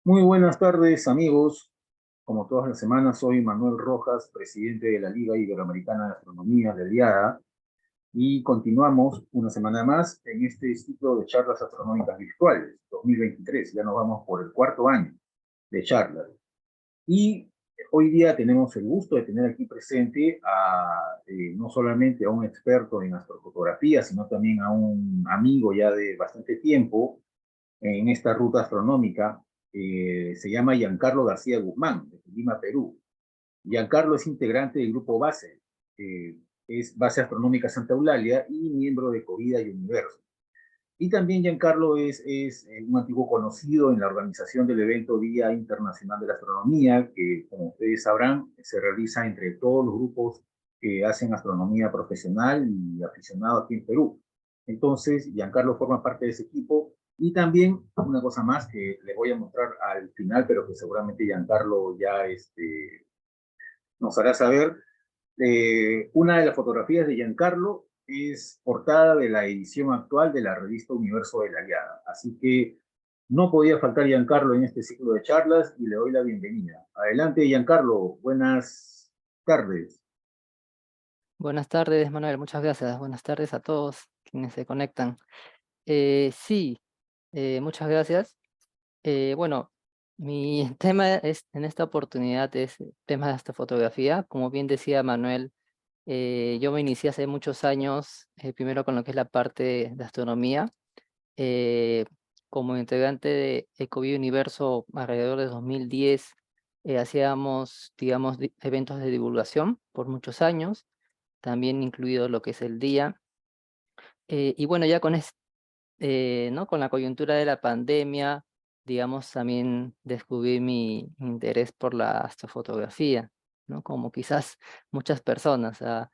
Muy buenas tardes, amigos. Como todas las semanas, soy Manuel Rojas, presidente de la Liga Iberoamericana de Astronomía de IADA, y continuamos una semana más en este ciclo de charlas astronómicas virtuales, 2023. Ya nos vamos por el cuarto año de charlas. Y hoy día tenemos el gusto de tener aquí presente no solamente a un experto en astrofotografía, sino también a un amigo ya de bastante tiempo en esta ruta astronómica. Se llama Giancarlo García Guzmán, de Lima, Perú. Giancarlo es integrante del grupo BASE, es Base Astronómica Santa Eulalia y miembro de Covida y Universo. Y también Giancarlo es un antiguo conocido en la organización del evento Día Internacional de la Astronomía, que, como ustedes sabrán, se realiza entre todos los grupos que hacen astronomía profesional y aficionado aquí en Perú. Entonces, Giancarlo forma parte de ese equipo. Y también una cosa más que les voy a mostrar al final, pero que seguramente Giancarlo ya nos hará saber. Una de las fotografías de Giancarlo es portada de la edición actual de la revista Universo de la Aliada. Así que no podía faltar Giancarlo en este ciclo de charlas y le doy la bienvenida. Adelante, Giancarlo. Buenas tardes. Buenas tardes, Manuel. Muchas gracias. Buenas tardes a todos quienes se conectan. Sí, muchas gracias. Bueno, mi tema es, en esta oportunidad es tema de astrofotografía. Como bien decía Manuel, yo me inicié hace muchos años, primero con lo que es la parte de astronomía, eh, como integrante de Ecovía Universo alrededor de 2010. Hacíamos, digamos, eventos de divulgación por muchos años, también incluido lo que es el día. Y bueno, ya ¿no? Con la coyuntura de la pandemia, digamos, también descubrí mi interés por la astrofotografía, ¿no? Como quizás muchas personas, al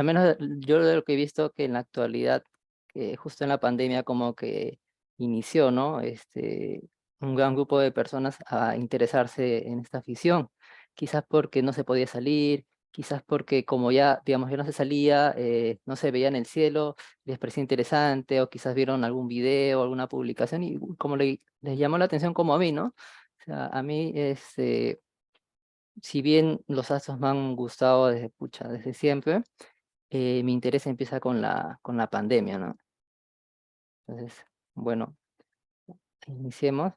menos yo de lo que he visto que en la actualidad, justo en la pandemia como que inició, ¿no? Un gran grupo de personas a interesarse en esta afición, quizás porque no se podía salir, quizás porque como ya, digamos, ya no se salía, no se veía en el cielo, les pareció interesante o quizás vieron algún video, alguna publicación y como les llamó la atención como a mí, ¿no? O sea, a mí, si bien los astros me han gustado desde, pucha, desde siempre, mi interés empieza con la pandemia, ¿no? Entonces, bueno, iniciemos.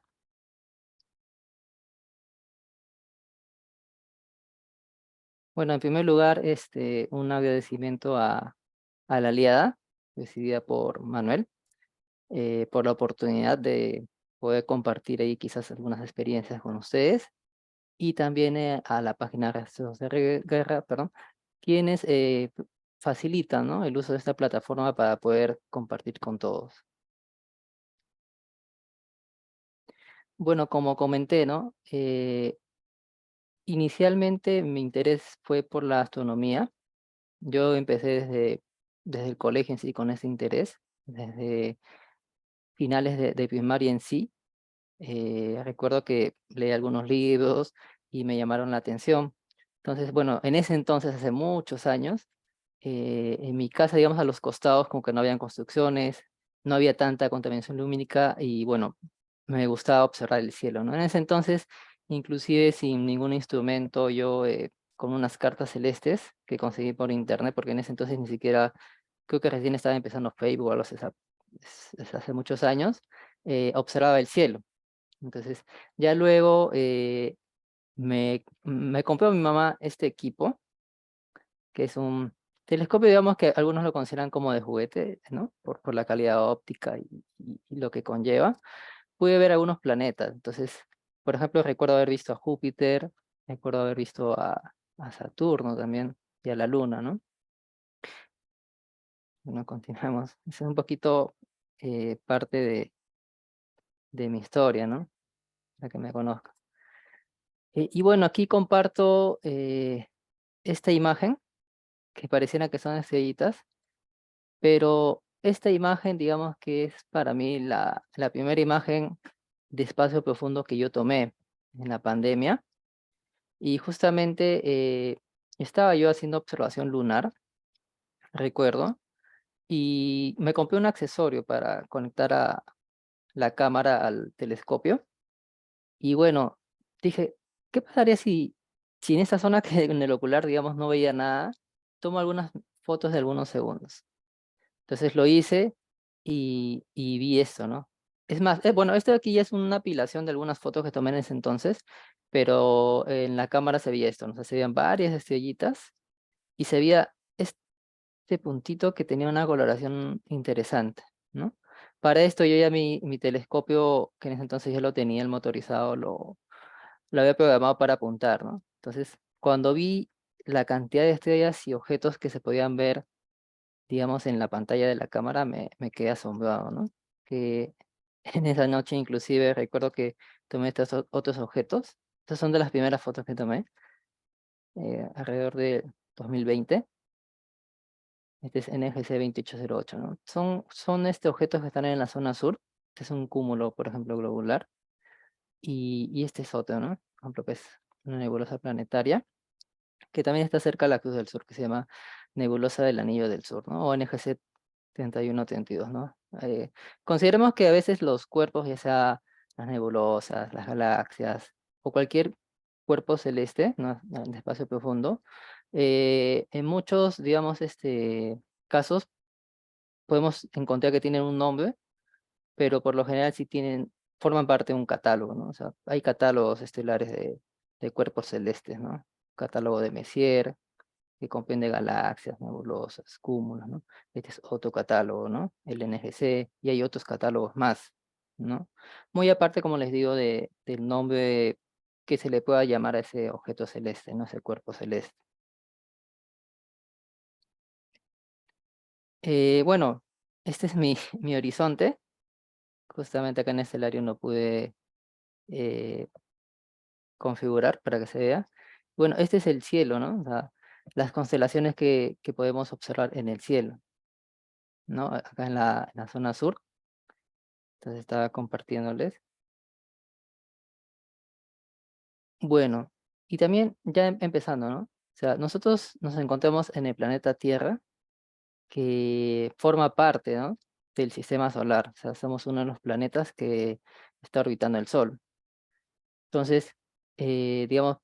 Bueno, en primer lugar, un agradecimiento a la aliada, decidida por Manuel, por la oportunidad de poder compartir ahí quizás algunas experiencias con ustedes y también a la página Rastreros de Guerra, perdón, quienes facilitan, ¿no? El uso de esta plataforma para poder compartir con todos. Bueno, como comenté, ¿no? Inicialmente mi interés fue por la astronomía. Yo empecé desde el colegio en sí con ese interés, desde finales de primaria en sí. Recuerdo que leí algunos libros y me llamaron la atención. Entonces, bueno, en ese entonces, hace muchos años, en mi casa, digamos, a los costados, como que no habían construcciones, no había tanta contaminación lumínica y, bueno, me gustaba observar el cielo, ¿no? En ese entonces, inclusive sin ningún instrumento, yo con unas cartas celestes que conseguí por internet, porque en ese entonces ni siquiera, creo que recién estaba empezando Facebook o algo así, es hace muchos años, observaba el cielo. Entonces, ya luego me compró mi mamá este equipo, que es un telescopio, digamos que algunos lo consideran como de juguete, ¿no? Por la calidad óptica y lo que conlleva. Pude ver algunos planetas. Entonces, por ejemplo, recuerdo haber visto a Júpiter, recuerdo haber visto a Saturno también y a la Luna, ¿no? Bueno, continuamos. Es un poquito parte de mi historia, ¿no? Para que me conozcan. Y bueno, aquí comparto esta imagen, que pareciera que son estrellitas, pero esta imagen, digamos que es para mí la primera imagen de espacio profundo que yo tomé en la pandemia. Y justamente estaba yo haciendo observación lunar, recuerdo, y me compré un accesorio para conectar a la cámara al telescopio. Y bueno, dije, ¿qué pasaría si en esa zona que en el ocular, digamos, no veía nada, tomo algunas fotos de algunos segundos? Entonces lo hice y vi esto, ¿no? Es más, bueno, esto de aquí ya es una apilación de algunas fotos que tomé en ese entonces, pero en la cámara se veía esto, ¿no? O sea, se veían varias estrellitas y se veía este puntito que tenía una coloración interesante, ¿no? Para esto yo ya mi telescopio, que en ese entonces ya lo tenía, el motorizado, lo había programado para apuntar, ¿no? Entonces, cuando vi la cantidad de estrellas y objetos que se podían ver, digamos, en la pantalla de la cámara, me quedé asombrado, ¿no? Que en esa noche inclusive recuerdo que tomé estos otros objetos. Estas son de las primeras fotos que tomé, alrededor de 2020. Este es NGC 2808, ¿no? Son objetos que están en la zona sur. Este es un cúmulo, por ejemplo, globular. Y este es otro, ¿no? Por ejemplo, que es una nebulosa planetaria, que también está cerca de la Cruz del Sur, que se llama Nebulosa del Anillo del Sur, ¿no? O NGC 31, 32, ¿no? Consideremos que a veces los cuerpos, ya sea las nebulosas, las galaxias, o cualquier cuerpo celeste, ¿no? En el espacio profundo, en muchos, digamos, casos, podemos encontrar que tienen un nombre, pero por lo general sí forman parte de un catálogo, ¿no? O sea, hay catálogos estelares de cuerpos celestes, ¿no? Catálogo de Messier, que comprende galaxias, nebulosas, cúmulos, ¿no? Este es otro catálogo, ¿no? El NGC, y hay otros catálogos más, ¿no? Muy aparte, como les digo, del nombre que se le pueda llamar a ese objeto celeste, ¿no? Ese cuerpo celeste. Bueno, este es mi horizonte. Justamente acá en este área no pude eh, configurar para que se vea. Bueno, este es el cielo, ¿no? O sea, las constelaciones que podemos observar en el cielo, ¿no? Acá en la zona sur. Entonces estaba compartiéndoles. Bueno, y también ya empezando, ¿no? O sea, nosotros nos encontramos en el planeta Tierra, que forma parte, ¿no? Del sistema solar. O sea, somos uno de los planetas que está orbitando el Sol. Entonces, digamos,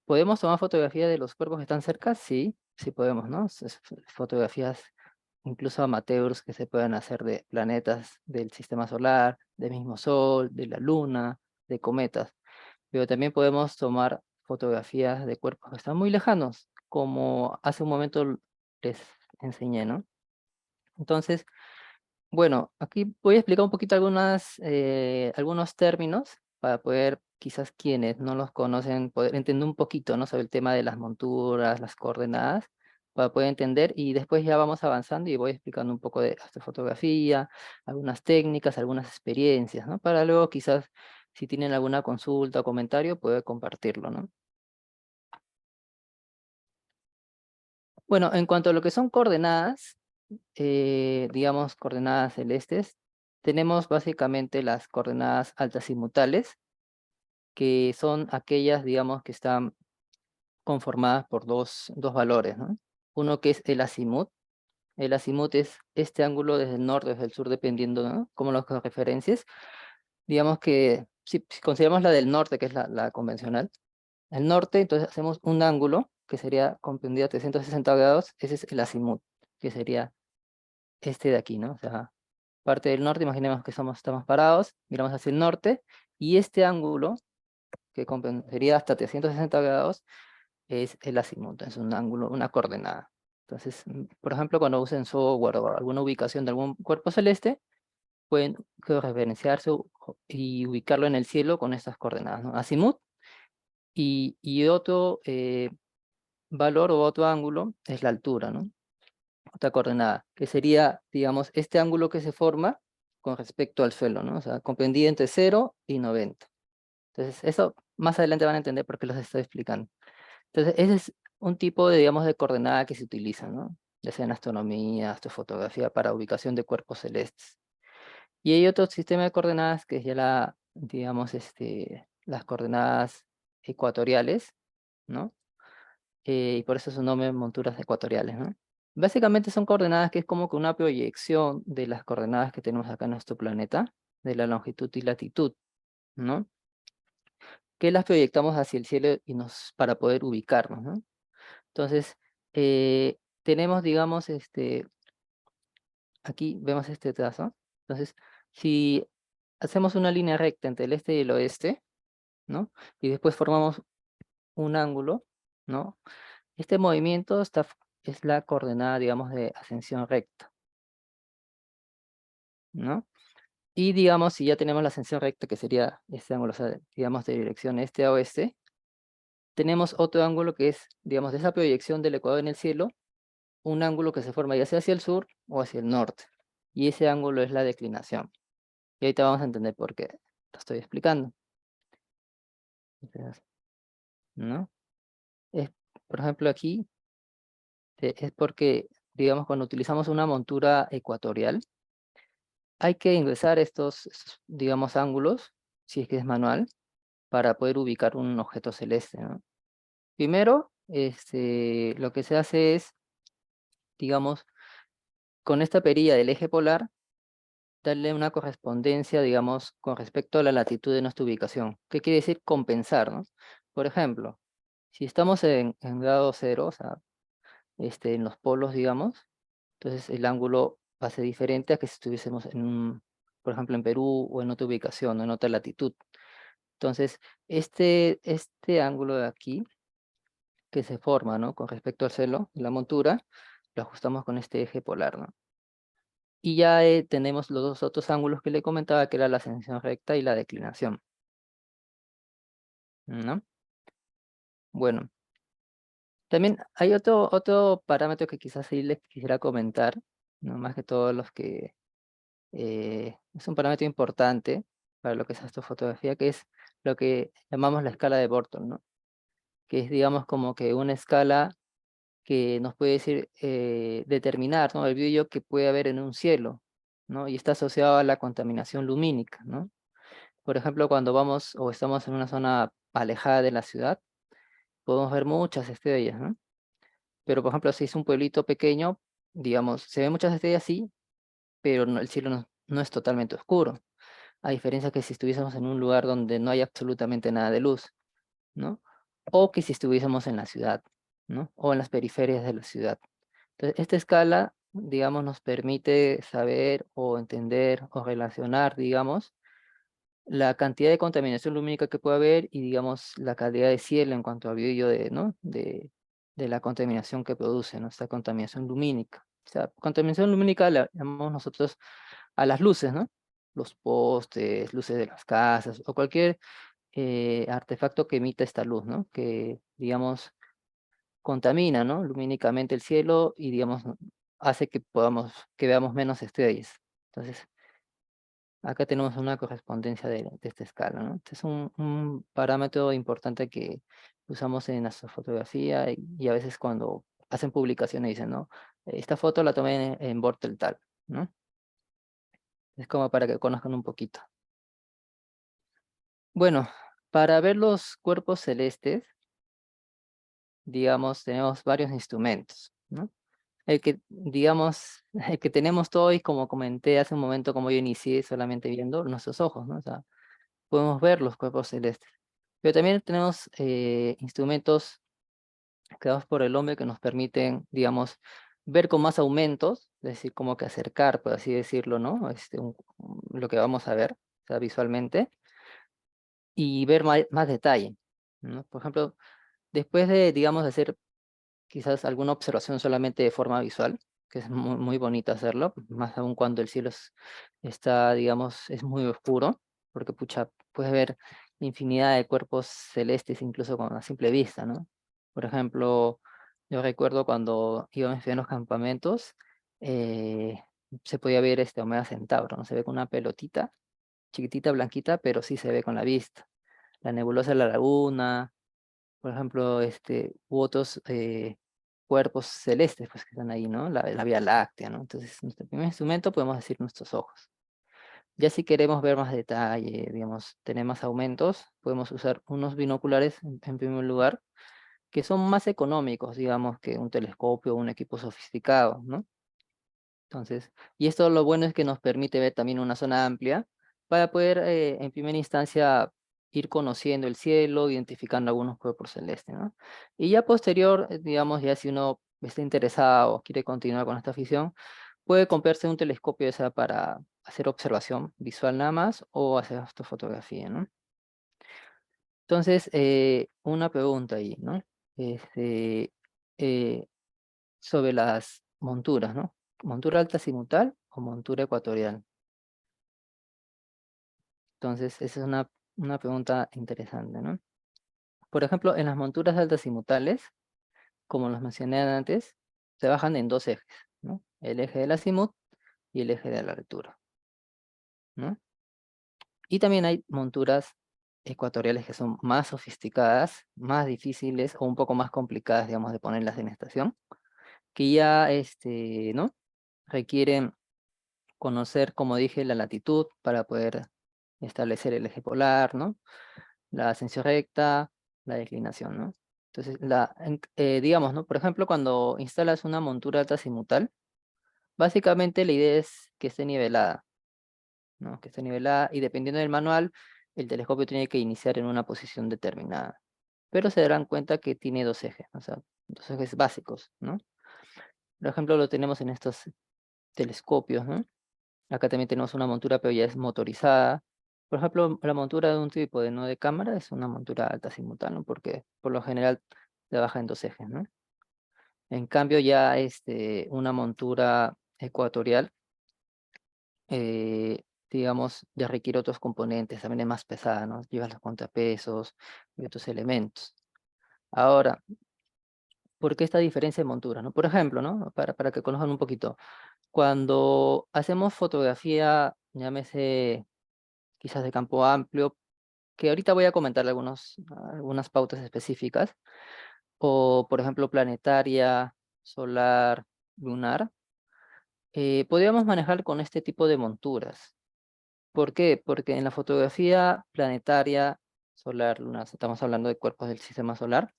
¿podemos tomar fotografía de los cuerpos que están cerca? Sí, sí podemos, ¿no? Fotografías incluso amateurs que se pueden hacer de planetas del sistema solar, del mismo Sol, de la Luna, de cometas. Pero también podemos tomar fotografías de cuerpos que están muy lejanos, como hace un momento les enseñé, ¿no? Entonces, bueno, aquí voy a explicar un poquito algunos términos para poder, quizás quienes no los conocen, poder entender un poquito, ¿no? Sobre el tema de las monturas, las coordenadas, para poder entender, y después ya vamos avanzando y voy explicando un poco de astrofotografía, algunas técnicas, algunas experiencias, ¿no? Para luego quizás, si tienen alguna consulta o comentario, poder compartirlo, ¿no? Bueno, en cuanto a lo que son coordenadas, digamos, coordenadas celestes, tenemos básicamente las coordenadas altasimutales, que son aquellas, digamos, que están conformadas por dos valores, ¿no? Uno que es el azimut. El azimut es este ángulo desde el norte, desde el sur, dependiendo, ¿no? Cómo lo referencias. Digamos que si consideramos la del norte, que es la convencional, el norte, entonces hacemos un ángulo que sería comprendido a 360 grados, ese es el azimut, que sería este de aquí, ¿no? O sea, parte del norte, imaginemos que estamos parados, miramos hacia el norte, y este ángulo, que sería hasta 360 grados, es el azimut, es un ángulo, una coordenada. Entonces, por ejemplo, cuando usen software o alguna ubicación de algún cuerpo celeste, pueden referenciarse y ubicarlo en el cielo con estas coordenadas, ¿no? Azimut, y otro valor o otro ángulo es la altura, ¿no? Otra coordenada, que sería, digamos, este ángulo que se forma con respecto al suelo, ¿no? O sea, comprendida entre 0 y 90. Entonces, eso más adelante van a entender por qué los estoy explicando. Entonces, ese es un tipo de, digamos, de coordenada que se utiliza, ¿no? Ya sea en astronomía, astrofotografía, para ubicación de cuerpos celestes. Y hay otro sistema de coordenadas que es ya digamos, las coordenadas ecuatoriales, ¿no? Y por eso su nombre monturas ecuatoriales, ¿no? Básicamente son coordenadas que es como que una proyección de las coordenadas que tenemos acá en nuestro planeta, de la longitud y latitud, ¿no? que las proyectamos hacia el cielo y para poder ubicarnos, ¿no? Entonces, tenemos, digamos, aquí vemos este trazo. Entonces, si hacemos una línea recta entre el este y el oeste, ¿no? Y después formamos un ángulo, ¿no? Este movimiento es la coordenada, digamos, de ascensión recta, ¿no? Y digamos, si ya tenemos la ascensión recta, que sería este ángulo, o sea, digamos, de dirección este a oeste, tenemos otro ángulo que es, digamos, de esa proyección del ecuador en el cielo, un ángulo que se forma ya sea hacia el sur o hacia el norte. Y ese ángulo es la declinación. Y ahorita vamos a entender por qué lo estoy explicando. Entonces, ¿no? Es, por ejemplo, aquí es porque, digamos, cuando utilizamos una montura ecuatorial, hay que ingresar estos, digamos, ángulos, si es que es manual, para poder ubicar un objeto celeste, ¿no? Primero, lo que se hace es, digamos, con esta perilla del eje polar, darle una correspondencia, digamos, con respecto a la latitud de nuestra ubicación. ¿Qué quiere decir compensar, no? Por ejemplo, si estamos en grado cero, o sea, en los polos, digamos, entonces el ángulo va a ser diferente a que si estuviésemos por ejemplo, en Perú o en otra ubicación o en otra latitud. Entonces, este ángulo de aquí, que se forma, ¿no? Con respecto al cielo, la montura, lo ajustamos con este eje polar, ¿no? Y ya tenemos los dos otros ángulos que le comentaba, que era la ascensión recta y la declinación, ¿no? Bueno, también hay otro parámetro que quizás sí les quisiera comentar, ¿no? Más que todos los que es un parámetro importante para lo que es astrofotografía, que es lo que llamamos la escala de Bortle, ¿no? Que es, digamos, como que una escala que nos puede decir, determinar, ¿no? El brillo que puede haber en un cielo, ¿no? Y está asociado a la contaminación lumínica, ¿no? Por ejemplo, cuando vamos o estamos en una zona alejada de la ciudad, podemos ver muchas estrellas, ¿no? Pero, por ejemplo, si es un pueblito pequeño, digamos, se ven muchas estrellas, sí, pero el cielo no es totalmente oscuro. A diferencia que si estuviésemos en un lugar donde no hay absolutamente nada de luz, ¿no? O que si estuviésemos en la ciudad, ¿no? O en las periferias de la ciudad. Entonces, esta escala, digamos, nos permite saber o entender o relacionar, digamos, la cantidad de contaminación lumínica que puede haber y, digamos, la calidad de cielo en cuanto al brillo ¿no? de la contaminación que produce, ¿no? Esta contaminación lumínica. O sea, contaminación lumínica la llamamos nosotros a las luces, ¿no? Los postes, luces de las casas o cualquier artefacto que emita esta luz, ¿no? Que, digamos, contamina, ¿no? Lumínicamente el cielo y, digamos, hace que veamos menos estrellas. Entonces, acá tenemos una correspondencia de esta escala, ¿no? Este es un parámetro importante que usamos en astrofotografía y a veces cuando hacen publicaciones dicen, ¿no? Esta foto la tomé en Bortle tal, ¿no? Es como para que conozcan un poquito. Bueno, para ver los cuerpos celestes, digamos, tenemos varios instrumentos, ¿no? El que, digamos, el que tenemos todos, y como comenté hace un momento, como yo inicié solamente viendo nuestros ojos, ¿no? O sea, podemos ver los cuerpos celestes. Pero también tenemos instrumentos creados por el hombre que nos permiten, digamos, ver con más aumentos, es decir, como que acercar, por así decirlo, ¿no? Lo que vamos a ver, o sea, visualmente, y ver más detalle, ¿no? Por ejemplo, después de, digamos, de hacer quizás alguna observación solamente de forma visual, que es muy bonito hacerlo, más aún cuando el cielo está, digamos, es muy oscuro, porque pucha, puedes ver infinidad de cuerpos celestes incluso con una simple vista, ¿no? Por ejemplo, yo recuerdo cuando iba a mis primeros campamentos, eh, se podía ver Omega Centauro, ¿no? Se ve con una pelotita, chiquitita, blanquita, pero sí se ve con la vista. La nebulosa de la laguna, por ejemplo, u otros cuerpos celestes pues, que están ahí, ¿no? La Vía Láctea, ¿no? Entonces, nuestro primer instrumento podemos decir nuestros ojos. Ya si queremos ver más detalle, digamos, tener más aumentos, podemos usar unos binoculares en primer lugar, que son más económicos, digamos, que un telescopio o un equipo sofisticado, ¿no? Entonces, y esto lo bueno es que nos permite ver también una zona amplia para poder, en primera instancia, ir conociendo el cielo, identificando algunos cuerpos celestes, ¿no? Y ya posterior, digamos, ya si uno está interesado o quiere continuar con esta afición, puede comprarse un telescopio, ya sea para hacer observación visual nada más o hacer astrofotografía, ¿no? Entonces, una pregunta ahí, ¿no? Este, eh, sobre las monturas, ¿no? ¿Montura alta azimutal o montura ecuatorial? Entonces, esa es una pregunta interesante, ¿no? Por ejemplo, en las monturas altas azimutales, como los mencioné antes, se bajan en dos ejes, ¿no? El eje del azimut y el eje de la altura, ¿no? Y también hay monturas ecuatoriales que son más sofisticadas, más difíciles o un poco más complicadas, digamos, de ponerlas en estación, que ya, ¿no? Requieren conocer, como dije, la latitud para poder establecer el eje polar, ¿no? La ascensión recta, la declinación, ¿no? Entonces, digamos, ¿no? Por ejemplo, cuando instalas una montura alta azimutal, básicamente la idea es que esté nivelada, ¿no? Que esté nivelada y dependiendo del manual, el telescopio tiene que iniciar en una posición determinada. Pero se darán cuenta que tiene dos ejes, o sea, dos ejes básicos, ¿no? Por ejemplo, lo tenemos en estos telescopios, ¿no? Acá también tenemos una montura, pero ya es motorizada. Por ejemplo, la montura de un tipo de no de cámara es una montura alta simultánea, porque por lo general trabaja en dos ejes, ¿no? En cambio, ya una montura ecuatorial, digamos, ya requiere otros componentes, también es más pesada, ¿no? Lleva los contrapesos y otros elementos. Ahora, ¿por qué esta diferencia de montura, no? Por ejemplo, ¿no? Para que conozcan un poquito. Cuando hacemos fotografía, llámese quizás de campo amplio, que ahorita voy a comentar algunas pautas específicas, o por ejemplo planetaria, solar, lunar, podríamos manejar con este tipo de monturas. ¿Por qué? Porque en la fotografía planetaria, solar, lunar, estamos hablando de cuerpos del sistema solar,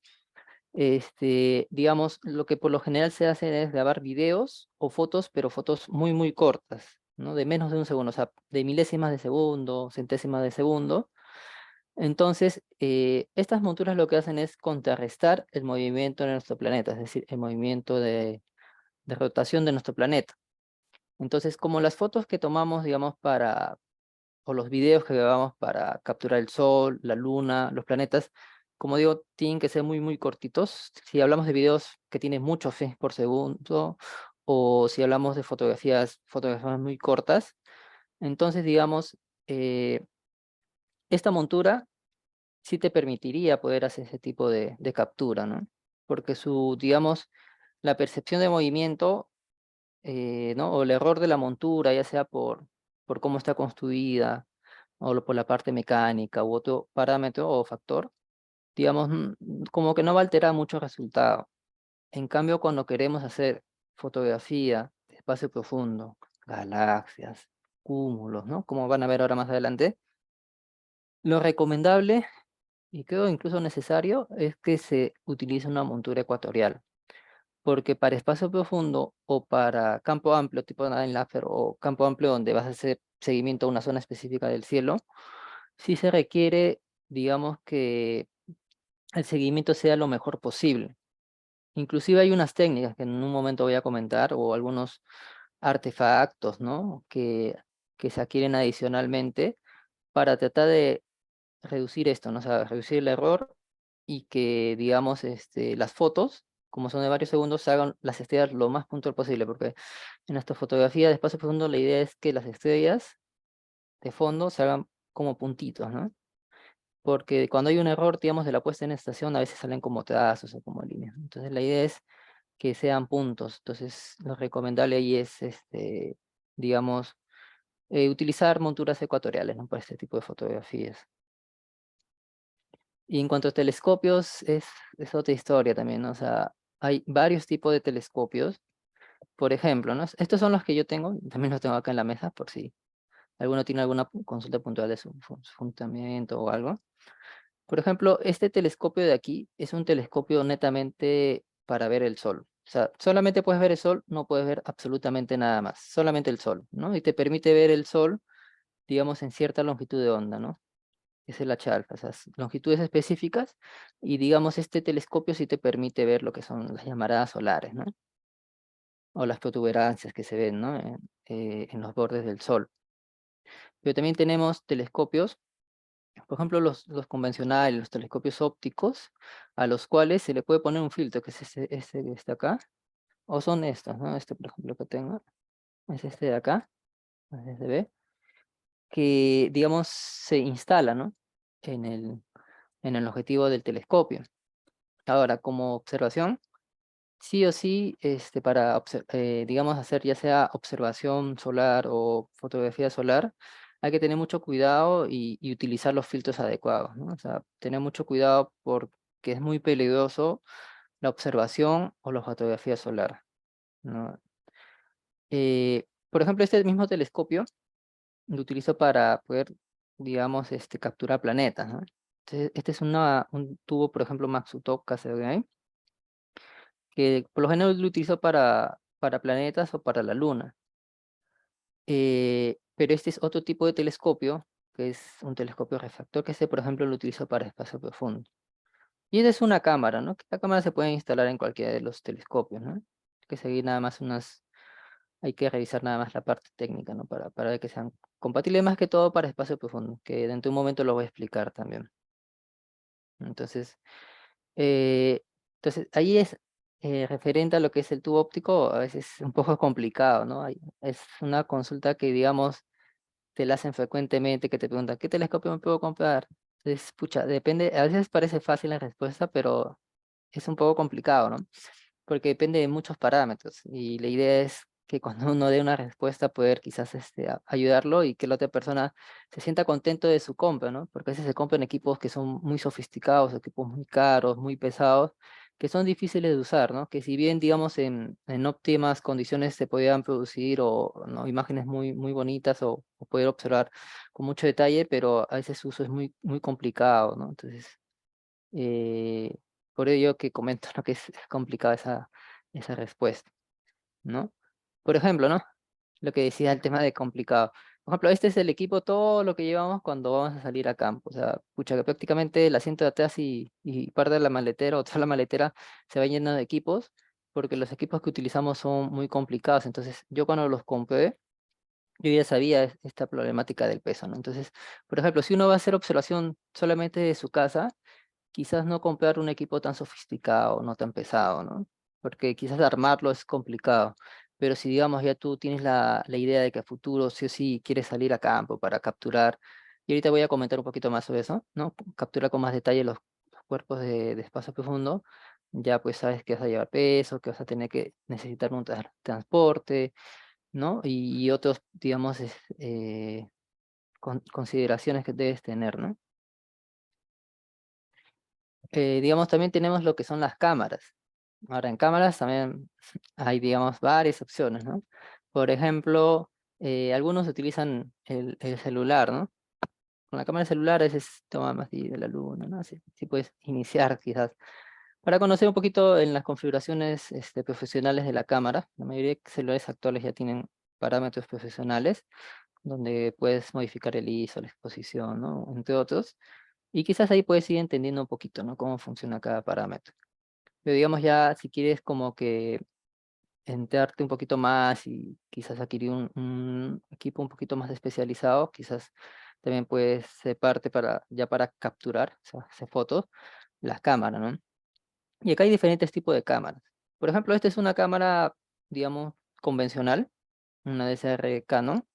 digamos, lo que por lo general se hace es grabar videos o fotos, pero fotos muy, muy cortas, ¿no? De menos de un segundo, o sea, de milésimas de segundo, centésimas de segundo. Entonces, estas monturas lo que hacen es contrarrestar el movimiento de nuestro planeta, es decir, el movimiento de rotación de nuestro planeta. Entonces, como las fotos que tomamos, digamos, o los videos que grabamos para capturar el Sol, la Luna, los planetas, como digo, tienen que ser muy, muy cortitos. Si hablamos de videos que tienen muchos frames por segundo, o si hablamos de fotografías muy cortas, entonces, digamos, esta montura sí te permitiría poder hacer ese tipo de captura, ¿no? Porque digamos, la percepción de movimiento, ¿no? O el error de la montura, ya sea por cómo está construida, por la parte mecánica u otro parámetro o factor, digamos, como que no va a alterar mucho el resultado. En cambio, cuando queremos hacer fotografía de espacio profundo, galaxias, cúmulos, ¿no? Como van a ver ahora más adelante, lo recomendable y creo incluso necesario es que se utilice una montura ecuatorial, porque para espacio profundo o para campo amplio tipo nada en láser o campo amplio donde vas a hacer seguimiento a una zona específica del cielo, sí se requiere, digamos, que el seguimiento sea lo mejor posible. Inclusive hay unas técnicas que en un momento voy a comentar o algunos artefactos, ¿no? Que se adquieren adicionalmente para tratar de reducir esto, ¿no? O sea, reducir el error y que, digamos, las fotos, como son de varios segundos, se hagan las estrellas lo más puntual posible, porque en esta fotografía de espacio profundo la idea es que las estrellas de fondo se hagan como puntitos, ¿no? Porque cuando hay un error, digamos, de la puesta en estación, a veces salen como trazos o como líneas. Entonces la idea es que sean puntos. Entonces lo recomendable ahí es, digamos, utilizar monturas ecuatoriales, ¿no? Para este tipo de fotografías. Y en cuanto a telescopios, es otra historia también, ¿no? O sea, hay varios tipos de telescopios. Por ejemplo, ¿no? Estos son los que yo tengo, también los tengo acá en la mesa, por si alguno tiene alguna consulta puntual de su funcionamiento o algo. Por ejemplo, este telescopio de aquí es un telescopio netamente para ver el Sol. O sea, solamente puedes ver el Sol, no puedes ver absolutamente nada más, solamente el Sol, ¿no? Y te permite ver el Sol, digamos, en cierta longitud de onda, ¿no? es el H alfa, o sea, longitudes específicas, y digamos este telescopio sí te permite ver lo que son las llamaradas solares, ¿no? O las protuberancias que se ven, ¿no? En los bordes del Sol. Pero también tenemos telescopios, por ejemplo, los convencionales, los telescopios ópticos, a los cuales se le puede poner un filtro, que es este que está acá, o son estos, ¿no? Este, por ejemplo, que tengo, es este de acá, así se ve, que, digamos, se instala, ¿no? En el objetivo del telescopio. Ahora, como observación, sí o sí, para, digamos, hacer ya sea observación solar o fotografía solar, hay que tener mucho cuidado y utilizar los filtros adecuados, ¿no? O sea, tener mucho cuidado porque es muy peligroso la observación o la fotografía solar, ¿no? Por ejemplo, este mismo telescopio lo utilizo para poder, digamos, capturar planetas, ¿no? Entonces, este es un tubo, por ejemplo, Maxutop KCD, que por lo general lo utilizo para planetas o para la Luna. Pero este es otro tipo de telescopio, que es un telescopio refractor, que este, por ejemplo, lo utilizo para espacio profundo. Y esta es una cámara, ¿no? Que la cámara se puede instalar en cualquiera de los telescopios, ¿no? Hay que seguir nada más hay que revisar nada más la parte técnica, ¿no? Para ver que sean compatibles más que todo para espacio profundo, que dentro de un momento lo voy a explicar también. Entonces, eh, ahí es referente a lo que es el tubo óptico, a veces es un poco complicado, ¿no? Es una consulta que, digamos, te la hacen frecuentemente, que te preguntan, ¿qué telescopio me puedo comprar? Entonces, pucha, depende, a veces parece fácil la respuesta, pero es un poco complicado, ¿no? Porque depende de muchos parámetros y la idea es que cuando uno dé una respuesta poder quizás ayudarlo y que la otra persona se sienta contento de su compra, ¿no? Porque a veces se compran equipos que son muy sofisticados, equipos muy caros, muy pesados, que son difíciles de usar, ¿no? Que si bien, digamos, en óptimas condiciones se podían producir o ¿no? imágenes muy, muy bonitas o poder observar con mucho detalle, pero a veces su uso es muy, muy complicado, ¿no? Entonces, eh, por ello que comento, ¿no? Que es complicada esa respuesta, ¿no? Por ejemplo, ¿no? Lo que decía el tema de complicado. Por ejemplo, este es el equipo, todo lo que llevamos cuando vamos a salir a campo. O sea, pucha, que prácticamente el asiento de atrás y parte de la maletera o toda la maletera se va lleno de equipos, porque los equipos que utilizamos son muy complicados. Entonces, yo cuando los compré, yo ya sabía esta problemática del peso, ¿no? Entonces, por ejemplo, si uno va a hacer observación solamente de su casa, quizás no comprar un equipo tan sofisticado, no tan pesado, ¿no? Porque quizás armarlo es complicado. Pero si, digamos, ya tú tienes la idea de que a futuro sí o sí quieres salir a campo para capturar, y ahorita voy a comentar un poquito más sobre eso, ¿no? Capturar con más detalle los cuerpos de espacio profundo, ya pues sabes que vas a llevar peso, que vas a tener que necesitar un transporte, ¿no? Y otros, digamos, consideraciones que debes tener, ¿no? Digamos, también tenemos lo que son las cámaras. Ahora, en cámaras también hay, digamos, varias opciones, ¿no? Por ejemplo, algunos utilizan el celular, ¿no? Con la cámara celular a veces toman más de la luna, ¿no? Así, sí puedes iniciar quizás. Para conocer un poquito en las configuraciones profesionales de la cámara, la mayoría de celulares actuales ya tienen parámetros profesionales, donde puedes modificar el ISO, la exposición, ¿no? Entre otros. Y quizás ahí puedes ir entendiendo un poquito, ¿no? Cómo funciona cada parámetro. Pero digamos ya, si quieres como que entrarte un poquito más y quizás adquirir un equipo un poquito más especializado, quizás también puedes ser parte ya para capturar, o sea, hacer fotos, las cámaras, ¿no? Y acá hay diferentes tipos de cámaras. Por ejemplo, esta es una cámara, digamos, convencional, una DSLR Canon,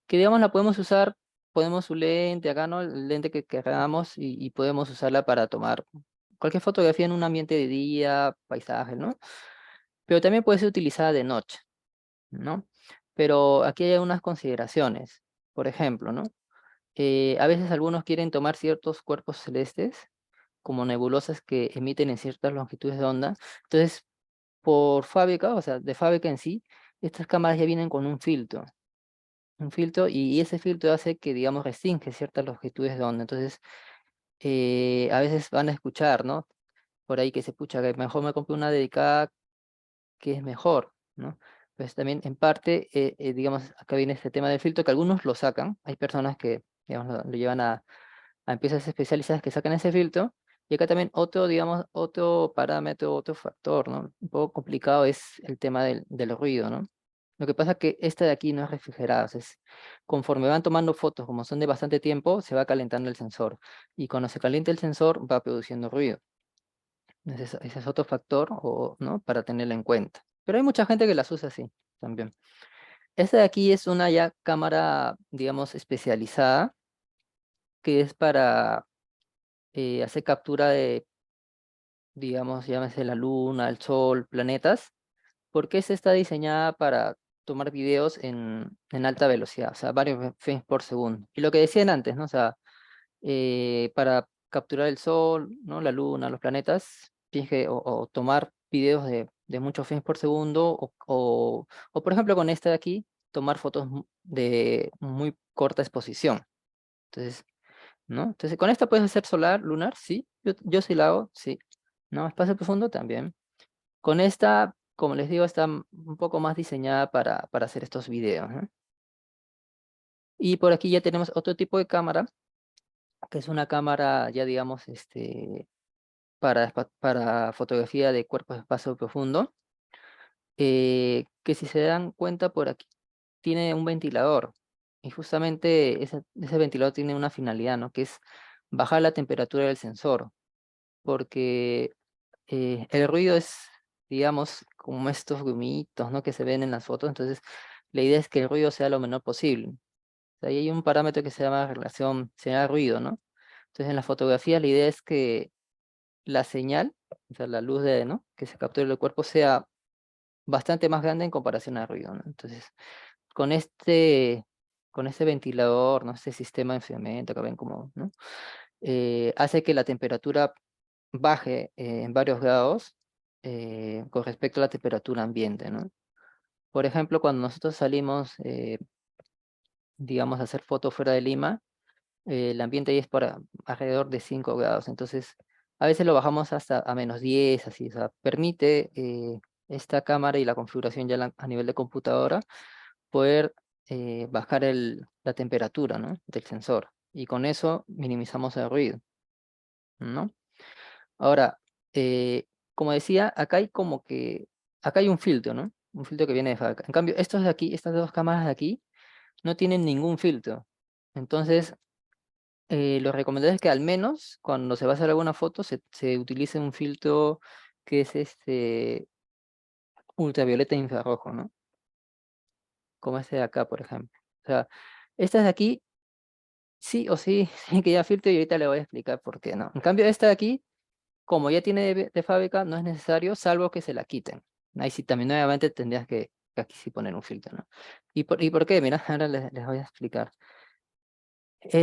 que digamos la podemos usar, ponemos su lente acá, ¿no? El lente que queramos y podemos usarla para tomar cualquier fotografía en un ambiente de día, paisaje, ¿no? Pero también puede ser utilizada de noche, ¿no? Pero aquí hay unas consideraciones. Por ejemplo, ¿no? A veces algunos quieren tomar ciertos cuerpos celestes, como nebulosas que emiten en ciertas longitudes de onda. Entonces, por fábrica, o sea, de fábrica en sí, estas cámaras ya vienen con un filtro y ese filtro hace que, digamos, restringe ciertas longitudes de onda. Entonces, a veces van a escuchar, ¿no? Por ahí que se pucha, que mejor me compre una dedicada que es mejor, ¿no? Pues también en parte, digamos, acá viene este tema del filtro que algunos lo sacan. Hay personas que, digamos, lo llevan Hay piezas especializadas que sacan ese filtro. Y acá también otro, digamos, otro parámetro, otro factor, ¿no? Un poco complicado es el tema del ruido, ¿no? Lo que pasa es que esta de aquí no es refrigerada. Conforme van tomando fotos, como son de bastante tiempo, se va calentando el sensor. Y cuando se calienta el sensor, va produciendo ruido. Ese es otro factor, ¿no? Para tenerlo en cuenta. Pero hay mucha gente que las usa así también. Esta de aquí es una ya cámara, digamos, especializada, que es para hacer captura de, digamos, llámese la luna, el sol, planetas, porque esta está diseñada para tomar videos en alta velocidad, o sea, varios frames por segundo. Y lo que decían antes, ¿no? O sea, para capturar el sol, ¿no? La luna, los planetas, tienes que o tomar videos de muchos frames por segundo, o, por ejemplo, con esta de aquí, tomar fotos de muy corta exposición. Entonces, ¿no? Entonces, con esta puedes hacer solar, lunar, sí. Yo sí la hago, sí. ¿No? Espacio profundo también. Con esta, como les digo, está un poco más diseñada para hacer estos videos, ¿no? Y por aquí ya tenemos otro tipo de cámara, que es una cámara ya, digamos, para fotografía de cuerpos de espacio profundo, que si se dan cuenta por aquí, tiene un ventilador. Y justamente ese ventilador tiene una finalidad, ¿no? Que es bajar la temperatura del sensor, porque el ruido es, digamos, como estos grumitos, ¿no? Que se ven en las fotos. Entonces, la idea es que el ruido sea lo menor posible. O sea, ahí hay un parámetro que se llama relación señal-ruido, ¿no? Entonces, en la fotografía la idea es que la señal, o sea, la luz ¿no? que se capture del cuerpo sea bastante más grande en comparación al ruido, ¿no? Entonces, con este ventilador, ¿no? Este sistema de enfriamiento que ven como, ¿no? Hace que la temperatura baje en varios grados con respecto a la temperatura ambiente, ¿no? Por ejemplo, cuando nosotros salimos, digamos, a hacer fotos fuera de Lima, el ambiente ahí es para alrededor de 5 grados. Entonces, a veces lo bajamos hasta a -10, así. O sea, permite esta cámara y la configuración ya a nivel de computadora poder bajar la temperatura, ¿no? Del sensor. Y con eso minimizamos el ruido, ¿no? Ahora, como decía, acá hay un filtro, ¿no? Un filtro que viene de fábrica. En cambio, estos de aquí, estas dos cámaras de aquí, no tienen ningún filtro. Entonces, lo recomendable es que al menos cuando se va a hacer alguna foto se utilice un filtro que es ultravioleta e infrarrojo, ¿no? Como este de acá, por ejemplo. O sea, estas de aquí, sí o sí, tienen que llevar filtro y ahorita le voy a explicar por qué, ¿no? En cambio, esta de aquí, como ya tiene de fábrica, no es necesario, salvo que se la quiten. Ahí sí también nuevamente tendrías que aquí sí poner un filtro, ¿no? ¿Y por qué? Mira, ahora les voy a explicar.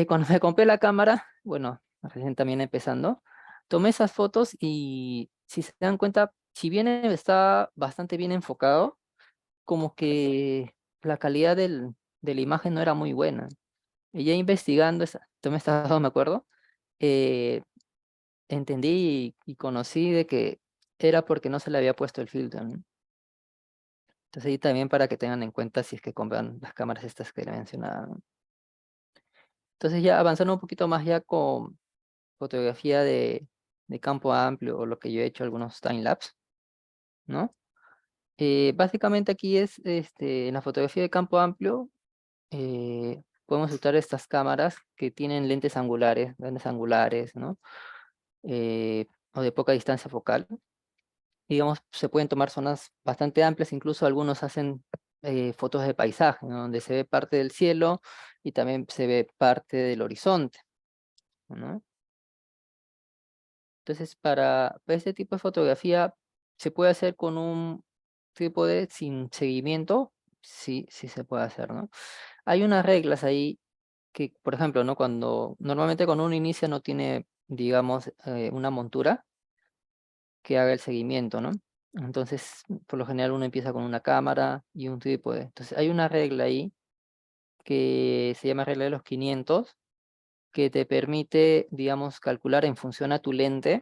Cuando me compré la cámara, bueno, recién también empezando, tomé esas fotos y si se dan cuenta, si bien está bastante bien enfocado, como que la calidad de la imagen no era muy buena. Y ya investigando, tomé estas dos, me acuerdo, eh, entendí y conocí de que era porque no se le había puesto el filtro, ¿no? Entonces ahí también para que tengan en cuenta si es que compran las cámaras estas que le mencionaba, ¿no? Entonces ya avanzando un poquito más ya con fotografía de campo amplio o lo que yo he hecho, algunos timelapse, ¿no? Básicamente aquí es, en la fotografía de campo amplio, podemos usar estas cámaras que tienen lentes angulares, grandes angulares, ¿no? O de poca distancia focal. Digamos, se pueden tomar zonas bastante amplias, incluso algunos hacen fotos de paisaje, ¿no? Donde se ve parte del cielo y también se ve parte del horizonte, ¿no? Entonces, para este tipo de fotografía se puede hacer con un trípode sin seguimiento, sí, sí se puede hacer, ¿no? Hay unas reglas ahí que, por ejemplo, ¿no? Normalmente cuando uno inicia no tiene, digamos, una montura que haga el seguimiento, ¿no? Entonces, por lo general uno empieza con una cámara y un trípode. Entonces, hay una regla ahí que se llama regla de los 500 que te permite, digamos, calcular en función a tu lente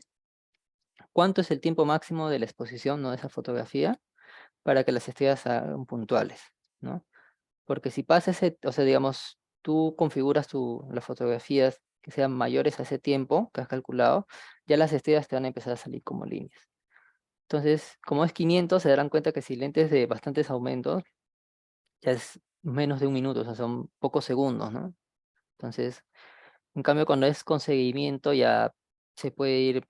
cuánto es el tiempo máximo de la exposición, ¿no? De esa fotografía para que las estrellas sean puntuales, ¿no? Porque si pasa o sea, digamos, tú configuras las fotografías que sean mayores a ese tiempo que has calculado, ya las estrellas te van a empezar a salir como líneas. Entonces, como es 500, se darán cuenta que si lentes de bastantes aumentos, ya es menos de un minuto, o sea, son pocos segundos, ¿no? Entonces, en cambio, cuando es con seguimiento, ya se puede ir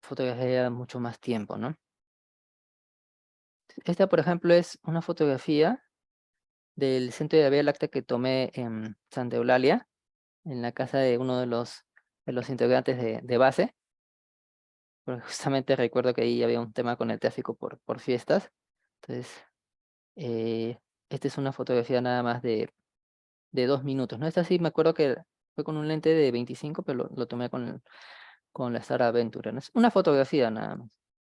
fotografía mucho más tiempo, ¿no? Esta, por ejemplo, es una fotografía del centro de la Vía Láctea que tomé en Santa Eulalia, en la casa de uno de los integrantes de base, porque justamente recuerdo que ahí había un tema con el tráfico por fiestas. Entonces, eh, esta es una fotografía nada más de 2 minutos, ¿no? Esta sí me acuerdo que fue con un lente de 25, pero lo tomé con la Star Adventure, ¿no? Es una fotografía nada más.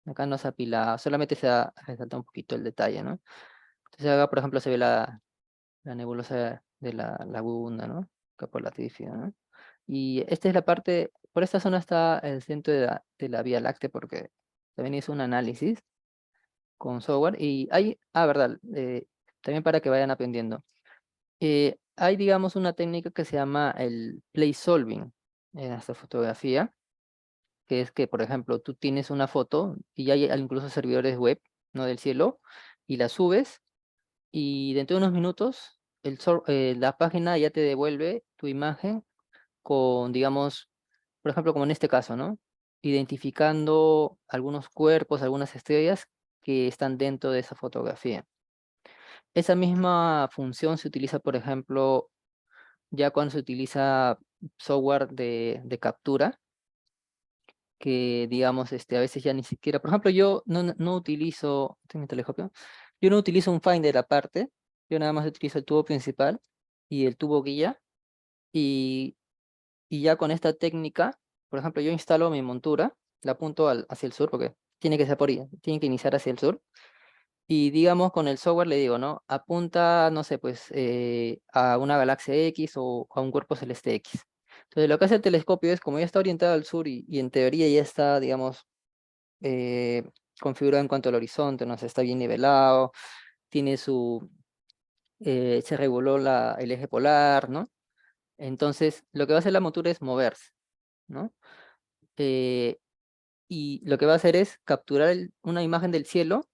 Acá no se ha apilado, solamente se ha resaltado un poquito el detalle, ¿no? Entonces acá, por ejemplo, se ve la nebulosa de la laguna, ¿no? Acá por la Latifi, ¿no? Y esta es la parte, por esta zona está el centro de la Vía Láctea, porque también hizo un análisis con software y hay, verdad, también para que vayan aprendiendo. Hay, digamos, una técnica que se llama el place solving en esta fotografía, que es que, por ejemplo, tú tienes una foto y ya hay incluso servidores web, ¿no? Del cielo, y la subes y dentro de unos minutos la página ya te devuelve tu imagen con, digamos, por ejemplo, como en este caso, ¿no? Identificando algunos cuerpos, algunas estrellas que están dentro de esa fotografía. Esa misma función se utiliza, por ejemplo, ya cuando se utiliza software de captura, que digamos, a veces ya ni siquiera, por ejemplo, yo no utilizo, tengo mi telescopio, yo no utilizo un Finder aparte, yo nada más utilizo el tubo principal y el tubo guía, y, y ya con esta técnica, por ejemplo, yo instalo mi montura, la apunto hacia el sur, porque tiene que ser por ahí, tiene que iniciar hacia el sur, y digamos con el software le digo, ¿no? Apunta, no sé, pues a una galaxia X o a un cuerpo celeste X. Entonces lo que hace el telescopio es, como ya está orientado al sur y en teoría ya está, digamos, eh, configurado en cuanto al horizonte, no sé, está bien nivelado, tiene se reguló el eje polar, ¿no? Entonces lo que va a hacer la montura es moverse, ¿no? Eh, y lo que va a hacer es capturar una imagen del cielo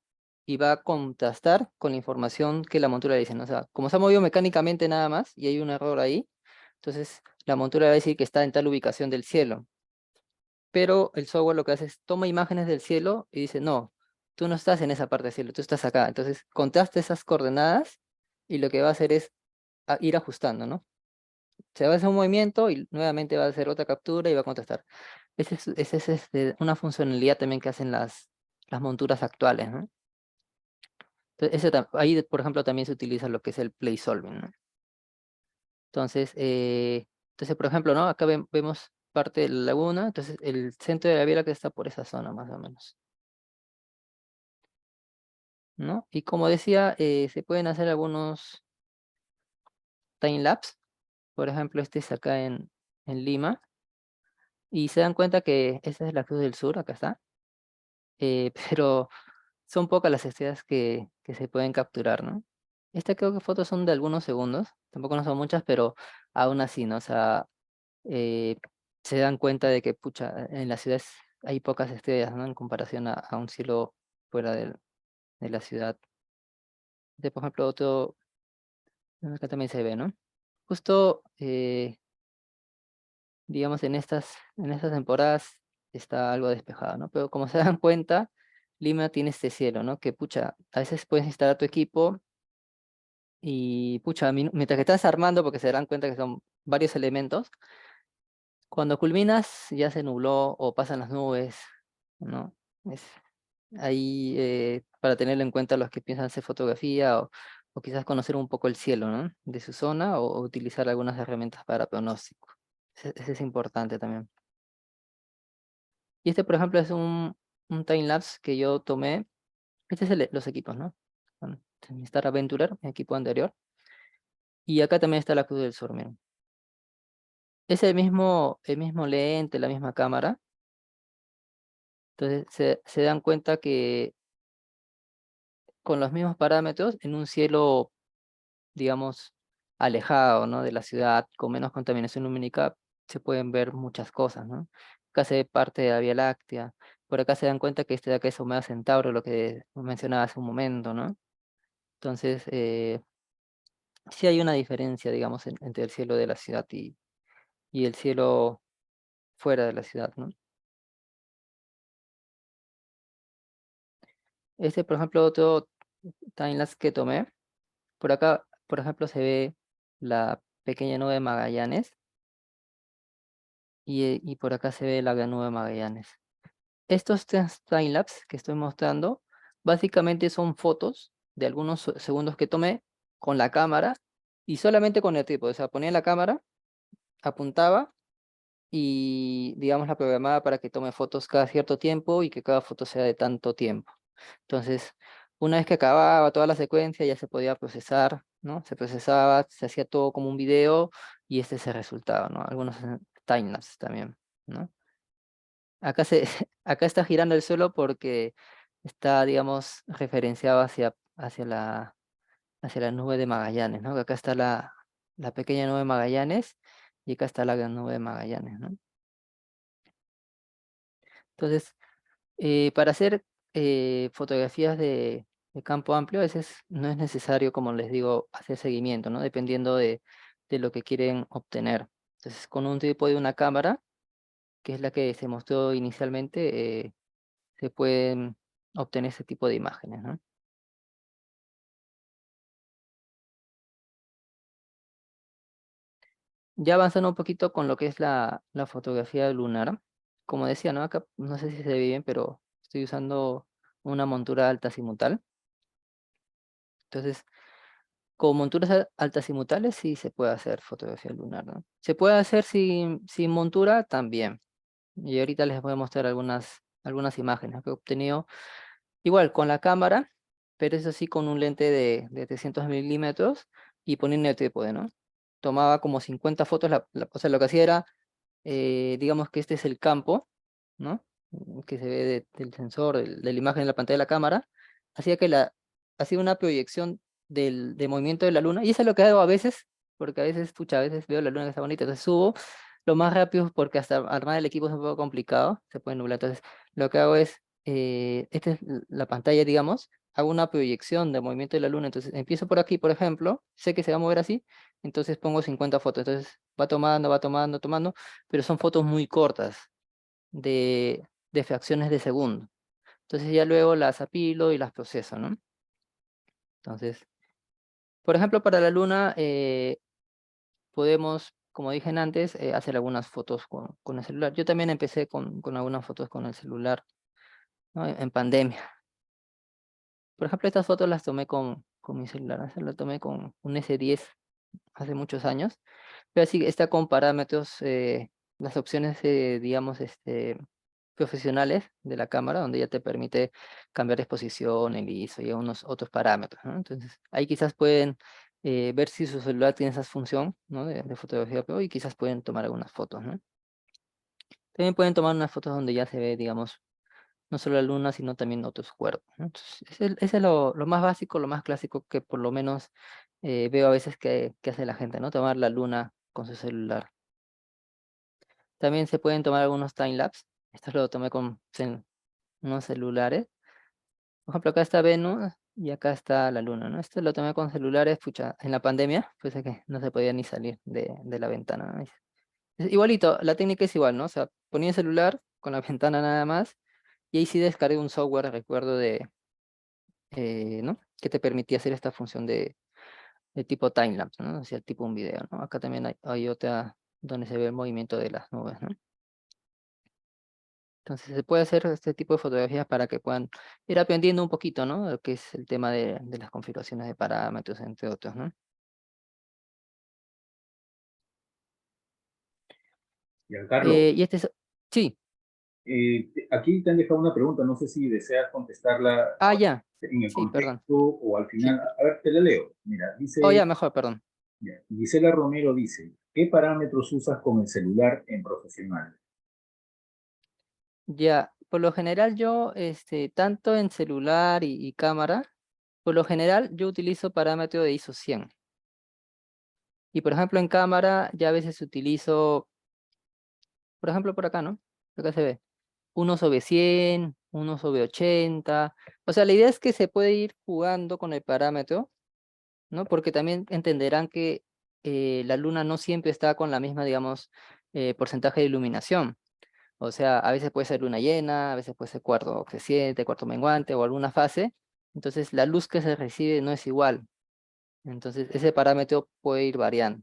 y va a contrastar con la información que la montura le dice, ¿no? O sea, como se ha movido mecánicamente nada más y hay un error ahí, entonces la montura va a decir que está en tal ubicación del cielo. Pero el software lo que hace es toma imágenes del cielo y dice, no, tú no estás en esa parte del cielo, tú estás acá. Entonces contrasta esas coordenadas y lo que va a hacer es ir ajustando, ¿no? Se va a hacer un movimiento y nuevamente va a hacer otra captura y va a contrastar. Esa es una funcionalidad también que hacen las monturas actuales, ¿no? Entonces, ahí, por ejemplo, también se utiliza lo que es el place solving, ¿no? Entonces, por ejemplo, ¿no? Acá vemos parte de la laguna, entonces el centro de la vía que está por esa zona, más o menos, ¿no? Y como decía, se pueden hacer algunos time-lapse, por ejemplo, este es acá en Lima, y se dan cuenta que esta es la Cruz del Sur, acá está, pero son pocas las estrellas que se pueden capturar, ¿no? Creo que fotos son de algunos segundos, tampoco no son muchas, pero aún así, ¿no? O sea, eh, se dan cuenta de que, pucha, en las ciudades hay pocas estrellas, ¿no? En comparación a un cielo fuera de la ciudad. Por ejemplo, acá también se ve, ¿no? Justo, digamos, en estas temporadas está algo despejado, ¿no? Pero como se dan cuenta, Lima tiene este cielo, ¿no? Que, pucha, a veces puedes instalar tu equipo y, pucha, mientras que estás armando, porque se darán cuenta que son varios elementos, cuando culminas ya se nubló o pasan las nubes, ¿no? Es ahí para tenerlo en cuenta los que piensan hacer fotografía o quizás conocer un poco el cielo, ¿no? De su zona o utilizar algunas herramientas para pronóstico. Ese es importante también. Y por ejemplo, es un time-lapse que yo tomé. Este es los equipos, ¿no? Bueno, este es mi Star Adventurer, mi equipo anterior. Y acá también está la Cruz del Sur, miren. Es el mismo lente, la misma cámara. Entonces se dan cuenta que con los mismos parámetros, en un cielo, digamos, alejado, ¿no? De la ciudad, con menos contaminación lumínica, se pueden ver muchas cosas, ¿no? Acá se ve parte de la Vía Láctea. Por acá se dan cuenta que este de acá es Omega Centauro, lo que mencionaba hace un momento, ¿no? Entonces, sí hay una diferencia, digamos, entre el cielo de la ciudad y el cielo fuera de la ciudad, ¿no? Este, por ejemplo, otro timelapse que tomé, por acá, por ejemplo, se ve la pequeña nube de Magallanes y por acá se ve la gran nube de Magallanes. Estos tres timelapse que estoy mostrando, básicamente son fotos de algunos segundos que tomé con la cámara y solamente con el trípode. O sea, ponía la cámara, apuntaba y, digamos, la programaba para que tome fotos cada cierto tiempo y que cada foto sea de tanto tiempo. Entonces, una vez que acababa toda la secuencia, ya se podía procesar, ¿no? Se procesaba, se hacía todo como un video y este es el resultado, ¿no? Algunos timelapse también, ¿no? Acá, acá está girando el suelo porque está, digamos, referenciado hacia la nube de Magallanes, ¿no? Acá está la pequeña nube de Magallanes y acá está la gran nube de Magallanes, ¿no? Entonces, para hacer fotografías de campo amplio, a veces no es necesario, como les digo, hacer seguimiento, ¿no? Dependiendo de lo que quieren obtener. Entonces, con un trípode de una cámara, que es la que se mostró inicialmente, se pueden obtener ese tipo de imágenes, ¿no? Ya avanzando un poquito con lo que es la fotografía lunar, como decía, ¿no? Acá no sé si se ve bien, pero estoy usando una montura altazimutal. Entonces, con monturas altasimutales sí se puede hacer fotografía lunar, ¿no? Se puede hacer sin montura también. Y ahorita les voy a mostrar algunas imágenes que he obtenido. Igual, con la cámara, pero eso sí con un lente de 300 milímetros y poniendo el trípode, ¿no? Tomaba como 50 fotos, o sea, lo que hacía era, digamos que este es el campo, ¿no? Que se ve del sensor, de la imagen en la pantalla de la cámara, hacía que hacía una proyección del movimiento de la luna, y eso es lo que hago a veces, porque a veces, pucha, a veces veo la luna que está bonita, entonces subo lo más rápido porque hasta armar el equipo es un poco complicado, se puede nublar, entonces lo que hago es, esta es la pantalla, digamos, hago una proyección del movimiento de la luna, entonces empiezo por aquí, por ejemplo, sé que se va a mover así, entonces pongo 50 fotos, entonces va tomando, pero son fotos muy cortas, de fracciones de segundo. Entonces ya luego las apilo y las proceso, ¿no? Entonces, por ejemplo, para la luna podemos, como dije antes, hacer algunas fotos con el celular. Yo también empecé con algunas fotos con el celular, ¿no? En pandemia. Por ejemplo, estas fotos las tomé con mi celular, ¿no? Las tomé con un S10 hace muchos años, pero así está con parámetros, las opciones, digamos, profesionales de la cámara, donde ya te permite cambiar exposición, el ISO y unos otros parámetros, ¿no? Entonces, ahí quizás pueden ver si su celular tiene esa función, ¿no? de fotografía pro y quizás pueden tomar algunas fotos, ¿no? También pueden tomar unas fotos donde ya se ve, digamos, no solo la luna, sino también otros cuerpos, ¿no? Entonces, ese es lo más básico, lo más clásico que por lo menos veo a veces que hace la gente, ¿no? Tomar la luna con su celular. También se pueden tomar algunos timelapse. Esto lo tomé con unos celulares. Por ejemplo, acá está Venus y acá está la luna, ¿no? Esto lo tomé con celulares, pucha, en la pandemia, pues es que no se podía ni salir de la ventana, ¿no? Igualito, la técnica es igual, ¿no? O sea, ponía el celular con la ventana nada más y ahí sí descargué un software, recuerdo, ¿no? Que te permitía hacer esta función de tipo timelapse, ¿no? O sea, tipo un video, ¿no? Acá también hay otra donde se ve el movimiento de las nubes, ¿no? Entonces se puede hacer este tipo de fotografías para que puedan ir aprendiendo un poquito, ¿no? Lo que es el tema de las configuraciones de parámetros, entre otros, ¿no? Giancarlo, Y este es... Sí, aquí te han dejado una pregunta, no sé si deseas contestarla ya. en el Sí, perdón. contexto o al Sí. final. A ver, te la leo. Mira, Oh, dice, ya, mejor, perdón. ya, Gisela Romero dice, ¿qué parámetros usas con el celular en profesional? Ya, por lo general yo, tanto en celular y cámara, por lo general yo utilizo parámetro de ISO 100. Y por ejemplo en cámara ya a veces utilizo Por ejemplo, por acá, ¿no? Acá se ve 1/100, 1/80. O sea, la idea es que se puede ir jugando con el parámetro, ¿no? Porque también entenderán que la luna no siempre está con la misma, digamos, porcentaje de iluminación. O sea, a veces puede ser luna llena, a veces puede ser cuarto creciente, cuarto menguante o alguna fase. Entonces, la luz que se recibe no es igual. Entonces, ese parámetro puede ir variando.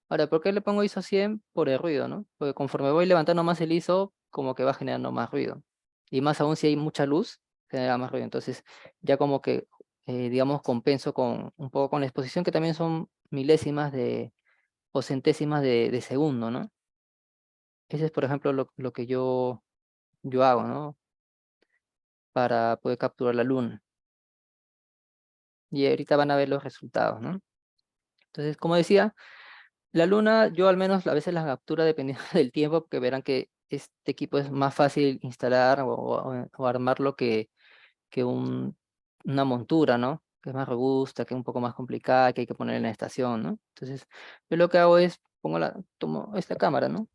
Ahora, ¿por qué le pongo ISO 100? Por el ruido, ¿no? Porque conforme voy levantando más el ISO, como que va generando más ruido. Y más aún si hay mucha luz, genera más ruido. Entonces, ya como que, digamos, compenso con un poco con la exposición, que también son milésimas o centésimas de segundo, ¿no? Ese es, por ejemplo, lo que yo hago, ¿no? Para poder capturar la luna. Y ahorita van a ver los resultados, ¿no? Entonces, como decía, la luna, yo al menos a veces la captura dependiendo del tiempo, porque verán que este equipo es más fácil instalar o armarlo que una montura, ¿no? Que es más robusta, que es un poco más complicada, que hay que poner en la estación, ¿no? Entonces, yo lo que hago es, tomo esta cámara, ¿no?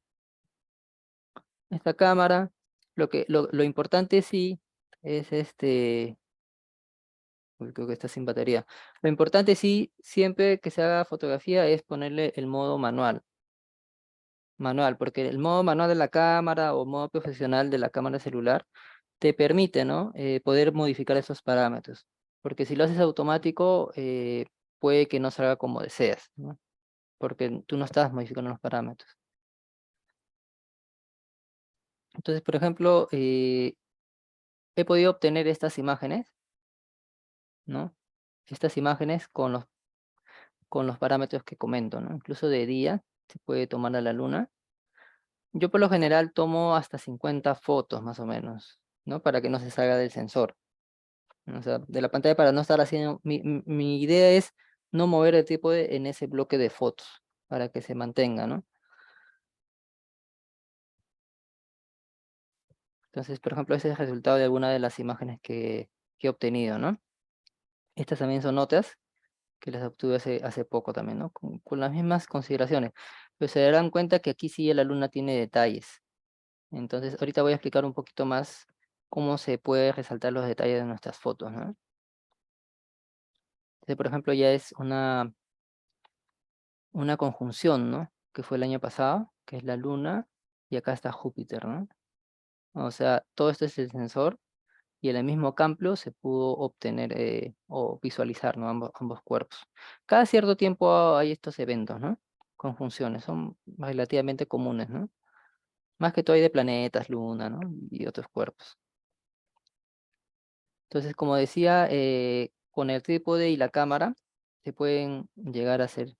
Esta cámara, lo importante sí es uy, creo que está sin batería. Lo importante sí, siempre que se haga fotografía es ponerle el modo manual. Manual, porque el modo manual de la cámara o modo profesional de la cámara celular te permite, ¿no? Poder modificar esos parámetros. Porque si lo haces automático, puede que no salga como deseas, ¿no? Porque tú no estás modificando los parámetros. Entonces, por ejemplo, he podido obtener estas imágenes, ¿no? Estas imágenes con los parámetros que comento, ¿no? Incluso de día se puede tomar a la luna. Yo por lo general tomo hasta 50 fotos más o menos, ¿no? Para que no se salga del sensor. O sea, de la pantalla para no estar haciendo... Mi idea es no mover el trípode en ese bloque de fotos para que se mantenga, ¿no? Entonces, por ejemplo, ese es el resultado de alguna de las imágenes que he obtenido, ¿no? Estas también son otras que las obtuve hace poco también, ¿no? Con las mismas consideraciones. Pero se darán cuenta que aquí sí la luna tiene detalles. Entonces, ahorita voy a explicar un poquito más cómo se puede resaltar los detalles de nuestras fotos, ¿no? Este, por ejemplo, ya es una conjunción, ¿no? Que fue el año pasado, que es la Luna, y acá está Júpiter, ¿no? O sea, todo esto es el sensor, y en el mismo campo se pudo obtener o visualizar, ¿no? Ambos cuerpos. Cada cierto tiempo hay estos eventos, ¿no? Conjunciones, son relativamente comunes, ¿no? Más que todo hay de planetas, luna, ¿no? Y otros cuerpos. Entonces, como decía, con el trípode y la cámara se pueden llegar a hacer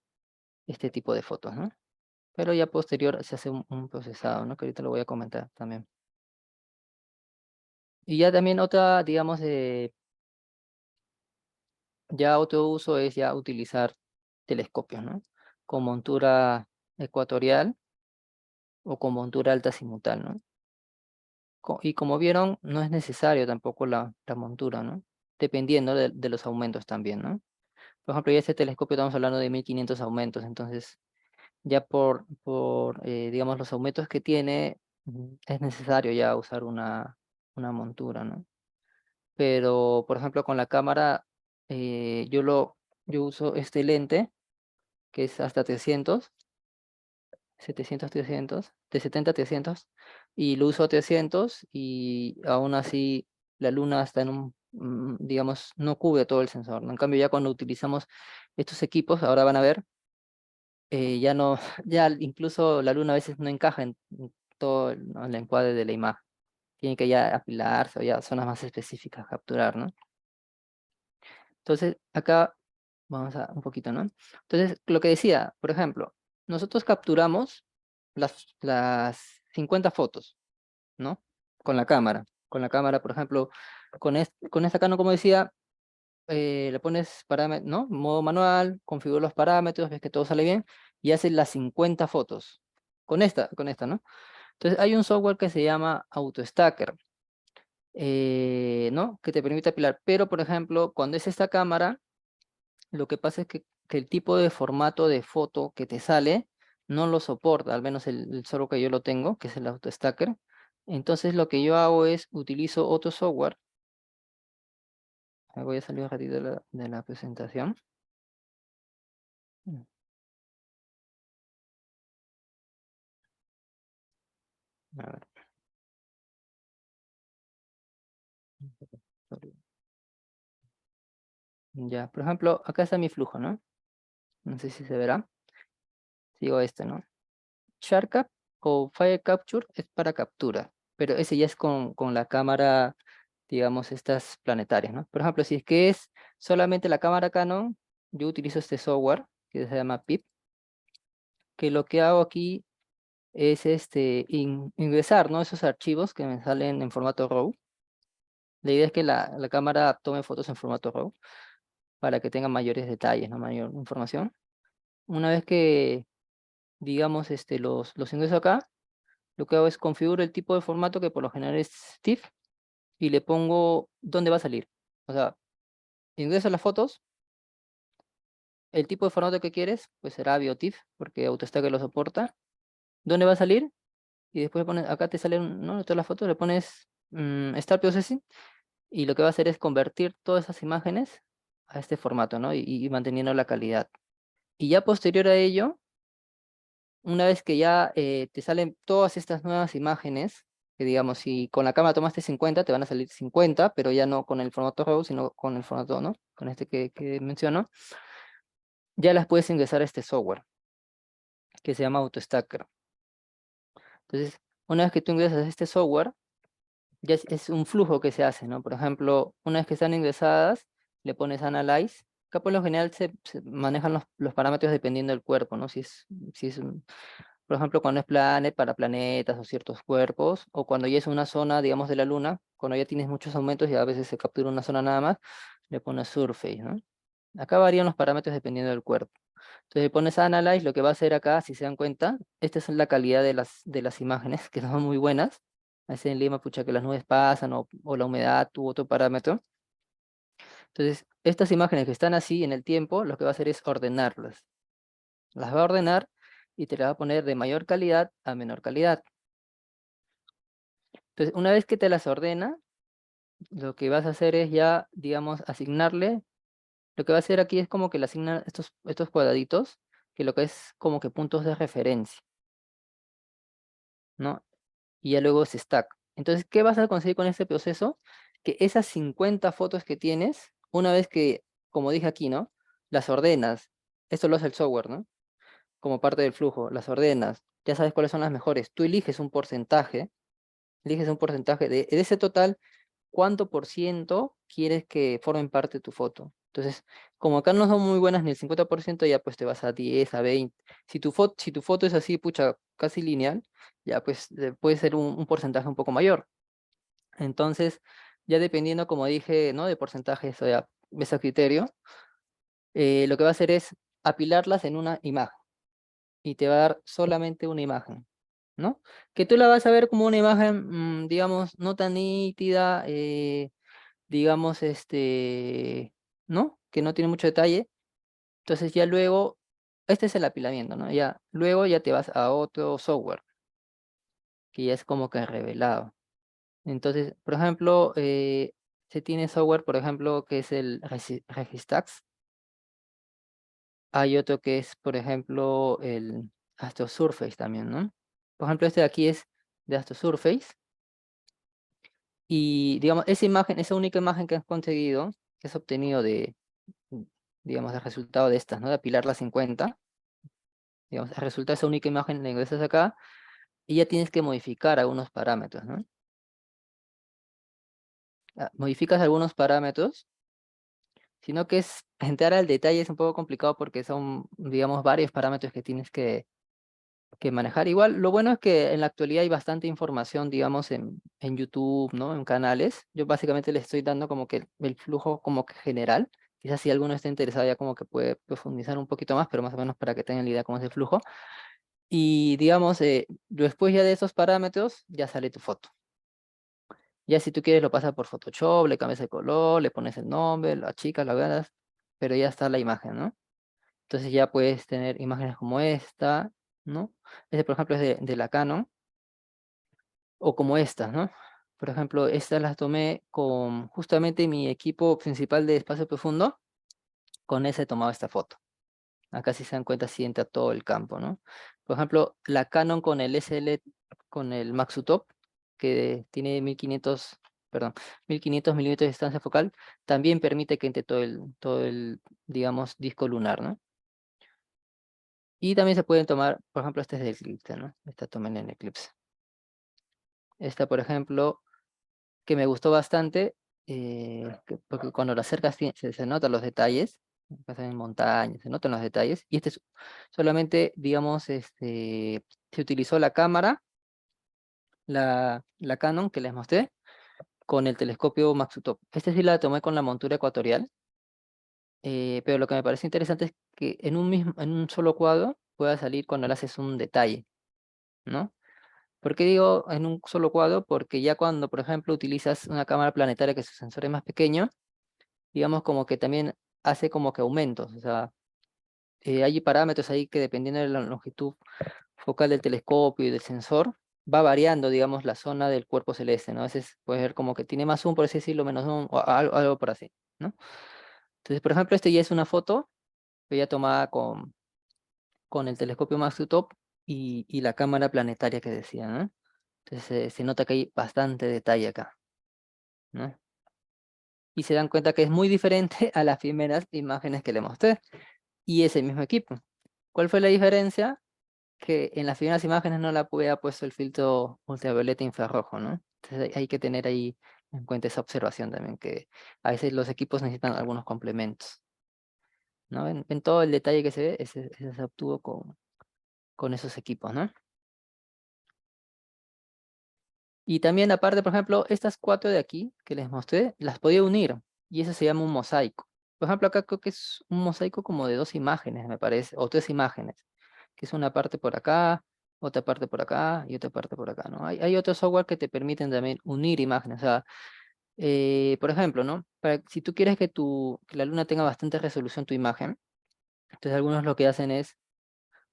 este tipo de fotos, ¿no? Pero ya posterior se hace un procesado, ¿no? Que ahorita lo voy a comentar también. Y ya también otra, digamos, ya otro uso es ya utilizar telescopios, ¿no? Con montura ecuatorial o con montura alta simultánea, ¿no? Y como vieron, no es necesario tampoco la montura, ¿no? Dependiendo de los aumentos también, ¿no? Por ejemplo, ya este telescopio estamos hablando de 1500 aumentos, entonces ya digamos, los aumentos que tiene, es necesario ya usar una montura, ¿no? Pero, por ejemplo, con la cámara, yo uso este lente, que es hasta 300, 700, 300, de 70 a 300, y lo uso a 300, y aún así la luna está digamos, no cubre todo el sensor, ¿no? En cambio, ya cuando utilizamos estos equipos, ahora van a ver, ya no, ya incluso la luna a veces no encaja en todo ¿no? el encuadre de la imagen. Tiene que ya apilarse o ya zonas más específicas capturar, ¿no? Entonces, acá vamos a un poquito, ¿no? Entonces, lo que decía, por ejemplo, nosotros capturamos las 50 fotos, ¿no? Con la cámara. Con la cámara, por ejemplo, con esta Canon, como decía, le pones parámetros, ¿no? Modo manual, configuras los parámetros, ves que todo sale bien, y haces las 50 fotos. Con esta, ¿no? Entonces, hay un software que se llama AutoStacker, ¿no? Que te permite apilar. Pero, por ejemplo, cuando es esta cámara, lo que pasa es que el tipo de formato de foto que te sale no lo soporta, al menos el software que yo lo tengo, que es el AutoStacker. Entonces lo que yo hago es utilizo otro software. Voy a salir un ratito de la presentación. A ver. Ya, por ejemplo, acá está mi flujo, ¿no? No sé si se verá. Sigo este, ¿no? ShareCap o Fire Capture es para captura, pero ese ya es con la cámara, digamos, estas planetarias, ¿no? Por ejemplo, si es que es solamente la cámara Canon, yo utilizo este software que se llama PIP, que lo que hago aquí es ingresar, ¿no? Esos archivos que me salen en formato RAW. La idea es que la cámara tome fotos en formato RAW para que tenga mayores detalles, ¿no? Mayor información. Una vez que, digamos, los ingreso acá, lo que hago es configuro el tipo de formato que por lo general es TIFF y le pongo dónde va a salir. O sea, ingreso las fotos, el tipo de formato que quieres, pues será BioTIFF, porque AutoStacker lo soporta. ¿Dónde va a salir? Y después pones, acá te salen, ¿no? Todas las fotos, le pones Start Processing y lo que va a hacer es convertir todas esas imágenes a este formato, ¿no? Y manteniendo la calidad. Y ya posterior a ello, una vez que ya te salen todas estas nuevas imágenes, que digamos, si con la cámara tomaste 50, te van a salir 50, pero ya no con el formato RAW, sino con el formato, ¿no? Con este que menciono, ya las puedes ingresar a este software, que se llama AutoStacker. Entonces, una vez que tú ingresas a este software, ya es un flujo que se hace, ¿no? Por ejemplo, una vez que están ingresadas, le pones Analyze. Acá por lo general se manejan los parámetros dependiendo del cuerpo, ¿no? Si es por ejemplo, cuando es Planet para planetas o ciertos cuerpos, o cuando ya es una zona, digamos, de la Luna, cuando ya tienes muchos aumentos y a veces se captura una zona nada más, le pones Surface, ¿no? Acá varían los parámetros dependiendo del cuerpo. Entonces le pones Analyze, lo que va a hacer acá, si se dan cuenta, esta es la calidad de las imágenes, que son muy buenas. A veces en Lima, pucha, que las nubes pasan, o la humedad u otro parámetro. Entonces, estas imágenes que están así en el tiempo, lo que va a hacer es ordenarlas. Las va a ordenar y te las va a poner de mayor calidad a menor calidad. Entonces, una vez que te las ordena, lo que vas a hacer es ya, digamos, asignarle. Lo que va a hacer aquí es como que le asigna estos cuadraditos, que lo que es como que puntos de referencia, ¿no? Y ya luego se stack. Entonces, ¿qué vas a conseguir con este proceso? Que esas 50 fotos que tienes, una vez que, como dije aquí, ¿no? Las ordenas. Esto lo hace el software, ¿no? Como parte del flujo, las ordenas. Ya sabes cuáles son las mejores. Tú eliges un porcentaje de ese total, ¿cuánto por ciento quieres que formen parte de tu foto? Entonces, como acá no son muy buenas ni el 50%, ya pues te vas a 10, a 20. Si tu foto es así, pucha, casi lineal, ya pues puede ser un porcentaje un poco mayor. Entonces, ya dependiendo, como dije, ¿no? De porcentajes, o ya ves a criterio, lo que va a hacer es apilarlas en una imagen y te va a dar solamente una imagen, ¿no? Que tú la vas a ver como una imagen, digamos, no tan nítida, digamos, ¿no? Que no tiene mucho detalle. Entonces ya luego, este es el apilamiento, ¿no? Ya, luego ya te vas a otro software, que ya es como que revelado. Entonces, por ejemplo, se tiene software, por ejemplo, que es el Registax. Hay otro que es, por ejemplo, el Astro Surface también, ¿no? Por ejemplo, este de aquí es de Astro Surface. Y, digamos, esa imagen, esa única imagen que has conseguido, que has obtenido mm, digamos, el resultado de estas, ¿no? De apilar las 50, digamos, el resultado de esa única imagen la ingresas acá y ya tienes que modificar algunos parámetros, ¿no? Modificas algunos parámetros, sino que es entrar al detalle es un poco complicado porque son, digamos, varios parámetros que tienes que manejar. Igual, lo bueno es que en la actualidad hay bastante información, digamos, en YouTube, ¿no? En canales. Yo básicamente les estoy dando como que el flujo como que general. Quizás si alguno está interesado ya como que puede profundizar un poquito más, pero más o menos para que tengan la idea cómo es el flujo. Y digamos, después ya de esos parámetros, ya sale tu foto. Ya si tú quieres lo pasas por Photoshop, le cambias el color, le pones el nombre, la chica, la ganas, pero ya está la imagen, ¿no? Entonces ya puedes tener imágenes como esta. ¿no? Este, por ejemplo, es de la Canon, o como estas, ¿no? Por ejemplo, estas las tomé con justamente mi equipo principal de espacio profundo, con ese he tomado esta foto. Acá si se dan cuenta, sí entra todo el campo, ¿no? Por ejemplo, la Canon con el SL, con el Maxutop, que tiene 1500, perdón, 1500 milímetros de distancia focal, también permite que entre todo el, digamos, disco lunar, ¿no? Y también se pueden tomar, por ejemplo, este es de eclipse, ¿no? Esta tomen en eclipse. Esta, por ejemplo, que me gustó bastante, porque cuando la acercas se notan los detalles, pasan en montañas, se notan los detalles, y este es solamente, digamos, se utilizó la cámara, la Canon que les mostré, con el telescopio Maxutop. Este sí la tomé con la montura ecuatorial, pero lo que me parece interesante es que en un solo cuadro pueda salir cuando le haces un detalle, ¿no? ¿Por qué digo en un solo cuadro? Porque ya cuando, por ejemplo, utilizas una cámara planetaria que su sensor es más pequeño, digamos como que también hace como que aumentos, o sea, hay parámetros ahí que dependiendo de la longitud focal del telescopio y del sensor, va variando, digamos, la zona del cuerpo celeste, ¿no? A veces puede ver como que tiene más zoom, por así decirlo, menos zoom, o algo por así, ¿no? Entonces, por ejemplo, este ya es una foto que ya tomada con el telescopio Maxutop y la cámara planetaria que decía, ¿no? Entonces se nota que hay bastante detalle acá, ¿no? Y se dan cuenta que es muy diferente a las primeras imágenes que le mostré. Y ese mismo equipo. ¿Cuál fue la diferencia? Que en las primeras imágenes no la había puesto el filtro ultravioleta infrarrojo, ¿no? Entonces hay que tener ahí en cuenta esa observación también, que a veces los equipos necesitan algunos complementos, ¿no? Ven todo el detalle que se ve, ese se obtuvo con esos equipos, ¿no? Y también aparte, por ejemplo, estas cuatro de aquí que les mostré, las podía unir, y eso se llama un mosaico. Por ejemplo, acá creo que es un mosaico como de dos imágenes, me parece, o tres imágenes, que es una parte por acá, otra parte por acá y otra parte por acá, ¿no? Hay otros software que te permiten también unir imágenes, o sea, por ejemplo, ¿no? Si tú quieres que la luna tenga bastante resolución tu imagen, entonces algunos lo que hacen es,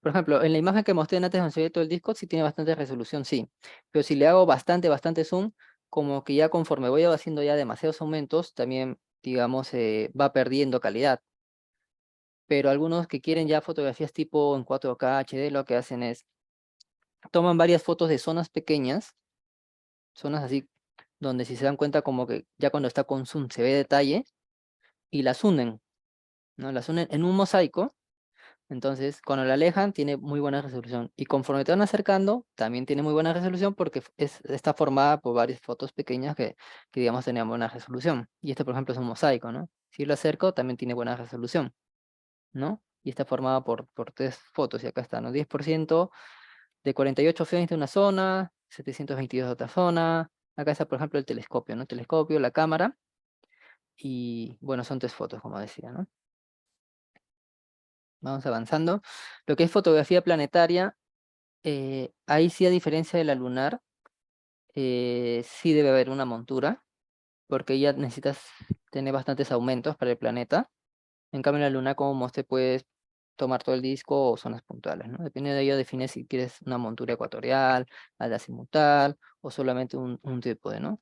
por ejemplo, en la imagen que mostré antes donde se ve todo el disco, sí tiene bastante resolución, sí, pero si le hago bastante zoom, como que ya conforme voy haciendo ya demasiados aumentos, también, digamos, va perdiendo calidad. Pero algunos que quieren ya fotografías tipo en 4K HD, lo que hacen es toman varias fotos de zonas pequeñas, zonas así, donde si se dan cuenta como que ya cuando está con zoom se ve detalle, y las unen, ¿no? Las unen en un mosaico, entonces cuando la alejan tiene muy buena resolución, y conforme te van acercando, también tiene muy buena resolución porque está formada por varias fotos pequeñas que digamos tenían buena resolución, y este por ejemplo es un mosaico, ¿no? Si lo acerco también tiene buena resolución, ¿no? Y está formada por tres fotos, y acá está, ¿no? 10% de 48 frames de una zona, 722 de otra zona. Acá está, por ejemplo, el telescopio, ¿no? El telescopio, la cámara, y bueno, son tres fotos, como decía, ¿no? Vamos avanzando. Lo que es fotografía planetaria, ahí sí, a diferencia de la lunar, sí debe haber una montura, porque ya necesitas tener bastantes aumentos para el planeta. En cambio, en la luna, como mostré, puedes tomar todo el disco o zonas puntuales, ¿no? Dependiendo de ello, defines si quieres una montura ecuatorial, azimutal o solamente un trípode, ¿no?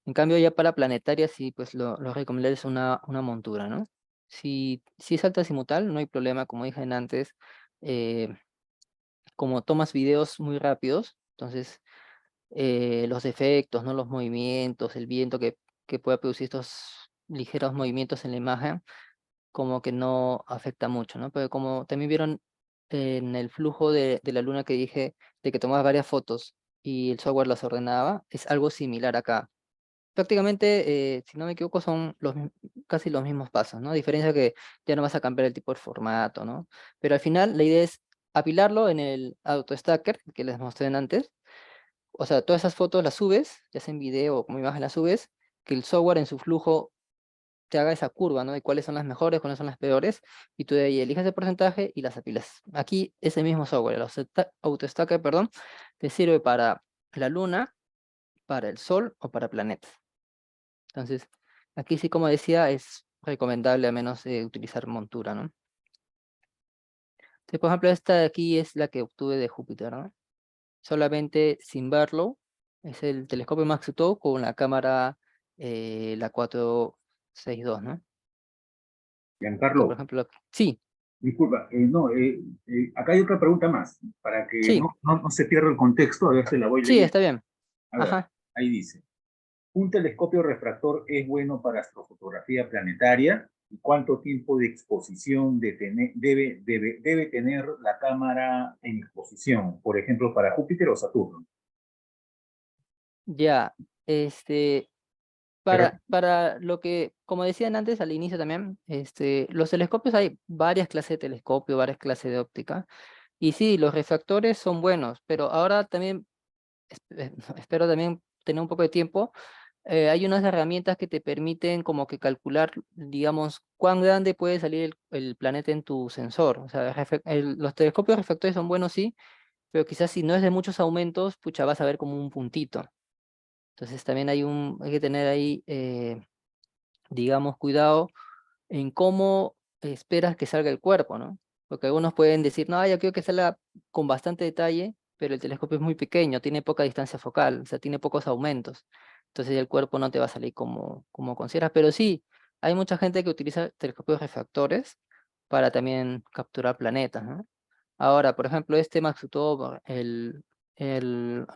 En cambio, ya para planetaria, sí, pues lo recomendable es una montura, ¿no? Si es alta azimutal, no hay problema, como dije antes, eh, como tomas videos muy rápidos, entonces los efectos, ¿no? Los movimientos, el viento que pueda producir estos ligeros movimientos en la imagen, como que no afecta mucho, ¿no? Pero como también vieron en el flujo de la luna que dije, de que tomabas varias fotos y el software las ordenaba, es algo similar acá. Prácticamente, si no me equivoco, son casi los mismos pasos, ¿no? A diferencia que ya no vas a cambiar el tipo de formato, ¿no? Pero al final la idea es apilarlo en el AutoStacker que les mostré antes. O sea, todas esas fotos las subes, ya sea en video o como imagen las subes, que el software en su flujo te haga esa curva, ¿no? De cuáles son las mejores, cuáles son las peores, y tú de ahí elijas el porcentaje y las apilas. Aquí ese mismo software, el AutoStacker, perdón, te sirve para la luna, para el sol o para planetas. Entonces, aquí sí, como decía, es recomendable al menos utilizar montura, ¿no? Sí, por ejemplo, esta de aquí es la que obtuve de Júpiter, ¿no? Solamente sin verlo, es el telescopio Max Touw con la cámara, la 462, ¿no? Que por Giancarlo, ejemplo, sí, disculpa, no, acá hay otra pregunta más, para que sí, no se pierda el contexto, a ver si la voy sí, leyendo. está bien. A ver, Ajá. ahí dice. ¿Un telescopio refractor es bueno para astrofotografía planetaria? ¿Y cuánto tiempo de exposición debe tener la cámara en exposición? Por ejemplo, para Júpiter o Saturno. Ya, Pero, para lo que, como decían antes al inicio también, los telescopios, hay varias clases de telescopio, varias clases de óptica, y sí, los refractores son buenos, pero ahora también, espero también tener un poco de tiempo, hay unas herramientas que te permiten como que calcular, digamos, cuán grande puede salir el planeta en tu sensor. O sea, los telescopios refractores son buenos, sí, pero quizás si no es de muchos aumentos, pucha, vas a ver como un puntito. Entonces también hay que tener ahí, digamos, cuidado en cómo esperas que salga el cuerpo, ¿no? Porque algunos pueden decir, no, yo quiero que salga con bastante detalle, pero el telescopio es muy pequeño, tiene poca distancia focal, o sea, tiene pocos aumentos. Entonces el cuerpo no te va a salir como consideras. Pero sí, hay mucha gente que utiliza telescopios refractores para también capturar planetas, ¿no? Ahora, por ejemplo, este Maksutov, el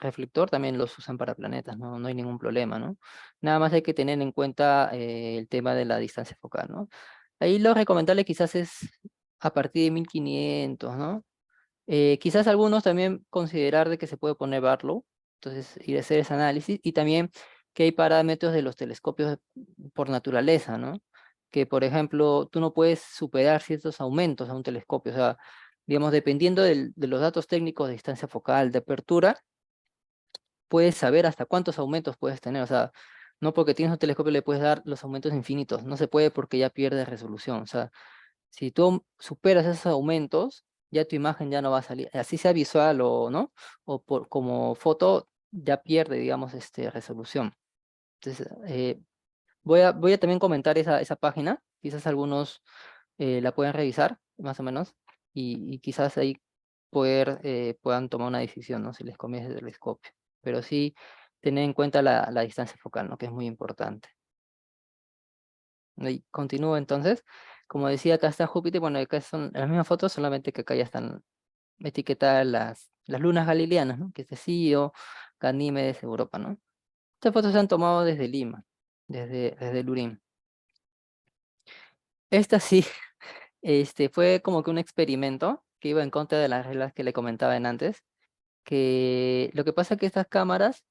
reflector también los usan para planetas, ¿no? No hay ningún problema, ¿no? Nada más hay que tener en cuenta el tema de la distancia focal, ¿no? Ahí lo recomendable quizás es a partir de 1500, ¿no? Quizás algunos también considerar de que se puede poner Barlow, entonces ir a hacer ese análisis, y también que hay parámetros de los telescopios por naturaleza, ¿no? Que por ejemplo, tú no puedes superar ciertos aumentos a un telescopio, o sea, digamos, dependiendo de los datos técnicos de distancia focal, de apertura, puedes saber hasta cuántos aumentos puedes tener, o sea, no porque tienes un telescopio le puedes dar los aumentos infinitos, no se puede porque ya pierdes resolución, o sea, si tú superas esos aumentos, ya tu imagen ya no va a salir, así sea visual o no, o como foto, ya pierde, digamos, resolución. Entonces, voy a también comentar esa página, quizás algunos la pueden revisar, más o menos, y quizás ahí puedan tomar una decisión, ¿no? Si les conviene el telescopio. Pero sí, tener en cuenta la distancia focal, ¿no? Que es muy importante. Y continúo entonces. Como decía, acá está Júpiter. Bueno, acá son las mismas fotos, solamente que acá ya están etiquetadas las lunas galileanas, ¿no? Que es de Scio, Ganímedes, Europa, ¿no? Estas fotos se han tomado desde Lima, desde Lurín. Esta sí, fue como que un experimento que iba en contra de las reglas que le comentaba en antes, que lo que pasa es que estas cámaras,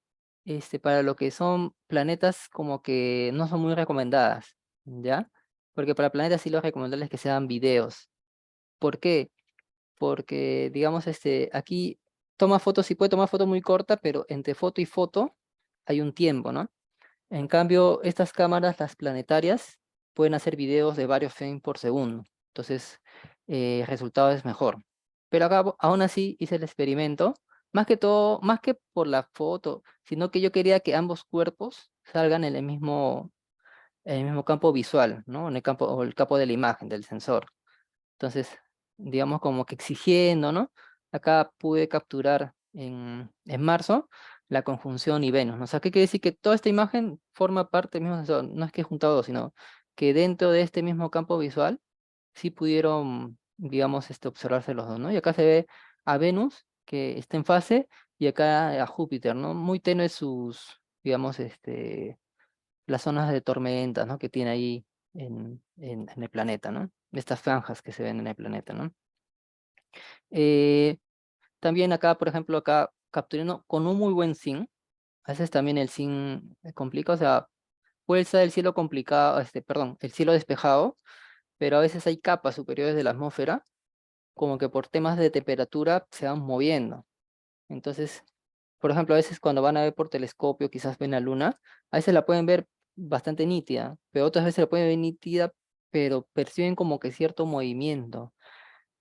para lo que son planetas, como que no son muy recomendadas, ¿ya? Porque para planetas sí lo recomendable es que sean videos. ¿Por qué? Porque, digamos, aquí toma fotos, sí puede tomar fotos muy cortas, pero entre foto y foto hay un tiempo, ¿no? En cambio, estas cámaras, las planetarias, pueden hacer videos de varios frames por segundo. Entonces, el resultado es mejor. Pero acá, aún así, hice el experimento, más que todo, más que por la foto, sino que yo quería que ambos cuerpos salgan en el mismo campo visual, ¿no? En el campo, o el campo de la imagen, del sensor. Entonces, digamos como que exigiendo, ¿no? Acá pude capturar en marzo la conjunción y Venus, ¿no? O sea, ¿qué quiere decir? Que toda esta imagen forma parte del mismo sensor. No es que he juntado dos, sino que dentro de este mismo campo visual sí pudieron, digamos, observarse los dos, ¿no? Y acá se ve a Venus, que está en fase, y acá a Júpiter, ¿no? Muy tenue digamos, las zonas de tormentas, ¿no? Que tiene ahí en el planeta, ¿no? Estas franjas que se ven en el planeta, ¿no? Eh, También acá, por ejemplo, acá capturando con un muy buen zinc, a veces también el zinc complica, o sea, puede ser el cielo complicado, perdón, el cielo despejado, pero a veces hay capas superiores de la atmósfera, como que por temas de temperatura se van moviendo. Entonces, por ejemplo, a veces cuando van a ver por telescopio, quizás ven la luna, a veces la pueden ver bastante nítida, pero otras veces la pueden ver nítida, pero perciben como que cierto movimiento.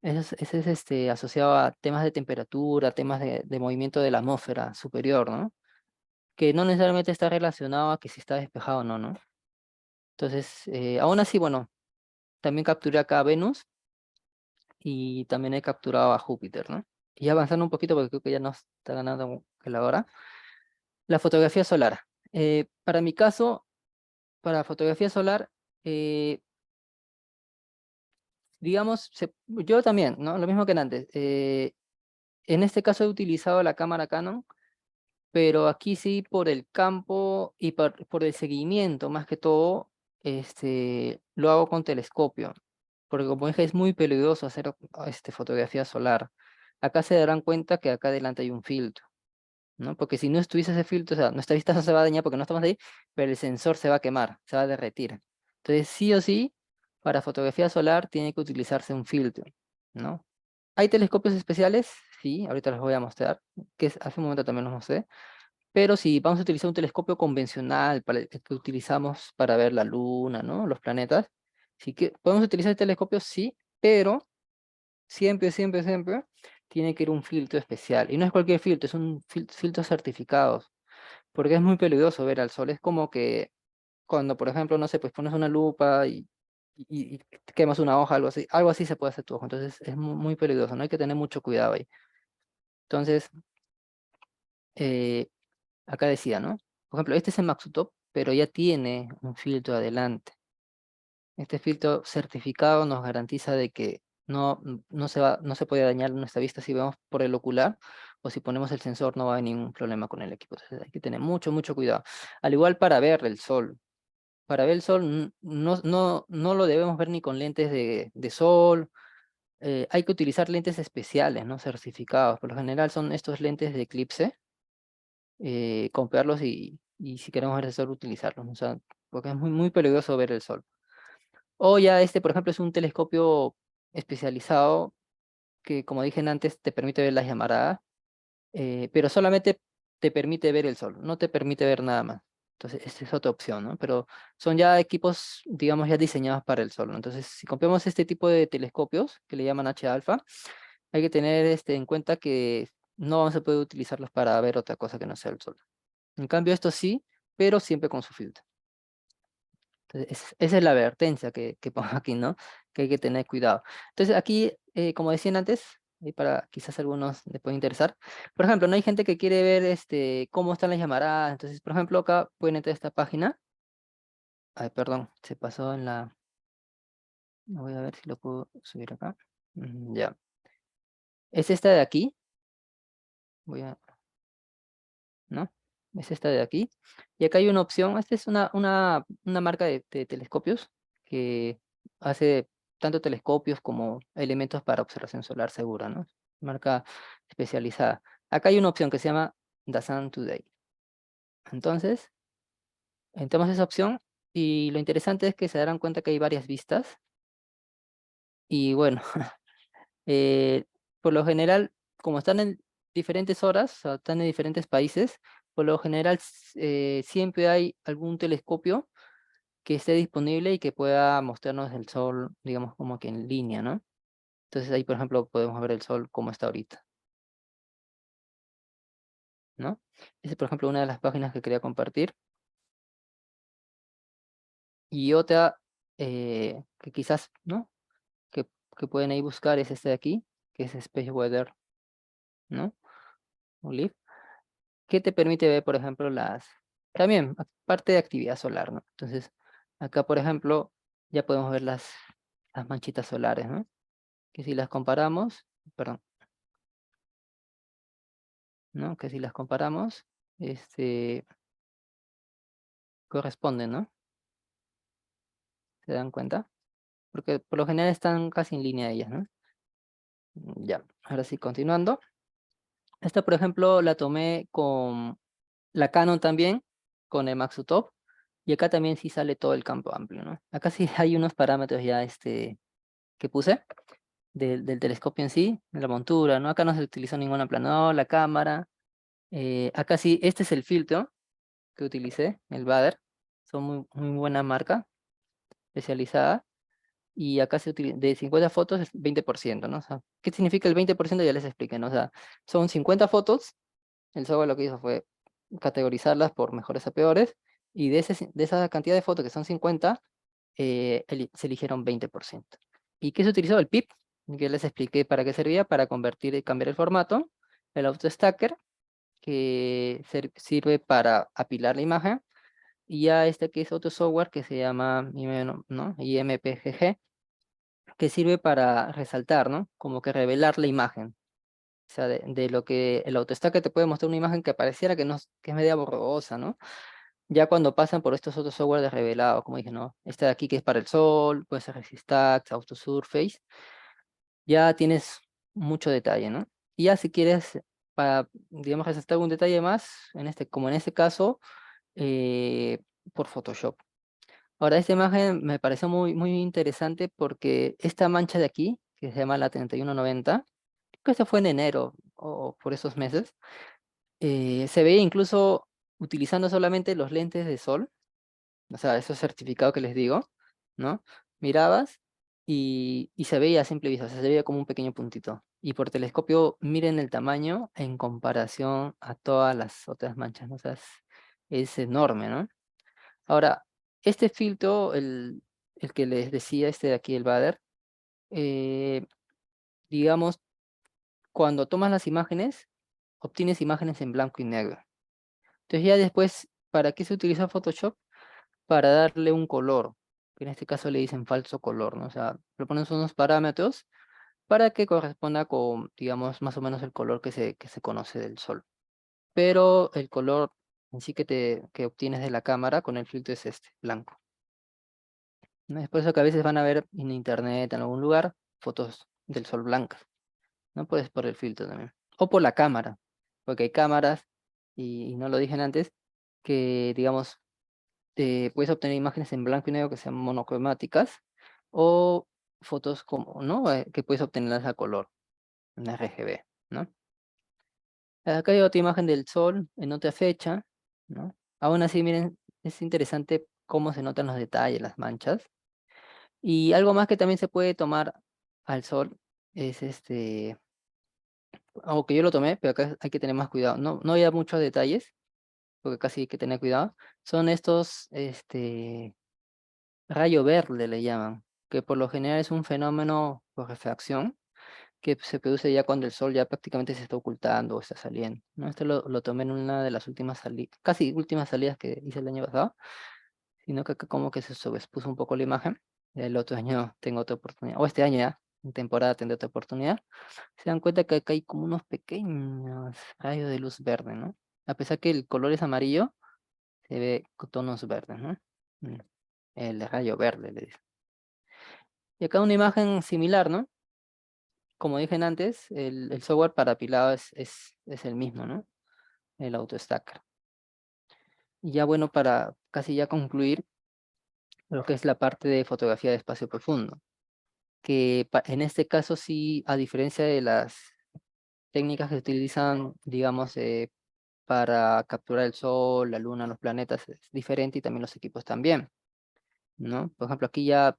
Eso es asociado a temas de temperatura, temas de movimiento de la atmósfera superior, ¿no? Que no necesariamente está relacionado a que si está despejado o no, ¿no? Entonces, aún así, bueno, también capturé acá a Venus, y también he capturado a Júpiter, ¿no? Y avanzando un poquito porque creo que ya nos está ganando la hora. La fotografía solar. Para mi caso, para fotografía solar, digamos, yo también, ¿no? Lo mismo que antes. En este caso he utilizado la cámara Canon, pero aquí sí por el campo y por el seguimiento, más que todo, lo hago con telescopio, porque como dije, es muy peligroso hacer fotografía solar. Acá se darán cuenta que acá adelante hay un filtro, ¿no? Porque si no estuviese ese filtro, o sea, nuestra vista no se va a dañar porque no estamos ahí, pero el sensor se va a quemar, se va a derretir. Entonces, sí o sí, para fotografía solar tiene que utilizarse un filtro, ¿no? ¿Hay telescopios especiales? Sí, ahorita los voy a mostrar, hace un momento también los mostré. Pero si vamos a utilizar un telescopio convencional para el que utilizamos para ver la luna, ¿no? Los planetas, sí que podemos utilizar telescopios, sí, pero siempre, siempre, siempre tiene que ir un filtro especial. Y no es cualquier filtro, es un filtro certificado, porque es muy peligroso ver al sol. Es como que cuando, por ejemplo, no sé, pues pones una lupa y te quemas una hoja, algo así se puede hacer tu ojo. Entonces es muy peligroso, no hay que tener mucho cuidado ahí. Entonces, eh, acá decía, ¿no? Por ejemplo, este es el Maxutop, pero ya tiene un filtro adelante. Este filtro certificado nos garantiza de que no se puede dañar nuestra vista si vemos por el ocular o si ponemos el sensor no va a haber ningún problema con el equipo. Entonces hay que tener mucho, mucho cuidado. Al igual para ver el sol. Para ver el sol no lo debemos ver ni con lentes de sol. Hay que utilizar lentes especiales, ¿no? Certificados. Por lo general son estos lentes de eclipse, comprarlos y si queremos ver el sol, utilizarlos, ¿no? O sea, porque es muy peligroso ver el sol. O ya por ejemplo, es un telescopio especializado que, como dije antes, te permite ver las llamaradas, pero solamente te permite ver el sol, no te permite ver nada más. Entonces, esta es otra opción, ¿no? Pero son ya equipos, digamos, ya diseñados para el sol, ¿no? Entonces, si compramos este tipo de telescopios, que le llaman H-alfa, hay que tener en cuenta que no vamos a poder utilizarlos para ver otra cosa que no sea el sol. En cambio, esto sí, pero siempre con su filtro. Entonces, esa es la advertencia que pongo aquí, ¿no? Que hay que tener cuidado. Entonces, aquí, como decían antes, y para quizás algunos les puede interesar, por ejemplo, no hay gente que quiere ver cómo están las llamaradas. Entonces, por ejemplo, acá pueden entrar a esta página. Ay, perdón, se pasó en la... Voy a ver si lo puedo subir acá. Ya. Es esta de aquí. Voy a... ¿No? Es esta de aquí. Y acá hay una opción, esta es una marca de telescopios que hace tanto telescopios como elementos para observación solar segura, ¿no? Marca especializada. Acá hay una opción que se llama The Sun Today. Entonces, entramos a esa opción y lo interesante es que se darán cuenta que hay varias vistas. Y bueno, Eh, por lo general, como están en diferentes horas, o sea, están en diferentes países, por lo general siempre hay algún telescopio que esté disponible y que pueda mostrarnos el sol, digamos, como que en línea, ¿no? Entonces ahí, por ejemplo, podemos ver el sol como está ahorita, ¿no? Esa es, por ejemplo, una de las páginas que quería compartir. Y otra que quizás, ¿no? Que pueden ahí buscar es este de aquí, que es Space Weather, ¿no? O Live. ¿Qué te permite ver, por ejemplo, también, parte de actividad solar, ¿no? Entonces, acá, por ejemplo, ya podemos ver las manchitas solares, ¿no? Que si las comparamos, perdón, ¿no? Que si las comparamos, este, corresponden, ¿no? ¿Se dan cuenta? Porque por lo general están casi en línea ellas, ¿no? Ya, ahora sí, continuando. Esta, por ejemplo, la tomé con la Canon también, con el Maxutop, y acá también sí sale todo el campo amplio, ¿no? Acá sí hay unos parámetros ya que puse del telescopio en sí, de la montura, ¿no? Acá no se utilizó ningún aplanador, la cámara. Acá sí, este es el filtro que utilicé, el Bader. Son muy buena marca, especializada. Y acá se utiliza, de 50 fotos, es 20%, ¿no? O sea, ¿qué significa el 20%? Ya les expliqué, ¿no? O sea, son 50 fotos, el software lo que hizo fue categorizarlas por mejores a peores, y de esa cantidad de fotos que son 50, se eligieron 20%. ¿Y qué se utilizó? El PIP. que les expliqué para qué servía, para convertir y cambiar el formato. El AutoStacker, que sirve para apilar la imagen. Y ya este que es otro software que se llama ¿no? IMPGG, que sirve para resaltar, ¿no? Como que revelar la imagen. O sea, de lo que el AutoStacker te puede mostrar una imagen que pareciera que, no, que es media borrosa, ¿no? Ya cuando pasan por estos otros software de revelado, como dije, ¿no? Este de aquí que es para el sol, puede ser Resistacks, AutoSurface, ya tienes mucho detalle, ¿no? Y ya si quieres, para, digamos, resaltar un detalle más, como en este caso, eh, por Photoshop. Ahora, esta imagen me pareció muy, muy interesante porque esta mancha de aquí, que se llama la 3190, que se fue en enero o por esos meses, se veía incluso utilizando solamente los lentes de sol, o sea, esos certificados que les digo, ¿no? Mirabas y se veía a simple vista, o sea, se veía como un pequeño puntito. Y por telescopio, miren el tamaño en comparación a todas las otras manchas, ¿no? O sea, es enorme, ¿no? Ahora, este filtro, el que les decía, este de aquí, el Bader, eh, digamos, cuando tomas las imágenes, obtienes imágenes en blanco y negro. Entonces ya después, ¿para qué se utiliza Photoshop? Para darle un color, que en este caso le dicen falso color, ¿no? O sea, le pones unos parámetros para que corresponda con, digamos, más o menos el color que se conoce del sol. Pero el color en sí que obtienes de la cámara con el filtro es este, blanco, ¿no? Es por eso que a veces van a ver en internet, en algún lugar, fotos del sol blancas, ¿no? Puedes por el filtro también. O por la cámara, porque hay cámaras, y no lo dije antes, que, digamos, puedes obtener imágenes en blanco y negro que sean monocromáticas o fotos como, ¿no? Que puedes obtenerlas a color, en RGB, ¿no? Acá hay otra imagen del sol en otra fecha, ¿no? Aún así, miren, es interesante cómo se notan los detalles, las manchas. Y algo más que también se puede tomar al sol es aunque yo lo tomé, pero acá hay que tener más cuidado. No había muchos detalles, porque casi hay que tener cuidado. Son estos, rayo verde le llaman, que por lo general es un fenómeno por refracción que se produce ya cuando el sol ya prácticamente se está ocultando o está saliendo, ¿no? Esto lo tomé en una de las últimas salidas, casi últimas salidas que hice el año pasado, sino que acá como que se sobreexpuso un poco la imagen. El otro año tengo otra oportunidad, o este año ya, en temporada tendré otra oportunidad. Se dan cuenta que acá hay como unos pequeños rayos de luz verde, ¿no? A pesar que el color es amarillo, se ve con tonos verdes, ¿no? Mm, El rayo verde, le dicen. Y acá una imagen similar, ¿no? Como dije antes, el software para apilado es el mismo, ¿no? El AutoStacker. Y ya bueno, para casi ya concluir lo que es la parte de fotografía de espacio profundo, que en este caso sí, a diferencia de las técnicas que se utilizan, digamos, para capturar el sol, la luna, los planetas, es diferente y también los equipos también, ¿no? Por ejemplo, aquí ya,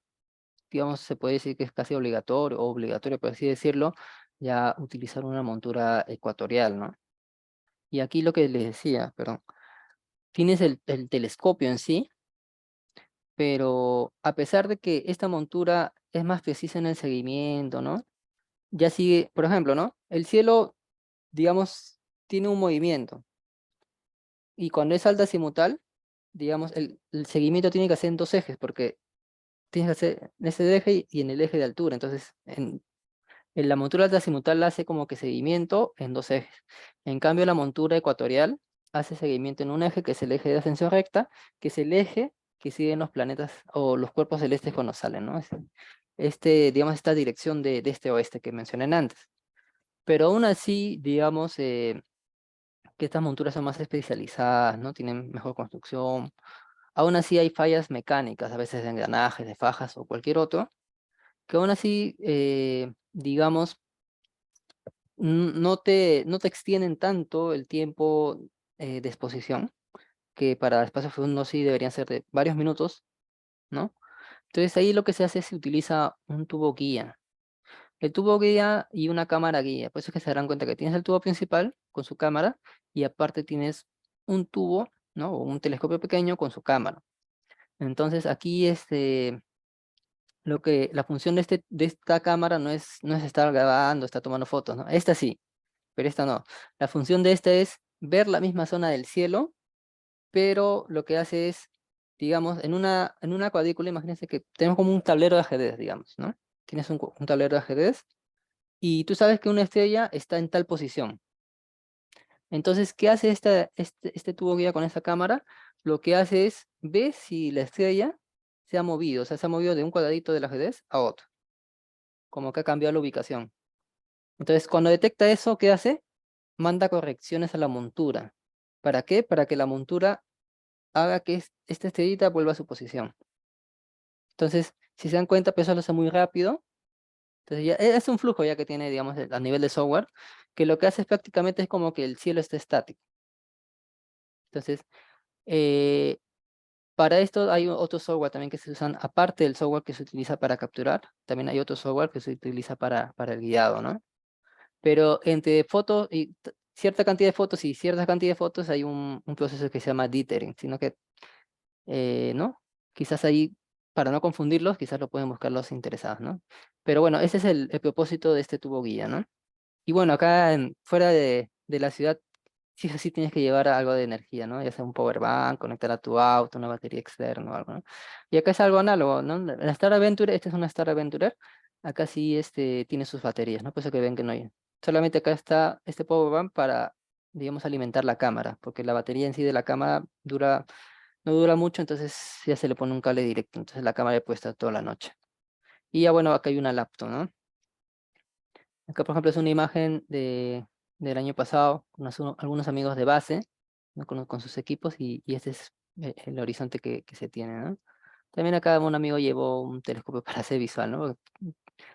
digamos, se puede decir que es casi obligatorio, o obligatorio, por así decirlo, ya utilizar una montura ecuatorial, ¿no? Y aquí lo que les decía, perdón, tienes el telescopio en sí, pero a pesar de que esta montura es más precisa en el seguimiento, ¿no? Ya sigue, por ejemplo, ¿no? El cielo, digamos, tiene un movimiento y cuando es alta azimutal, digamos, el seguimiento tiene que hacer en dos ejes, porque tienes que hacer en ese eje y en el eje de altura. Entonces, en la montura alta azimutal hace como que seguimiento en dos ejes. En cambio, la montura ecuatorial hace seguimiento en un eje, que es el eje de ascensión recta, que es el eje que siguen los planetas o los cuerpos celestes cuando salen, ¿no? Digamos, esta dirección de este oeste que mencioné antes. Pero aún así, digamos, que estas monturas son más especializadas, ¿no? Tienen mejor construcción. Aún así hay fallas mecánicas, a veces de engranajes, de fajas o cualquier otro, que aún así, digamos, no te extienden tanto el tiempo de exposición, que para espacio profundo sí deberían ser de varios minutos, ¿no? Entonces ahí lo que se hace es se utiliza un tubo guía. El tubo guía y una cámara guía. Por eso es que se darán cuenta que tienes el tubo principal con su cámara y aparte tienes un tubo, ¿no? O un telescopio pequeño con su cámara. Entonces aquí la función de esta cámara no es estar grabando, estar tomando fotos, ¿no? Esta sí, pero esta no. La función de esta es ver la misma zona del cielo, pero lo que hace es, digamos, en una cuadrícula, imagínense que tenemos como un tablero de ajedrez, digamos, ¿no? Tienes un tablero de ajedrez y tú sabes que una estrella está en tal posición. Entonces, ¿qué hace este tubo guía con esta cámara? Lo que hace es ver si la estrella se ha movido, o sea, se ha movido de un cuadradito del ajedrez a otro, como que ha cambiado la ubicación. Entonces, cuando detecta eso, ¿qué hace? Manda correcciones a la montura. ¿Para qué? Para que la montura haga que esta estrellita vuelva a su posición. Entonces, si se dan cuenta, pues eso lo hace muy rápido. Entonces, ya es un flujo ya que tiene, digamos, a nivel de software, que lo que hace es prácticamente es como que el cielo esté estático. Entonces, eh, para esto hay otro software también que se usan, aparte del software que se utiliza para capturar, también hay otro software que se utiliza para el guiado, ¿no? Pero entre fotos y cierta cantidad de fotos y cierta cantidad de fotos hay un proceso que se llama dithering, sino que, ¿no? Quizás ahí, para no confundirlos, quizás lo pueden buscar los interesados, ¿no? Pero bueno, ese es el propósito de este tubo guía, ¿no? Y bueno, acá fuera de la ciudad, sí o sí tienes que llevar algo de energía, ¿no? Ya sea un power bank, conectar a tu auto, una batería externa o algo, ¿no? Y acá es algo análogo, ¿no? La Star Adventure, esta es una Star Adventurer, acá sí tiene sus baterías, ¿no? Por eso que ven que no hay. Solamente acá está este power bank para, digamos, alimentar la cámara, porque la batería en sí de la cámara no dura mucho, entonces ya se le pone un cable directo, entonces la cámara puede estar toda la noche. Y ya bueno, acá hay una laptop, ¿no? Acá, por ejemplo, es una imagen del año pasado, con algunos amigos de base, ¿no? Con sus equipos, y este es el horizonte que se tiene, ¿no? También acá un amigo llevó un telescopio para hacer visual, ¿no?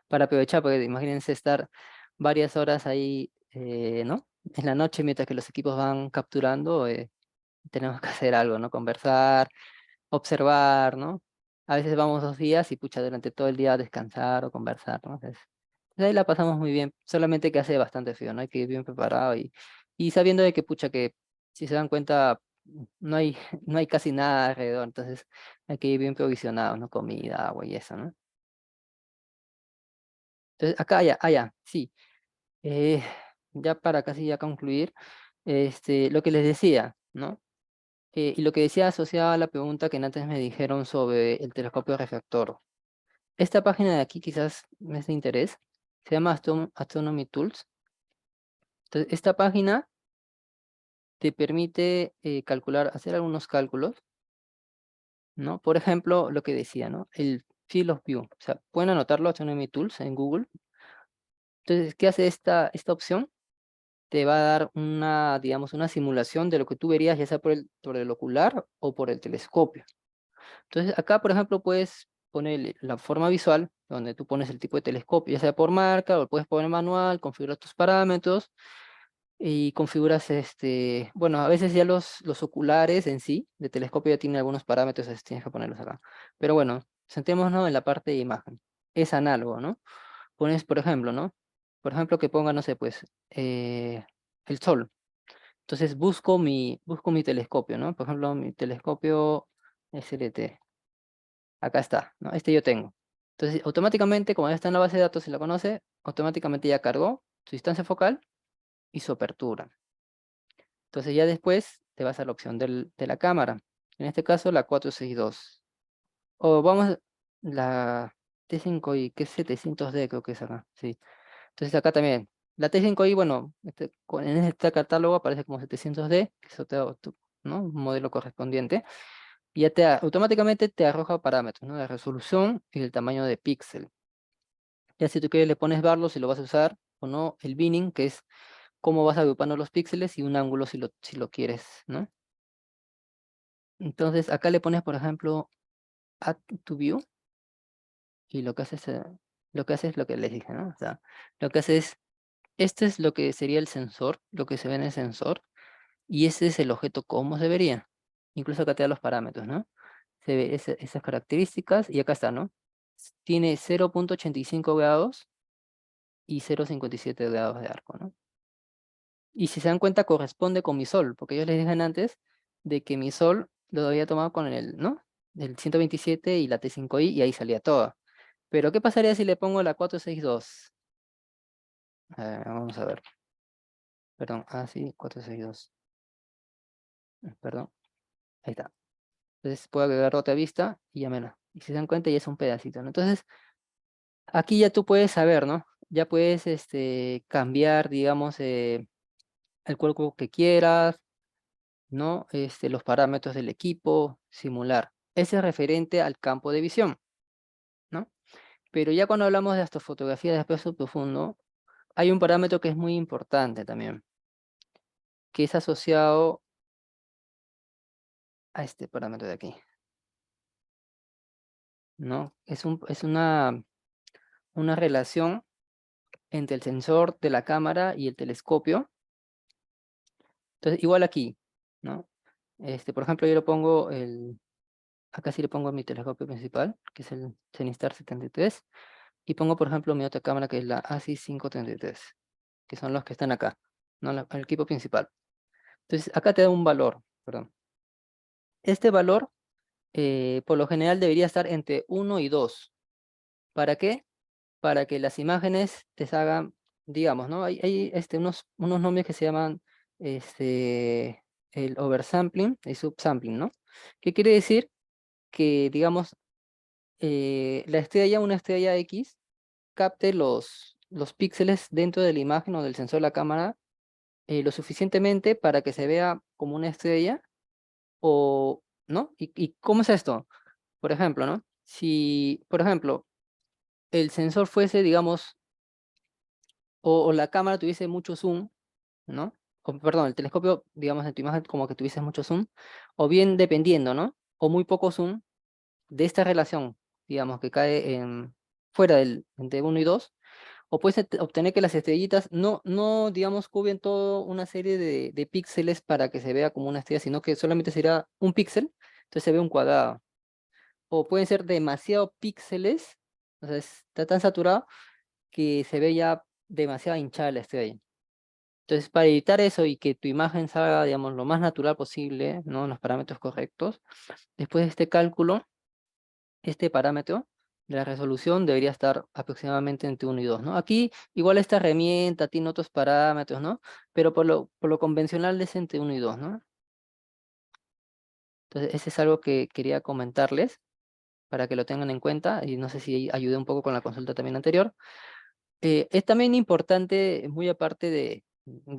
Para aprovechar, porque imagínense estar varias horas ahí, ¿no? En la noche, mientras que los equipos van capturando, tenemos que hacer algo, ¿no? Conversar, observar, ¿no? A veces vamos 2 días y pucha, durante todo el día descansar o conversar, ¿no? Ahí la pasamos muy bien, solamente que hace bastante frío, ¿no? Hay que ir bien preparado y sabiendo de que, pucha, que si se dan cuenta, no hay, no hay casi nada alrededor, entonces hay que ir bien provisionados, ¿no? Comida, agua y eso, ¿no? Entonces, acá, allá, sí. Eh, ya para casi ya concluir, lo que les decía, ¿no? Y lo que decía asociado a la pregunta que antes me dijeron sobre el telescopio refractor. Esta página de aquí quizás me es de interés, se llama Astronomy Tools. Entonces, esta página te permite calcular, hacer algunos cálculos, ¿no? Por ejemplo, lo que decía, ¿no? El Field of View. O sea, pueden anotarlo, Astronomy Tools en Google. Entonces, ¿qué hace esta opción? Te va a dar una, digamos, una simulación de lo que tú verías, ya sea por el ocular o por el telescopio. Entonces, acá, por ejemplo, puedes poner la forma visual, donde tú pones el tipo de telescopio, ya sea por marca, o puedes poner manual, configurar tus parámetros, y configuras, bueno, a veces ya los oculares en sí, de telescopio ya tienen algunos parámetros, así tienes que ponerlos acá. Pero bueno, centrémonos en la parte de imagen. Es análogo, ¿no? Pones, por ejemplo, ¿no? Por ejemplo, que ponga, no sé, pues, el sol. Entonces busco mi telescopio, ¿no? Por ejemplo, mi telescopio SLT. Acá está, ¿no? Este yo tengo. Entonces, automáticamente, como ya está en la base de datos y la conoce, automáticamente ya cargó su distancia focal y su apertura. Entonces ya después te vas a la opción de la cámara. En este caso la 462. O vamos, la T5i, que es 700D creo que es acá. Sí. Entonces acá también. La T5i, bueno, en este catálogo aparece como 700D, que es ¿no? Un modelo correspondiente. Y ya automáticamente te arroja parámetros, ¿no? La resolución y el tamaño de píxel. Ya si tú quieres le pones varlo si lo vas a usar o no, el binning, que es cómo vas agrupando los píxeles y un ángulo si lo quieres, ¿no? Entonces acá le pones, por ejemplo, add to view y lo que hace es lo que les dije, ¿no? O sea, lo que hace es, este es lo que sería el sensor, lo que se ve en el sensor, y ese es el objeto como se vería. Incluso acá te da los parámetros, ¿no? Se ve esas características y acá está, ¿no? Tiene 0,85 grados y 0,57 grados de arco, ¿no? Y si se dan cuenta, corresponde con mi sol, porque yo les dije antes de que mi sol lo había tomado con el, ¿no? El 127 y la T5i, y ahí salía todo. Pero, ¿qué pasaría si le pongo la 462? Vamos a ver. Perdón, sí, 462. Perdón, ahí está. Entonces puedo agregar otra vista y ya me la. Y si se dan cuenta, ya es un pedacito, ¿no? Entonces, aquí ya tú puedes saber, ¿no? Ya puedes cambiar, digamos, el cuerpo que quieras, ¿no? Los parámetros del equipo, simular. Ese es referente al campo de visión, ¿no? Pero ya cuando hablamos de astrofotografía de espacio profundo, hay un parámetro que es muy importante también, que es asociado a este parámetro de aquí, ¿no? Es una relación entre el sensor de la cámara y el telescopio. Entonces, igual aquí, ¿no? Por ejemplo, yo lo pongo acá sí le pongo mi telescopio principal, que es el Zenistar 73, y pongo, por ejemplo, mi otra cámara, que es la ASI 533, que son los que están acá, ¿no? El equipo principal. Entonces, acá te da un valor, perdón. Este valor, por lo general, debería estar entre 1 y 2. ¿Para qué? Para que las imágenes te hagan, digamos, ¿no? Hay unos nombres que se llaman el oversampling y subsampling, ¿no? ¿Qué quiere decir? Que, digamos, una estrella X, capte los píxeles dentro de la imagen o del sensor de la cámara lo suficientemente para que se vea como una estrella, o, ¿no? ¿Y cómo es esto? Por ejemplo, ¿no? Si, por ejemplo, el sensor fuese, digamos, o la cámara tuviese mucho zoom, ¿no? O, perdón, el telescopio, digamos, en tu imagen como que tuviese mucho zoom, o bien dependiendo, ¿no? O muy poco zoom de esta relación, digamos, que cae fuera entre 1 y 2, o puedes obtener que las estrellitas no, digamos, cubren toda una serie de píxeles para que se vea como una estrella, sino que solamente será un píxel, entonces se ve un cuadrado. O pueden ser demasiado píxeles, o sea, está tan saturado que se ve ya demasiado hinchada la estrella. Entonces, para evitar eso y que tu imagen salga, digamos, lo más natural posible, ¿no? En los parámetros correctos, después de este cálculo, este parámetro de la resolución debería estar aproximadamente entre 1 y 2, ¿no? Aquí, igual esta herramienta tiene otros parámetros, ¿no? Pero por lo convencional es entre 1 y 2, ¿no? Entonces, ese es algo que quería comentarles para que lo tengan en cuenta y no sé si ayudé un poco con la consulta también anterior. Es también importante, muy aparte de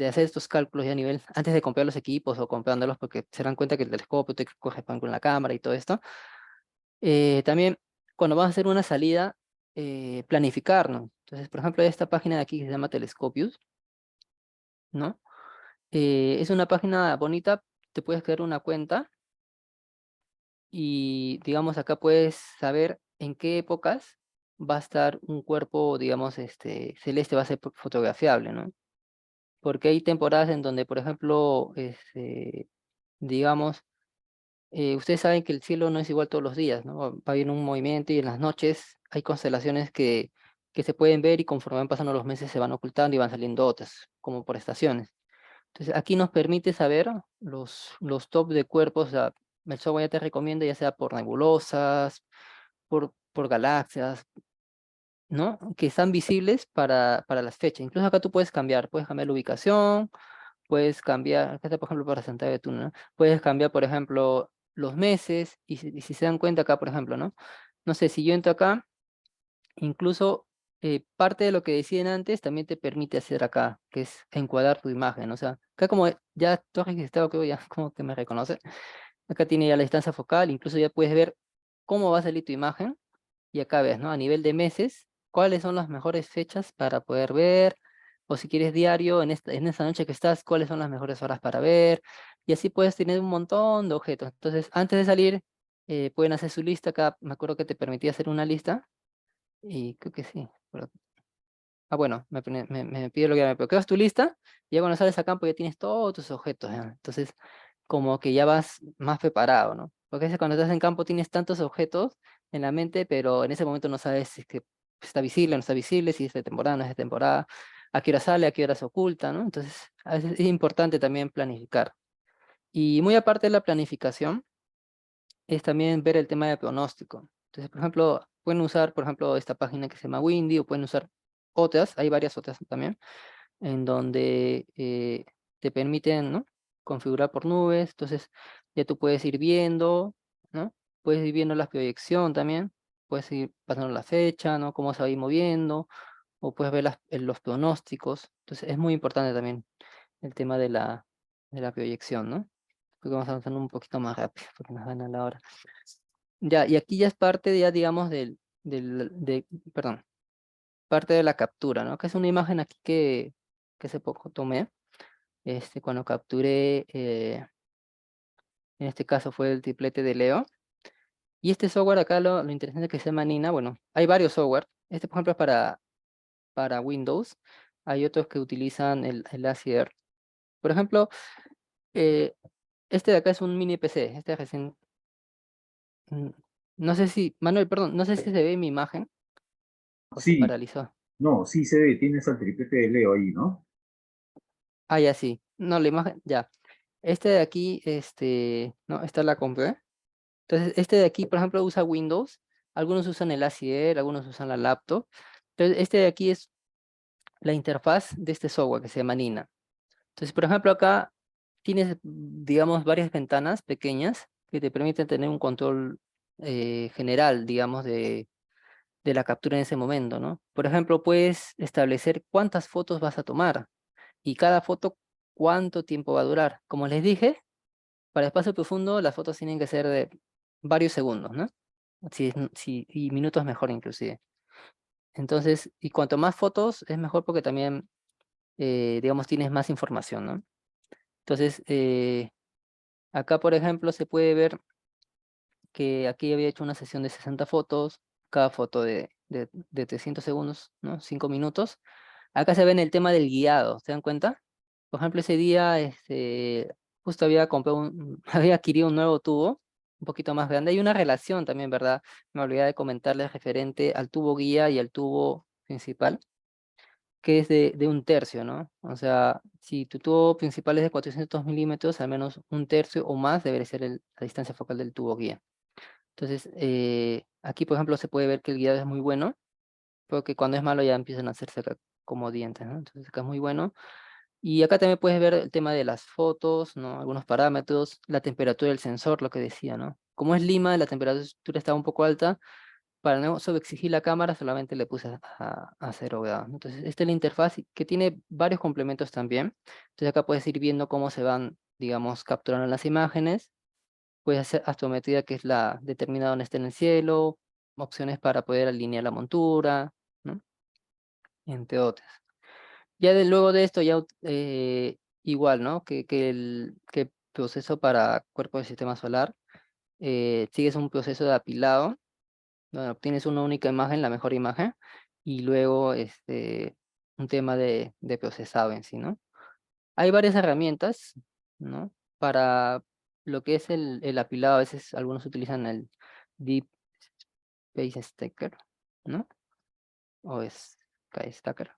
hacer estos cálculos ya a nivel, antes de comprar los equipos o comprándolos, porque se dan cuenta que el telescopio te corresponde con la cámara y todo esto, también cuando vas a hacer una salida, planificar, ¿no? Entonces, por ejemplo, esta página de aquí que se llama Telescopius, ¿no? Es una página bonita, te puedes crear una cuenta y, digamos, acá puedes saber en qué épocas va a estar un cuerpo, digamos, celeste, va a ser fotografiable, ¿no? Porque hay temporadas en donde, por ejemplo, digamos, ustedes saben que el cielo no es igual todos los días, ¿no? Va a haber un movimiento y en las noches hay constelaciones que se pueden ver y conforme van pasando los meses se van ocultando y van saliendo otras, como por estaciones. Entonces, aquí nos permite saber los top de cuerpos. O sea, el software ya te recomienda, ya sea por nebulosas, por galaxias, ¿no? Que están visibles para las fechas. Incluso acá tú puedes cambiar la ubicación, puedes cambiar, acá está por ejemplo para Santa de Tuna, ¿no? Puedes cambiar, por ejemplo, los meses, y si se dan cuenta acá, por ejemplo, ¿no? No sé, si yo entro acá, incluso parte de lo que decían antes también te permite hacer acá, que es encuadrar tu imagen. O sea, acá como ya tú has registrado, creo ya como que me reconoce, acá tiene ya la distancia focal, incluso ya puedes ver cómo va a salir tu imagen, y acá ves, ¿no? A nivel de meses, cuáles son las mejores fechas para poder ver, o si quieres diario, en esta noche que estás, cuáles son las mejores horas para ver, y así puedes tener un montón de objetos. Entonces, antes de salir, pueden hacer su lista. Acá me acuerdo que te permitía hacer una lista, y creo que sí. Bueno, me pide lo que me, pero creas tu lista, y ya cuando sales a campo ya tienes todos tus objetos, ¿ya? Entonces, como que ya vas más preparado, ¿no? Porque a veces cuando estás en campo tienes tantos objetos en la mente, pero en ese momento no sabes si es que está visible o no está visible, si es de temporada o no es de temporada, a qué hora sale, a qué hora se oculta, ¿no? Entonces, a veces es importante también planificar. Y muy aparte de la planificación, es también ver el tema de pronóstico. Entonces, por ejemplo, pueden usar, por ejemplo, esta página que se llama Windy, o pueden usar otras, hay varias otras también, en donde te permiten, ¿no?, configurar por nubes. Entonces ya tú puedes ir viendo, ¿no? Puedes ir viendo la proyección también, puedes ir pasando la fecha, ¿no?, cómo se va a ir moviendo, o puedes ver los pronósticos. Entonces es muy importante también el tema de la proyección, ¿no? Creo que vamos avanzando un poquito más rápido, porque nos gana la hora. Ya, y aquí ya es parte, ya digamos, perdón, parte de la captura, ¿no? Que es una imagen aquí que hace poco tomé, cuando capturé, en este caso fue el triplete de Leo. Y este software acá, lo interesante es que se llama Nina. Bueno, hay varios software. Este, por ejemplo, es para Windows. Hay otros que utilizan el ACR. Por ejemplo, eh, este de acá es un mini PC. Este recién, mm, no sé si, Manuel, perdón, no sé si se ve mi imagen o se Sí, paralizó. no, sí se ve, tienes al triplete de Leo ahí, ¿no? Ah, ya sí. No, la imagen, ya. Este de aquí, no, esta la compré. Entonces, este de aquí, por ejemplo, usa Windows. Algunos usan el ACR, algunos usan la laptop. Entonces, este de aquí es la interfaz de este software que se llama Nina. Entonces, por ejemplo, acá tienes, digamos, varias ventanas pequeñas que te permiten tener un control general, digamos, de la captura en ese momento, ¿no? Por ejemplo, puedes establecer cuántas fotos vas a tomar y cada foto cuánto tiempo va a durar. Como les dije, para espacio profundo las fotos tienen que ser de varios segundos, ¿no? Y minutos mejor inclusive. Entonces, y cuanto más fotos es mejor porque también, digamos, tienes más información, ¿no? Entonces, acá, por ejemplo, se puede ver que aquí había hecho una sesión de 60 fotos, cada foto de 300 segundos, ¿no? 5 minutos. Acá se ve en el tema del guiado, ¿se dan cuenta? Por ejemplo, ese día, justo había comprado había adquirido un nuevo tubo, un poquito más grande. Hay una relación también, ¿verdad? Me olvidé de comentarles referente al tubo guía y al tubo principal, que es de un tercio, ¿no? O sea, si tu tubo principal es de 400 milímetros, al menos un tercio o más debería ser la distancia focal del tubo guía. Entonces, aquí, por ejemplo, se puede ver que el guiado es muy bueno, porque cuando es malo ya empiezan a hacerse como dientes, ¿no? Entonces acá es muy bueno. Y acá también puedes ver el tema de las fotos, ¿no? Algunos parámetros, la temperatura del sensor, lo que decía, ¿no? Como es Lima, la temperatura está un poco alta. Para no sobreexigir la cámara, solamente le puse a 0 grados. Entonces, esta es la interfaz que tiene varios complementos también. Entonces, acá puedes ir viendo cómo se van, digamos, capturando las imágenes. Puedes hacer astrometría, que es la determinada dónde está en el cielo, opciones para poder alinear la montura, ¿no? Entre otras. Ya luego de esto, ya igual, ¿no? Que el proceso para cuerpo del sistema solar, sigues un proceso de apilado, donde obtienes una única imagen, la mejor imagen, y luego un tema de procesado en sí, ¿no? Hay varias herramientas, ¿no? Para lo que es el apilado, a veces algunos utilizan el Deep Space Stacker, ¿no? O es Stacker.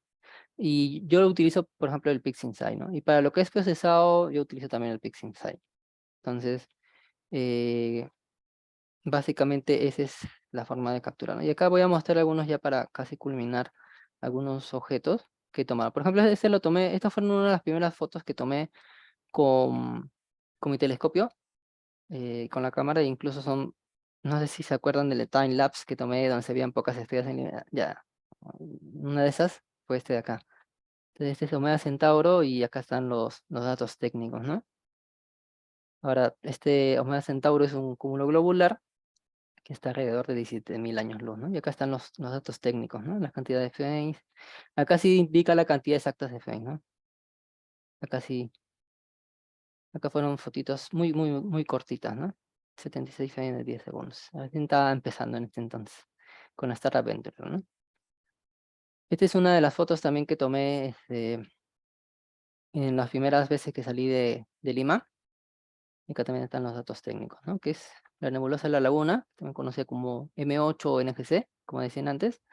Y yo lo utilizo, por ejemplo, el PixInsight, ¿no? Y para lo que es procesado, yo utilizo también el PixInsight. Entonces, eh, básicamente esa es la forma de capturar, ¿no? Y acá voy a mostrar algunos ya para casi culminar algunos objetos que he tomado. Por ejemplo, ese lo tomé, estas fueron una de las primeras fotos que tomé con, con mi telescopio, con la cámara, e incluso son, no sé si se acuerdan del time lapse que tomé donde se veían pocas estrellas en línea. Ya, una de esas fue este de acá. Entonces este es Omega Centauro y acá están los datos técnicos, ¿no? Ahora, este Omega Centauro es un cúmulo globular que está alrededor de 17.000 años luz, ¿no? Y acá están los datos técnicos, ¿no? La cantidad de frames. Acá sí indica la cantidad exacta de frames, ¿no? Acá sí, acá fueron fotitos muy, muy, muy cortitas, ¿no? 76 frames de 10 segundos. Recién estaba empezando en este entonces, con la Star Adventure, ¿no? Esta es una de las fotos también que tomé en las primeras veces que salí de Lima. Y acá también están los datos técnicos, ¿no? Que es la nebulosa de la Laguna, también conocida como M8 o NGC, como decían antes,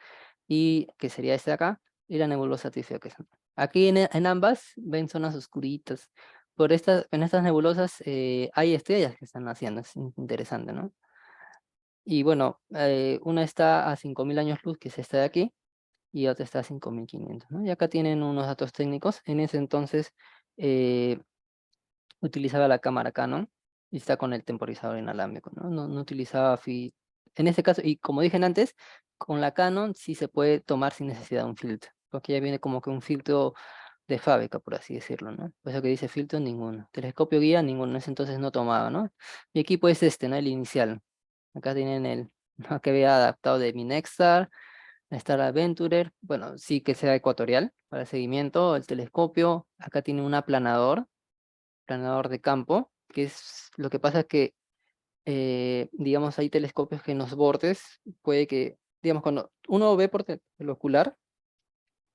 y que sería esta de acá, y la nebulosa Tifeques. Aquí en ambas ven zonas oscuritas. En estas nebulosas hay estrellas que están naciendo, es interesante, ¿no? Y bueno, una está a 5.000 años luz, que es esta de aquí, y otra está a 5.500, ¿no? Y acá tienen unos datos técnicos. En ese entonces eh, utilizaba la cámara Canon y está con el temporizador inalámbrico, ¿no? No utilizaba en este caso, y como dije antes, con la Canon sí se puede tomar sin necesidad de un filtro, porque ya viene como que un filtro de fábrica, por así decirlo, ¿no? Por eso que dice filtro, ninguno. Telescopio guía, ninguno. En ese entonces no tomaba, ¿no? Mi equipo es este, ¿no? El inicial. Acá tienen el ¿no? que había adaptado de mi Nexstar, Star Adventurer. Bueno, sí que sea ecuatorial para el seguimiento. El telescopio. Acá tiene un aplanador de campo, que es lo que pasa es que, digamos, hay telescopios que en los bordes puede que, digamos, cuando uno ve por el ocular,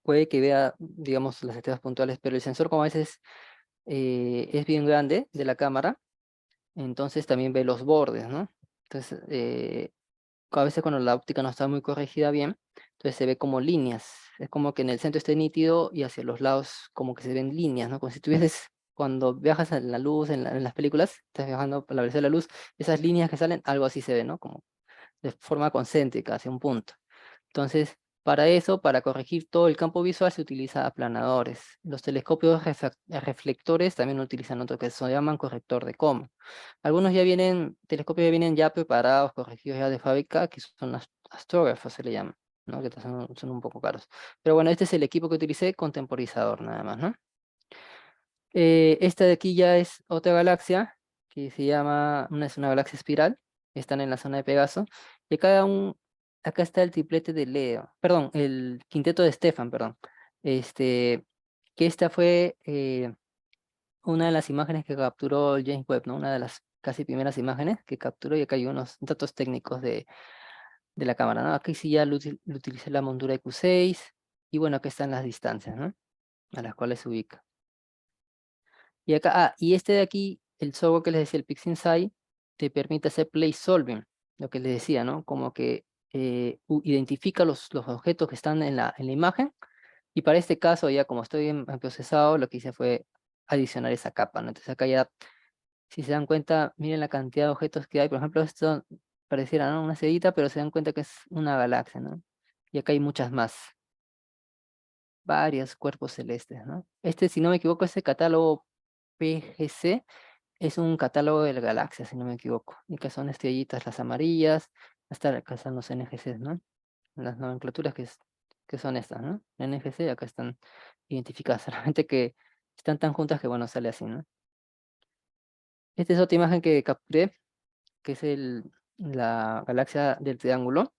puede que vea, digamos, las estrellas puntuales, pero el sensor como a veces es bien grande de la cámara, entonces también ve los bordes, ¿no? Entonces, a veces cuando la óptica no está muy corregida bien, entonces se ve como líneas. Es como que en el centro esté nítido y hacia los lados como que se ven líneas, ¿no? Como si tuvieses, cuando viajas en la luz, en las películas, estás viajando por la velocidad de la luz, esas líneas que salen, algo así se ve, ¿no? Como de forma concéntrica hacia un punto. Entonces, para eso, para corregir todo el campo visual, se utiliza aplanadores. Los telescopios reflectores también utilizan otro que se llaman corrector de coma. Algunos ya vienen, telescopios ya vienen ya preparados, corregidos ya de fábrica, que son astrógrafos, se le llaman, ¿no? Que son un poco caros. Pero bueno, este es el equipo que utilicé con temporizador nada más, ¿no? Esta de aquí ya es otra galaxia, que se llama, es una galaxia espiral, están en la zona de Pegaso, y acá está el triplete de Leo, perdón, el quinteto de Stefan, perdón, este, que esta fue una de las imágenes que capturó el James Webb, ¿no? Una de las casi primeras imágenes que capturó, y acá hay unos datos técnicos de la cámara, ¿no? Aquí sí ya lo utilicé la montura EQ6, y bueno, acá están las distancias, ¿no? A las cuales se ubica. Y acá, y este de aquí, el software que les decía, el PixInsight, te permite hacer place solving, lo que les decía, ¿no? Como que identifica los objetos que están en la imagen, y para este caso, ya como estoy en procesado, lo que hice fue adicionar esa capa, ¿no? Entonces acá ya, si se dan cuenta, miren la cantidad de objetos que hay. Por ejemplo, esto pareciera, ¿no? Una ceguita, pero se dan cuenta que es una galaxia, ¿no? Y acá hay muchas más, varios cuerpos celestes, ¿no? Este, si no me equivoco, es el catálogo PGC. Es un catálogo de la galaxia, si no me equivoco. Y que son estrellitas, las amarillas, hasta acá están los NGCs, ¿no? Las nomenclaturas que son estas, ¿no? NGC, acá están identificadas, solamente que están tan juntas que, bueno, sale así, ¿no? Esta es otra imagen que capturé, que es la galaxia del triángulo.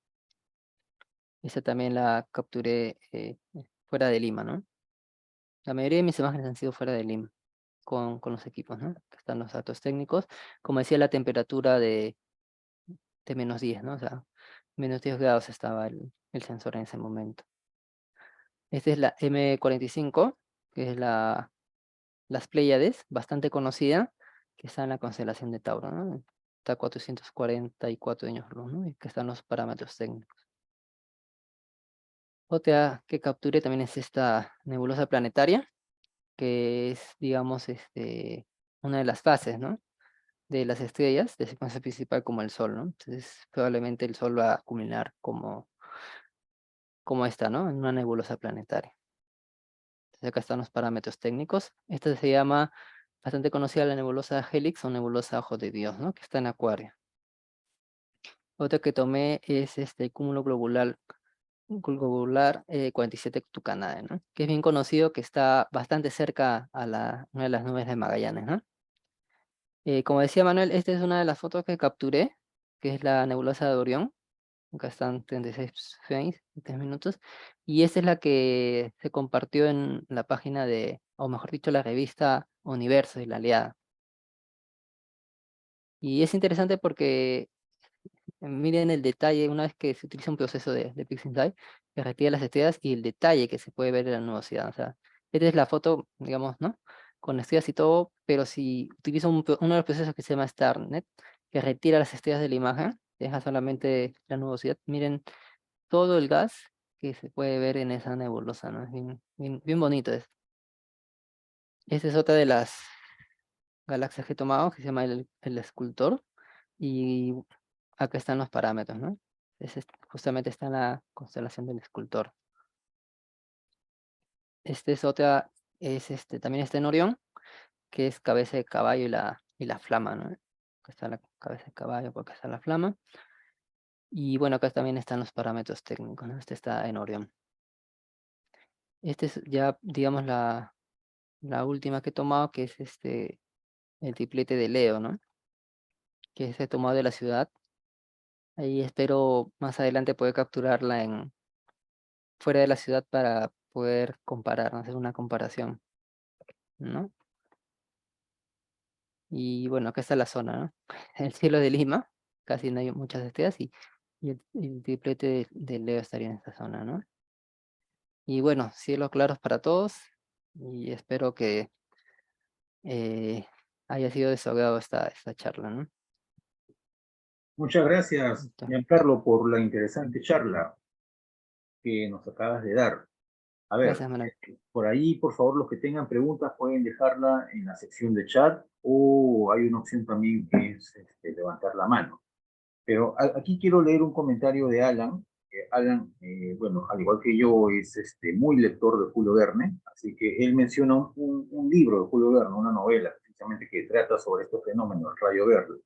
Esta también la capturé fuera de Lima, ¿no? La mayoría de mis imágenes han sido fuera de Lima, con los equipos, ¿no? Acá están los datos técnicos. Como decía, la temperatura de -10, ¿no? O sea, -10 grados estaba el sensor en ese momento. Esta es la M45, que es las Pléyades, bastante conocida, que está en la constelación de Tauro, ¿no? Está a 444 años luz, ¿no? Y que están los parámetros técnicos. Otra que capturé también es esta nebulosa planetaria, que es, digamos, una de las fases, ¿no? De las estrellas de secuencia principal como el Sol, ¿no? Entonces, probablemente el Sol va a culminar como esta, ¿no? En una nebulosa planetaria. Entonces, acá están los parámetros técnicos. Esta se llama, bastante conocida, la nebulosa Helix o nebulosa Ojo de Dios, ¿no? Que está en Acuario. Otra que tomé es este cúmulo globular 47 Tucanae, ¿no? Que es bien conocido, que está bastante cerca a una de las nubes de Magallanes, ¿no? Como decía Manuel, esta es una de las fotos que capturé, que es la nebulosa de Orión. Acá están 36 frames, 3 minutos. Y esta es la que se compartió en la página o mejor dicho, la revista Universo y la Aliada. Y es interesante porque miren el detalle, una vez que se utiliza un proceso de PixInsight, que retira las estrellas y el detalle que se puede ver en la nubosidad. O sea, esta es la foto, digamos, ¿no? Con estrellas y todo, pero si utilizo uno de los procesos que se llama StarNet, que retira las estrellas de la imagen, deja solamente la nubosidad, miren todo el gas que se puede ver en esa nebulosa, ¿no? Es bien bonito. Esta es otra de las galaxias que he tomado, que se llama el Escultor. Y acá están los parámetros, ¿no? Justamente está en la constelación del escultor. Este es otra, también está en Orión, que es cabeza de caballo y la flama, ¿no? Acá está la cabeza de caballo, porque está la flama. Y bueno, acá también están los parámetros técnicos, ¿no? Este está en Orión. Este es ya, digamos, la última que he tomado, que es el triplete de Leo, ¿no? Que se he tomado de la ciudad. Ahí espero más adelante poder capturarla fuera de la ciudad para poder comparar, ¿no? Hacer una comparación, ¿no? Y bueno, acá está la zona, ¿no? El cielo de Lima, casi no hay muchas estrellas, y el triplete de Leo estaría en esta zona, ¿no? Y bueno, cielos claros para todos, y espero que haya sido desahogado esta charla, ¿no? Muchas gracias, Listo. Giancarlo, por la interesante charla que nos acabas de dar. A ver, Gracias, Manuel. por ahí, por favor, los que tengan preguntas pueden dejarla en la sección de chat o hay una opción también que es levantar la mano. Pero aquí quiero leer un comentario de Alan. Alan, bueno, al igual que yo, es muy lector de Julio Verne, así que él menciona un libro de Julio Verne, una novela, precisamente que trata sobre este fenómeno, el rayo verde.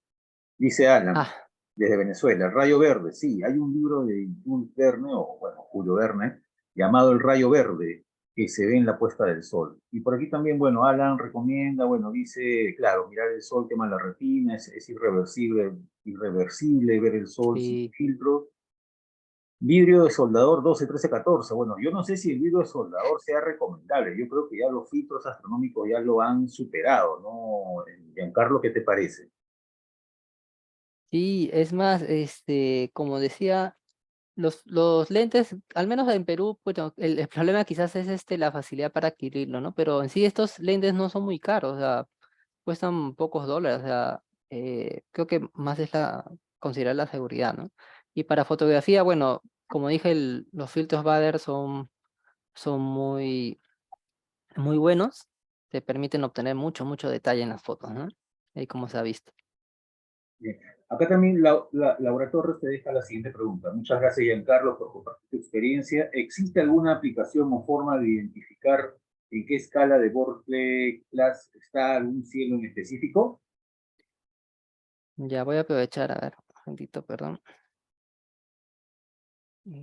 Dice Alan, Ah, desde Venezuela, el rayo verde, sí, hay un libro de Jules Verne, o bueno, Julio Verne, llamado El rayo verde, que se ve en la puesta del sol. Y por aquí también, bueno, Alan recomienda, bueno, dice, claro, mirar el sol quema la retina, es irreversible ver el sol sin sí. filtro. Vidrio de soldador 12, 13, 14. Bueno, yo no sé si el vidrio de soldador sea recomendable. Yo creo que ya los filtros astronómicos ya lo han superado, ¿no? Giancarlo, ¿qué te parece? Sí, es más, como decía, los lentes, al menos en Perú, bueno, el problema quizás es la facilidad para adquirirlo, ¿no? Pero en sí estos lentes no son muy caros, o sea, cuestan pocos dólares, o sea, creo que más es considerar la seguridad, ¿no? Y para fotografía, bueno, como dije, los filtros Bader son muy buenos, te permiten obtener mucho detalle en las fotos, ¿no? Ahí como se ha visto. Bien. Acá también Laura Torres te deja la siguiente pregunta. Muchas gracias, Giancarlo, por compartir tu experiencia. ¿Existe alguna aplicación o forma de identificar en qué escala de Bortle class está algún cielo en específico? Ya voy a aprovechar, a ver, un momentito, perdón.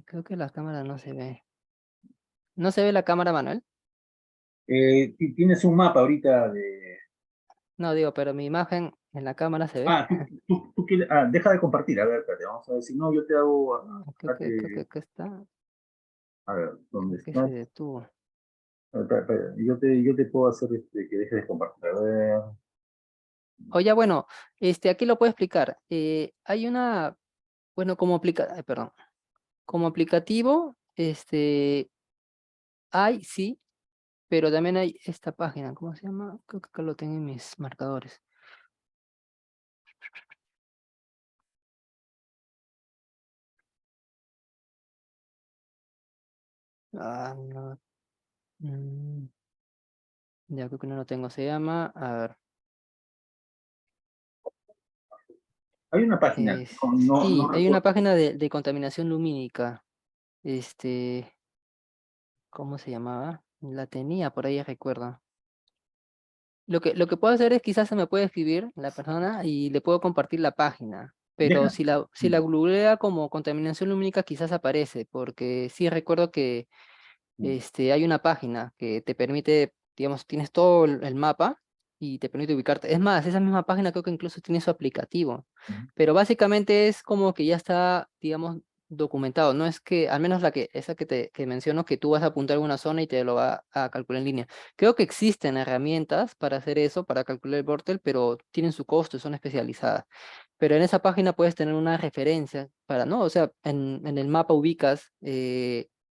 Creo que la cámara no se ve. ¿No se ve la cámara, Manuel? Tienes un mapa ahorita de... No, digo, pero mi imagen en la cámara se ve. Ah, tú quieres... Ah, deja de compartir. A ver, espérate, vamos a ver. Si no, yo te hago... Creo que acá está. A ver, ¿dónde Creo que se estás? detuvo. A ver, espera. Yo te puedo hacer que dejes de compartir. A ver... O ya, bueno, aquí lo puedo explicar. Hay bueno, perdón, como aplicativo, hay, sí, pero también hay esta página, ¿cómo se llama? Creo que acá lo tengo en mis marcadores. Ah, no, mm, ya creo que no lo tengo. Se llama, a ver, Hay una página, no sí, hay una recuerdo. página de contaminación lumínica. Este, ¿Cómo se llamaba? La tenía por ahí, recuerdo. Lo que puedo hacer es quizás se me puede escribir la persona y le puedo compartir la página. Pero Deja. si la googlea como contaminación lumínica, quizás aparece, porque sí recuerdo que hay una página que te permite, digamos, tienes todo el mapa y te permite ubicarte. Es más, esa misma página creo que incluso tiene su aplicativo, pero básicamente es como que ya está, digamos, documentado. No es que, al menos esa que menciono, que tú vas a apuntar a una zona y te lo va a calcular en línea. Creo que existen herramientas para hacer eso, para calcular el Bortel, pero tienen su costo y son especializadas. Pero en esa página puedes tener una referencia para, ¿no? O sea, en el mapa ubicas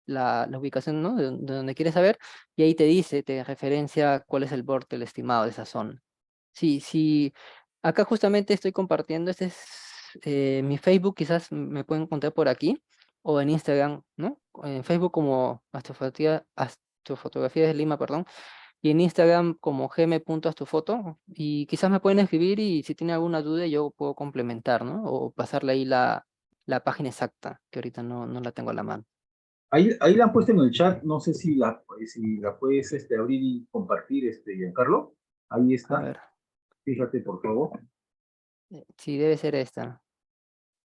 la ubicación, ¿no? De donde quieres saber, y ahí te dice, te referencia cuál es el Bortel estimado de esa zona. Sí, sí, acá justamente estoy compartiendo, este es mi Facebook, quizás me pueden encontrar por aquí, o en Instagram, ¿no? En Facebook como Astrofotografía de Lima, perdón, y en Instagram como gm.astufoto, y quizás me pueden escribir y si tienen alguna duda yo puedo complementar, ¿no? O pasarle ahí la página exacta, que ahorita no la tengo a la mano. Ahí la han puesto en el chat, no sé si la puedes abrir y compartir, Giancarlo. Ahí A está, ver, fíjate por favor. sí, debe ser esta.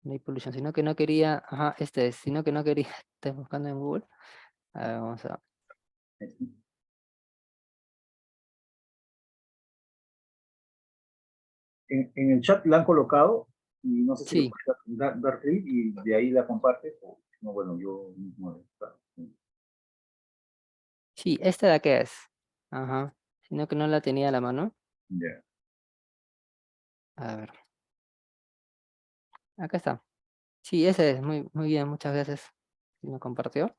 No pollution, sino que no quería, ajá, este es, sino que no quería, estoy buscando en Google. A ver, vamos a, En el chat la han colocado y no sé si le sí, puedes dar clic y de ahí la compartes o no, bueno, yo mismo. sí, esta de acá es, ajá, sino que no la tenía a la mano. Ya. A ver, acá está. Sí, ese es, muy bien, muchas gracias. Si me compartió.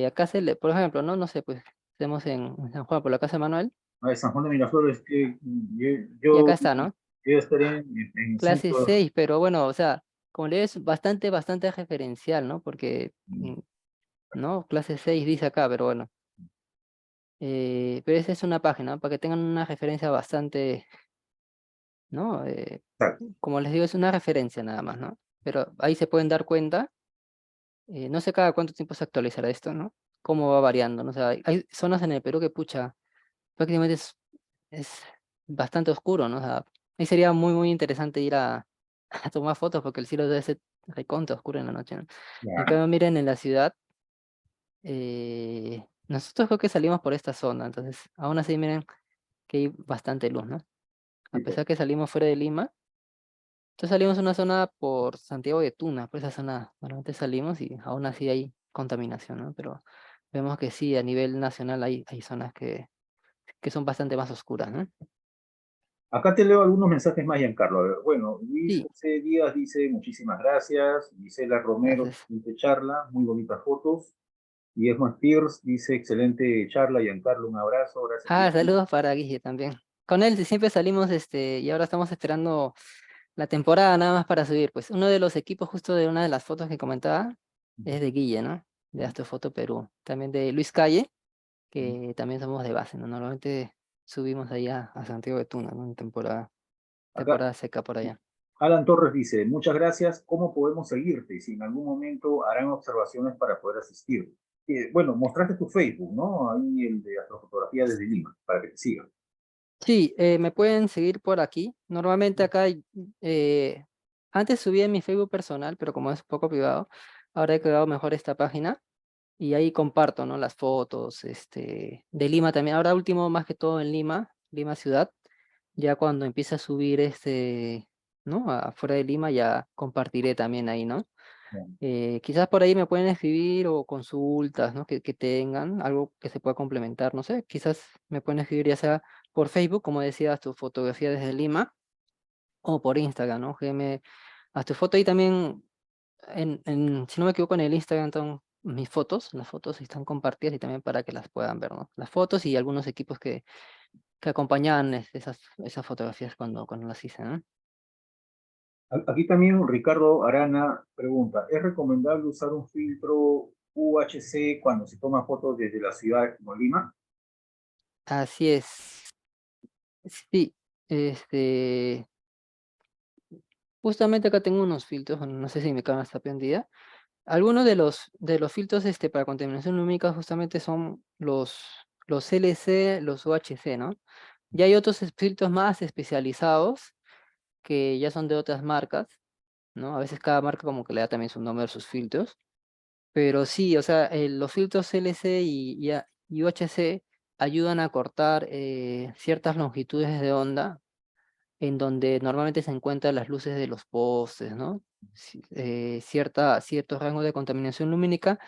Acá por ejemplo, no sé, pues, estemos en San Juan por la casa de Manuel, A ver, San Juan de Miraflores, que yo, y acá yo, está, ¿no? yo estaré en el Clase centro. 6 pero bueno, o sea, como le es bastante referencial, ¿no? Porque, ¿no? Clase 6 dice acá, pero bueno. Pero esa es una página, ¿no? Para que tengan una referencia bastante, ¿no? Como les digo, es una referencia nada más, ¿no? Pero ahí se pueden dar cuenta, no sé cada cuánto tiempo se actualizará esto, ¿no? Cómo va variando, ¿no? O sea, hay zonas en el Perú que, pucha, prácticamente es bastante oscuro, ¿no? O sea, ahí sería muy interesante ir a tomar fotos porque el cielo debe ser recontra oscuro en la noche, ¿no? En Ya, cambio, miren, en la ciudad, nosotros creo que salimos por esta zona, entonces, aún así, miren que hay bastante luz, ¿no? A sí, pues. pesar que salimos fuera de Lima, entonces salimos a una zona por Santiago de Tuna, por esa zona normalmente salimos y aún así hay contaminación, ¿no? Pero vemos que sí, a nivel nacional hay zonas que son bastante más oscuras, ¿no? Acá te leo algunos mensajes más, Giancarlo. A ver, bueno, Luis Sí, José Díaz dice muchísimas gracias. Gisela Romero, gracias. excelente charla, muy bonitas fotos. Y Esma Pierce dice excelente charla, Giancarlo, un abrazo, gracias. Ah, saludos para Guille también. Con él siempre salimos, y ahora estamos esperando la temporada nada más para subir. Pues uno de los equipos justo de una de las fotos que comentaba es de Guille, ¿no? De Astrofoto Perú. También de Luis Calle, que también somos de base, ¿no? Normalmente subimos allá a Santiago de Tuna, ¿no? En Acá temporada seca por allá. Alan Torres dice, muchas gracias, ¿cómo podemos seguirte? Si en algún momento harán observaciones para poder asistir. Bueno, mostraste tu Facebook, ¿no? Ahí el de astrofotografía desde Lima, para que te sigan. Sí, me pueden seguir por aquí. Normalmente acá, antes subía en mi Facebook personal, pero como es un poco privado, ahora he creado mejor esta página y ahí comparto, ¿no? Las fotos, de Lima también. Ahora último, más que todo en Lima, Lima ciudad. Ya cuando empiece a subir ¿no? Afuera de Lima ya compartiré también ahí, ¿no? Quizás por ahí me pueden escribir o consultas, ¿no? Que tengan, algo que se pueda complementar, no sé, quizás me pueden escribir ya sea por Facebook, como decías, tu fotografía desde Lima, o por Instagram, ¿no? Haz tu foto ahí también, si no me equivoco, en el Instagram están mis fotos, las fotos están compartidas y también para que las puedan ver, ¿no? Las fotos y algunos equipos que acompañaban esas fotografías cuando las hice, ¿no? Aquí también Ricardo Arana pregunta, ¿es recomendable usar un filtro UHC cuando se toma fotos desde la ciudad como Lima? Así es. Sí, este, justamente acá tengo unos filtros, bueno, no sé si mi cámara está prendida. Algunos de los filtros para contaminación lumínica justamente son los LC, los UHC, ¿no? Y hay otros filtros más especializados que ya son de otras marcas, ¿no? A veces cada marca como que le da también su nombre a sus filtros. Pero sí, o sea, los filtros LC y UHC ayudan a cortar ciertas longitudes de onda en donde normalmente se encuentran las luces de los postes, ¿no? Cierto rango de contaminación lumínica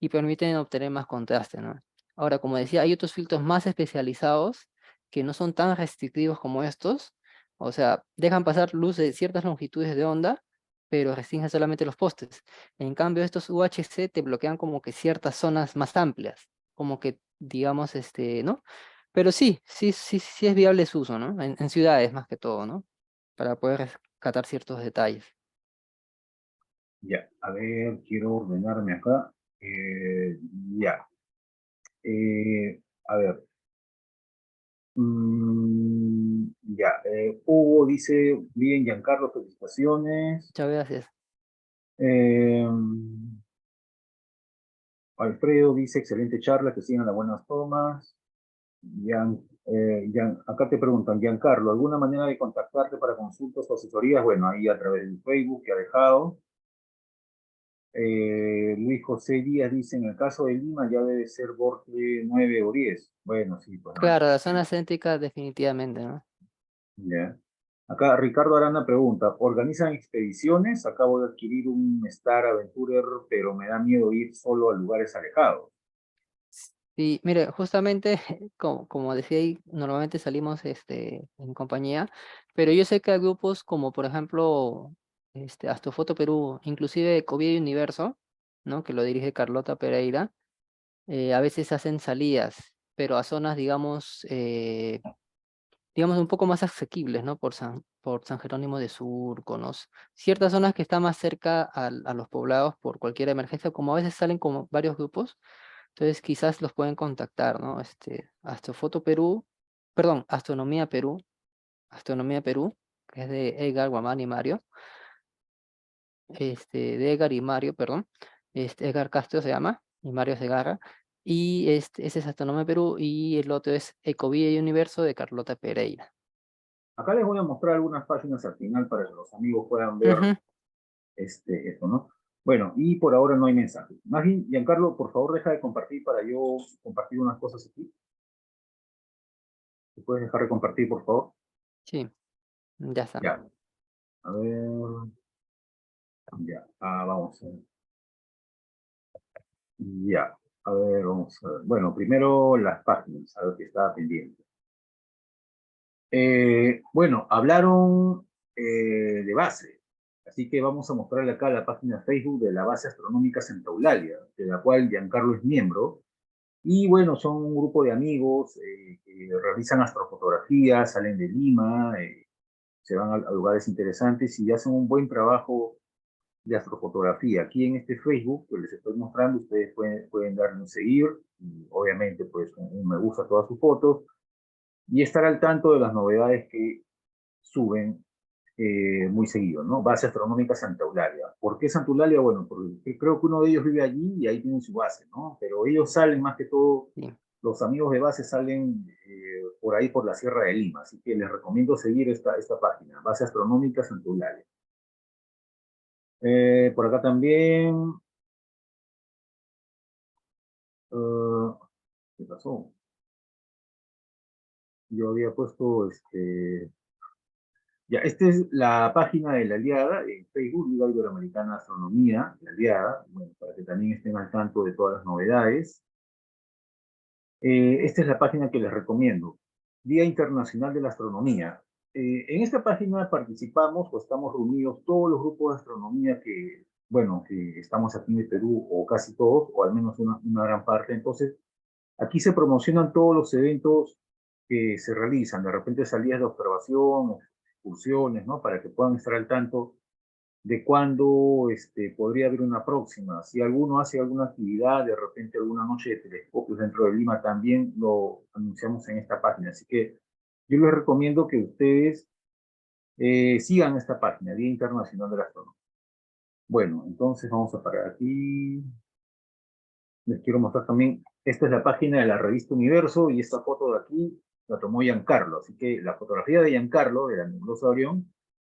y permiten obtener más contraste, ¿no? Ahora, como decía, hay otros filtros más especializados que no son tan restrictivos como estos, o sea, dejan pasar luz de ciertas longitudes de onda, pero restringen solamente los postes. En cambio, estos UHC te bloquean como que ciertas zonas más amplias, como que, digamos, ¿no? Pero sí es viable su uso, ¿no? En ciudades más que todo, ¿no? Para poder rescatar ciertos detalles. Ya, a ver, quiero ordenarme acá. Ya. A ver. Ya, Hugo dice, bien, Giancarlo, felicitaciones. Muchas gracias. Eh, Alfredo dice, excelente charla, que sigan las buenas tomas. Acá te preguntan, Giancarlo, ¿alguna manera de contactarte para consultas o asesorías? Bueno, ahí a través del Facebook que ha dejado. Luis José Díaz dice, en el caso de Lima ya debe ser borde 9 o 10. Bueno, sí, pues no. Claro, la zona céntrica definitivamente, ¿no? Ya. Acá Ricardo Arana pregunta, ¿organizan expediciones? Acabo de adquirir un Star Aventurer, pero me da miedo ir solo a lugares alejados. Sí, mire, justamente, como decía ahí, normalmente salimos en compañía, pero yo sé que hay grupos como, por ejemplo, Astrofoto Perú, inclusive Covia Universo, ¿no? Que lo dirige Carlota Pereira, a veces hacen salidas, pero a zonas, digamos, un poco más asequibles, ¿no? Por San Jerónimo de Surco, ciertas zonas que están más cerca a los poblados por cualquier emergencia, como a veces salen como varios grupos, entonces quizás los pueden contactar, ¿no? Astrofoto Perú, perdón, Astronomía Perú, que es de Edgar Guamán y Mario, de Edgar y Mario, perdón, Edgar Castro se llama, y Mario Segarra, y ese es Astronomía Perú, y el otro es Ecovía y Universo de Carlota Pereira. Acá les voy a mostrar algunas páginas al final para que los amigos puedan ver Ujú. esto, ¿no? Bueno, y por ahora no hay mensaje. Más bien, Giancarlo, por favor, deja de compartir para yo compartir unas cosas aquí. ¿Te puedes dejar de compartir, por favor? Sí, ya está. Ya. A ver. Ya. Vamos a ver. Ya. A ver, vamos a ver. Bueno, primero las páginas, a ver qué estaba pendiente. Bueno, hablaron de base, así que vamos a mostrarle acá la página Facebook de la base astronómica Santa Eulalia, de la cual Giancarlo es miembro. Y bueno, son un grupo de amigos que realizan astrofotografías, salen de Lima, se van a lugares interesantes y hacen un buen trabajo de astrofotografía. Aquí en este Facebook que les estoy mostrando, ustedes pueden darle un seguir, y obviamente pues un me gusta a todas sus fotos y estar al tanto de las novedades que suben muy seguido, ¿no? Base astronómica Santa Eulalia. ¿Por qué Santa Eulalia? Bueno, porque creo que uno de ellos vive allí y ahí tienen su base, ¿no? Pero ellos salen más que todo, Sí. los amigos de base salen por ahí por la Sierra de Lima, así que les recomiendo seguir esta página, Base Astronómica Santa Eulalia. Por acá también, ¿qué pasó? Yo había puesto ya, esta es la página de la Aliada en Facebook, Liga Iberoamericana de Astronomía, la Aliada, bueno, para que también estén al tanto de todas las novedades. Esta es la página que les recomiendo, Día Internacional de la Astronomía. En esta página participamos o estamos reunidos todos los grupos de astronomía que, bueno, que estamos aquí en el Perú, o casi todos, o al menos una gran parte. Entonces, aquí se promocionan todos los eventos que se realizan, de repente salidas de observación, excursiones, ¿no? Para que puedan estar al tanto de cuándo podría haber una próxima. Si alguno hace alguna actividad, de repente alguna noche de telescopios dentro de Lima, también lo anunciamos en esta página. Así que yo les recomiendo que ustedes sigan esta página, Día Internacional de la Astronomía. Bueno, entonces vamos a parar aquí. Les quiero mostrar también, esta es la página de la revista Universo y esta foto de aquí la tomó Giancarlo. Así que la fotografía de Giancarlo, de la nebulosa de Orión,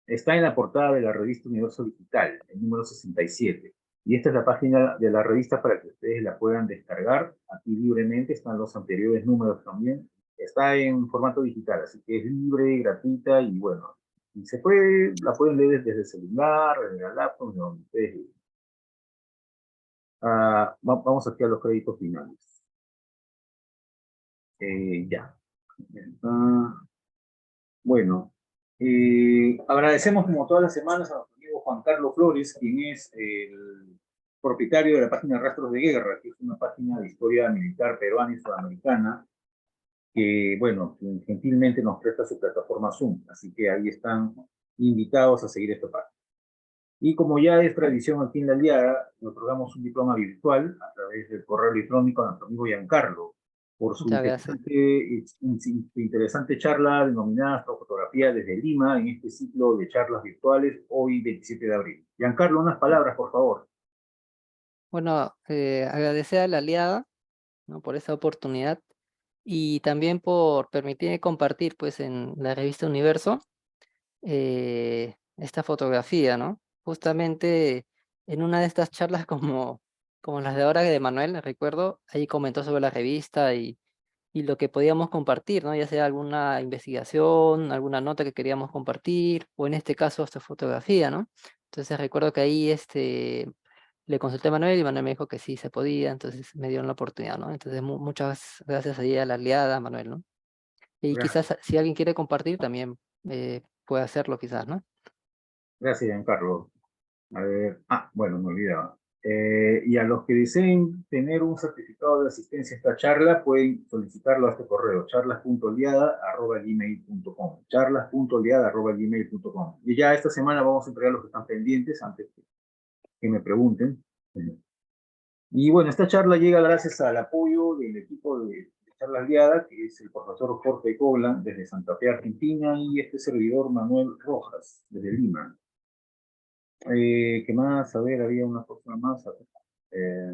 está en la portada de la revista Universo Digital, el número 67. Y esta es la página de la revista para que ustedes la puedan descargar aquí libremente. Están los anteriores números también. Está en formato digital, así que es libre, gratuita y bueno, y la pueden leer desde el celular, desde la laptop, donde ustedes. Vamos aquí a los créditos finales. Ya. Bueno, agradecemos como todas las semanas a nuestro amigo Juan Carlos Flores, quien es el propietario de la página Rastros de Guerra, que es una página de historia militar peruana y sudamericana, que, bueno, gentilmente nos presta su plataforma Zoom, así que ahí están invitados a seguir esta página. Y como ya es tradición aquí en la Aliada, le otorgamos un diploma virtual a través del correo electrónico a nuestro amigo Giancarlo. por su Muchas gracias. interesante charla denominada Astrofotografía desde Lima en este ciclo de charlas virtuales hoy 27 de abril. Giancarlo, unas palabras, por favor. Bueno, agradecer a la aliada, ¿no? Por esa oportunidad y también por permitirme compartir pues en la revista Universo esta fotografía, ¿no? Justamente en una de estas charlas como las de ahora de Manuel, recuerdo, ahí comentó sobre la revista y lo que podíamos compartir, ¿no? Ya sea alguna investigación, alguna nota que queríamos compartir, o en este caso esta fotografía, ¿no? Entonces recuerdo que ahí le consulté a Manuel y Manuel me dijo que sí se podía, entonces me dieron la oportunidad, ¿no? Entonces muchas gracias ahí a la aliada, Manuel, ¿no? Y Gracias. quizás si alguien quiere compartir también puede hacerlo quizás, ¿no? Gracias, Giancarlo. A ver, bueno, me olvidaba. Y a los que deseen tener un certificado de asistencia a esta charla, pueden solicitarlo a este correo, charlas.liada@gmail.com, charlas.liada@gmail.com. Y ya esta semana vamos a entregar los que están pendientes antes que me pregunten. Y bueno, esta charla llega gracias al apoyo del equipo de Charlas Liada, que es el profesor Jorge Coblan desde Santa Fe, Argentina, y este servidor Manuel Rojas desde Lima. ¿Qué más? A ver, había una cosa más. Eh,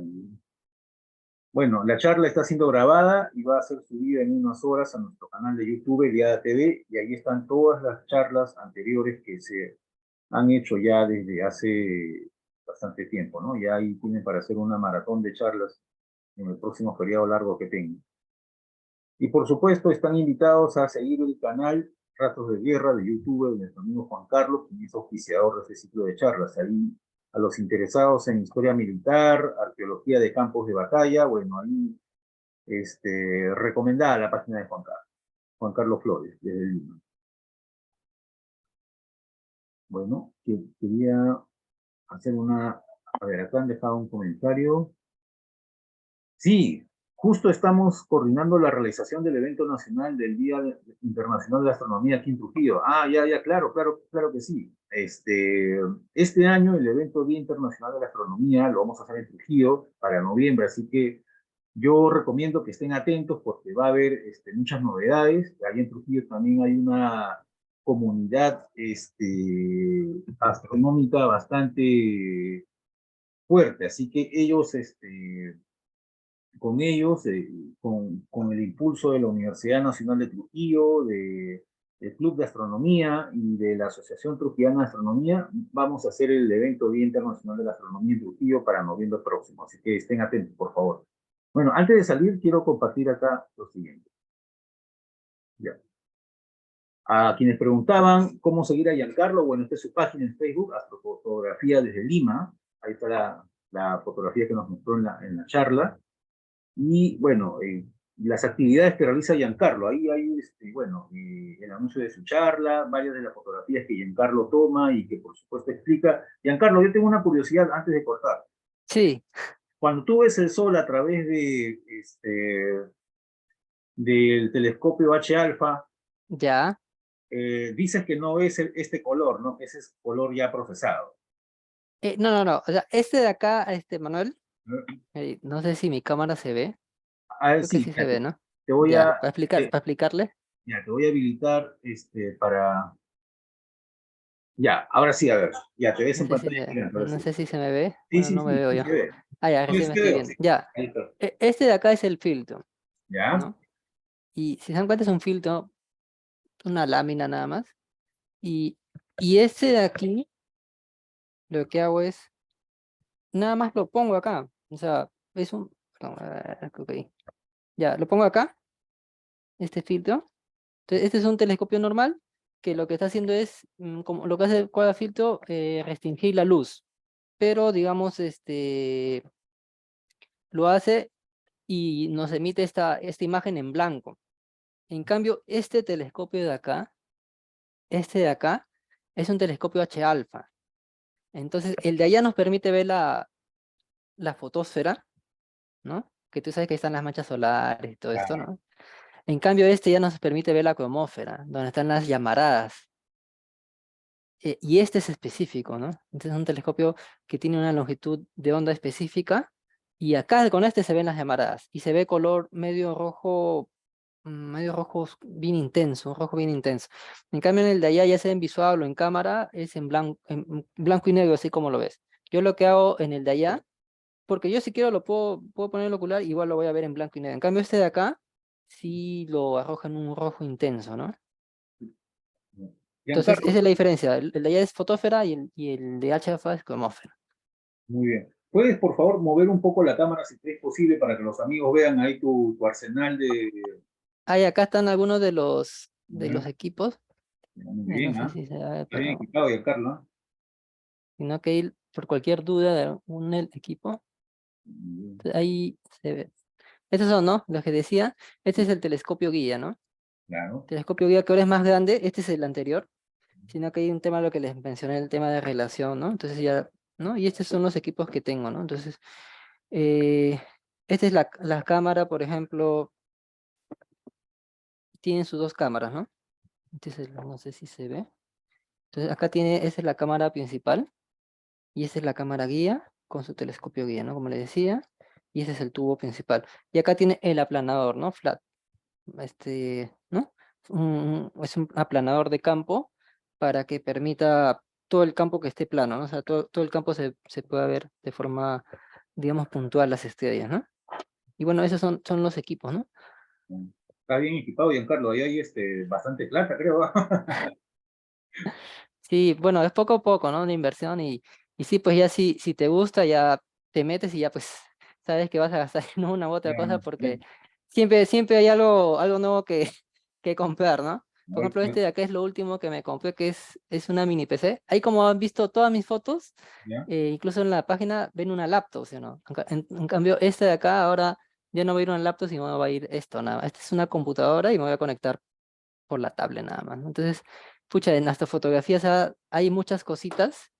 bueno, la charla está siendo grabada y va a ser subida en unas horas a nuestro canal de YouTube, Liada TV, y ahí están todas las charlas anteriores que se han hecho ya desde hace bastante tiempo, ¿no? Ya ahí tienen para hacer una maratón de charlas en el próximo feriado largo que tengan. Y por supuesto, están invitados a seguir el canal Ratos de Guerra de YouTube de nuestro amigo Juan Carlos, quien es auspiciador de este ciclo de charlas. Ahí, a los interesados en historia militar, arqueología de campos de batalla, bueno, ahí recomendada la página de Juan Carlos Flores, desde Lima. Bueno, quería hacer una... A ver, acá han dejado un comentario. Sí, justo estamos coordinando la realización del evento nacional del Internacional de la Astronomía aquí en Trujillo. Ya, claro que sí. Este año el evento Día Internacional de la Astronomía lo vamos a hacer en Trujillo para noviembre, así que yo recomiendo que estén atentos porque va a haber muchas novedades. Ahí en Trujillo también hay una comunidad astronómica bastante fuerte, así que ellos con ellos, con el impulso de la Universidad Nacional de Trujillo, del Club de Astronomía y de la Asociación Trujillana de Astronomía, vamos a hacer el evento Día Internacional de la Astronomía en Trujillo para noviembre próximo, así que estén atentos, por favor. Bueno, antes de salir, quiero compartir acá lo siguiente. Ya. A quienes preguntaban cómo seguir a Giancarlo, bueno, esta es su página en Facebook, Astrofotografía desde Lima, ahí está la fotografía que nos mostró en la charla. Y bueno, las actividades que realiza Giancarlo, ahí hay, bueno, el anuncio de su charla, varias de las fotografías que Giancarlo toma y que por supuesto explica. Giancarlo, yo tengo una curiosidad antes de cortar. Sí, Cuando tú ves el sol a través del telescopio H-alfa, ya. dices que no ves este color, ¿no? Ese es color ya procesado. No. O sea, este de acá, Manuel, no sé si mi cámara se ve. Creo que Sí, sí se ve, ¿no? te voy Ya, a, para explicarle. te voy a habilitar para... Ya, ahora sí, a ver. Ya, te ves No en sé si pantalla se, gigante, ahora no sí. sé si se me ve. Sí, Bueno, sí, no me sí, veo sí yo. se ve. Ah, ya, Sí, recién sí me te estoy veo. viendo. Ya. Ahí está. Este de acá es el filtro, ¿Ya? ¿no? Y si se dan cuenta es un filtro, una lámina nada más. Y, y este de aquí, lo que hago es, nada más lo pongo acá. O sea, es un... perdón, creo que ahí. Ya, lo pongo acá, este filtro. Entonces, este es un telescopio normal que lo que está haciendo es, como lo que hace cada filtro, restringir la luz. Pero, digamos, lo hace y nos emite esta imagen en blanco. En cambio, este telescopio de acá, este de acá, es un telescopio H-alfa. Entonces, el de allá nos permite ver la fotosfera, ¿no? Que tú sabes que ahí están las manchas solares y todo esto, Ah, ¿no? En cambio, este ya nos permite ver la cromósfera, donde están las llamaradas. Y este es específico, ¿no? Entonces es un telescopio que tiene una longitud de onda específica Y acá con este se ven las llamaradas. Y se ve color medio rojo bien intenso, un rojo bien intenso. En cambio en el de allá, ya sea en visual o en cámara, es en blanco y negro, así como lo ves. Yo lo que hago en el de allá, porque yo si quiero puedo poner el ocular, igual lo voy a ver en blanco y negro. En cambio este de acá, sí lo arroja en un rojo intenso, ¿no? Entonces, Giancarlo, esa es la diferencia. El de allá es fotósfera y el de HFA es cromósfera. muy bien. ¿Puedes, por favor, mover un poco la cámara si te es posible para que los amigos vean ahí tu arsenal de... Ah, y acá están algunos de A de los ver, equipos. muy No bien, sé ¿ah? si se ve, Está bien pero equipado, Giancarlo, ¿ah? sino que ir por cualquier duda de un equipo, Muy bien, ahí se ve. Estos son, ¿no? Los que decía. Este es el telescopio guía, ¿no? claro. Telescopio guía que ahora es más grande. Este es el anterior. Sino que hay un tema, lo que les mencioné, el tema de relación, ¿no? Entonces ya, ¿no? Y estos son los equipos que tengo, ¿no? Entonces, eh, esta es la cámara, por ejemplo, tienen sus dos cámaras, ¿no? Entonces, no sé si se ve. Entonces, acá tiene, esa es la cámara principal y esa es la cámara guía con su telescopio guía, ¿no? Como les decía, y ese es el tubo principal. Y acá tiene el aplanador, ¿no? Flat, ¿no? Es un aplanador de campo para que permita todo el campo que esté plano, ¿no? O sea, todo el campo se pueda ver de forma, digamos, puntual las estrellas, ¿no? Y bueno, esos son los equipos, ¿no? Está bien equipado, Giancarlo. Ahí hay bastante plata, creo, ¿ah? Sí, bueno, es poco a poco, ¿no? Una inversión y sí, pues ya si te gusta, ya te metes y ya pues sabes que vas a gastar en una u otra cosa Ya, porque siempre hay algo nuevo que, que comprar, ¿no? Por ejemplo, este de acá es lo último que me compré, que es una mini PC. Ahí como han visto todas mis fotos, ya. incluso en la página ven una laptop, ¿sí o no? En cambio, este de acá ahora ya no va a ir una laptop, sino va a ir esto, nada. Esta es una computadora y me voy a conectar por la tablet nada más, ¿no? Entonces, pucha, en las fotografías hay muchas cositas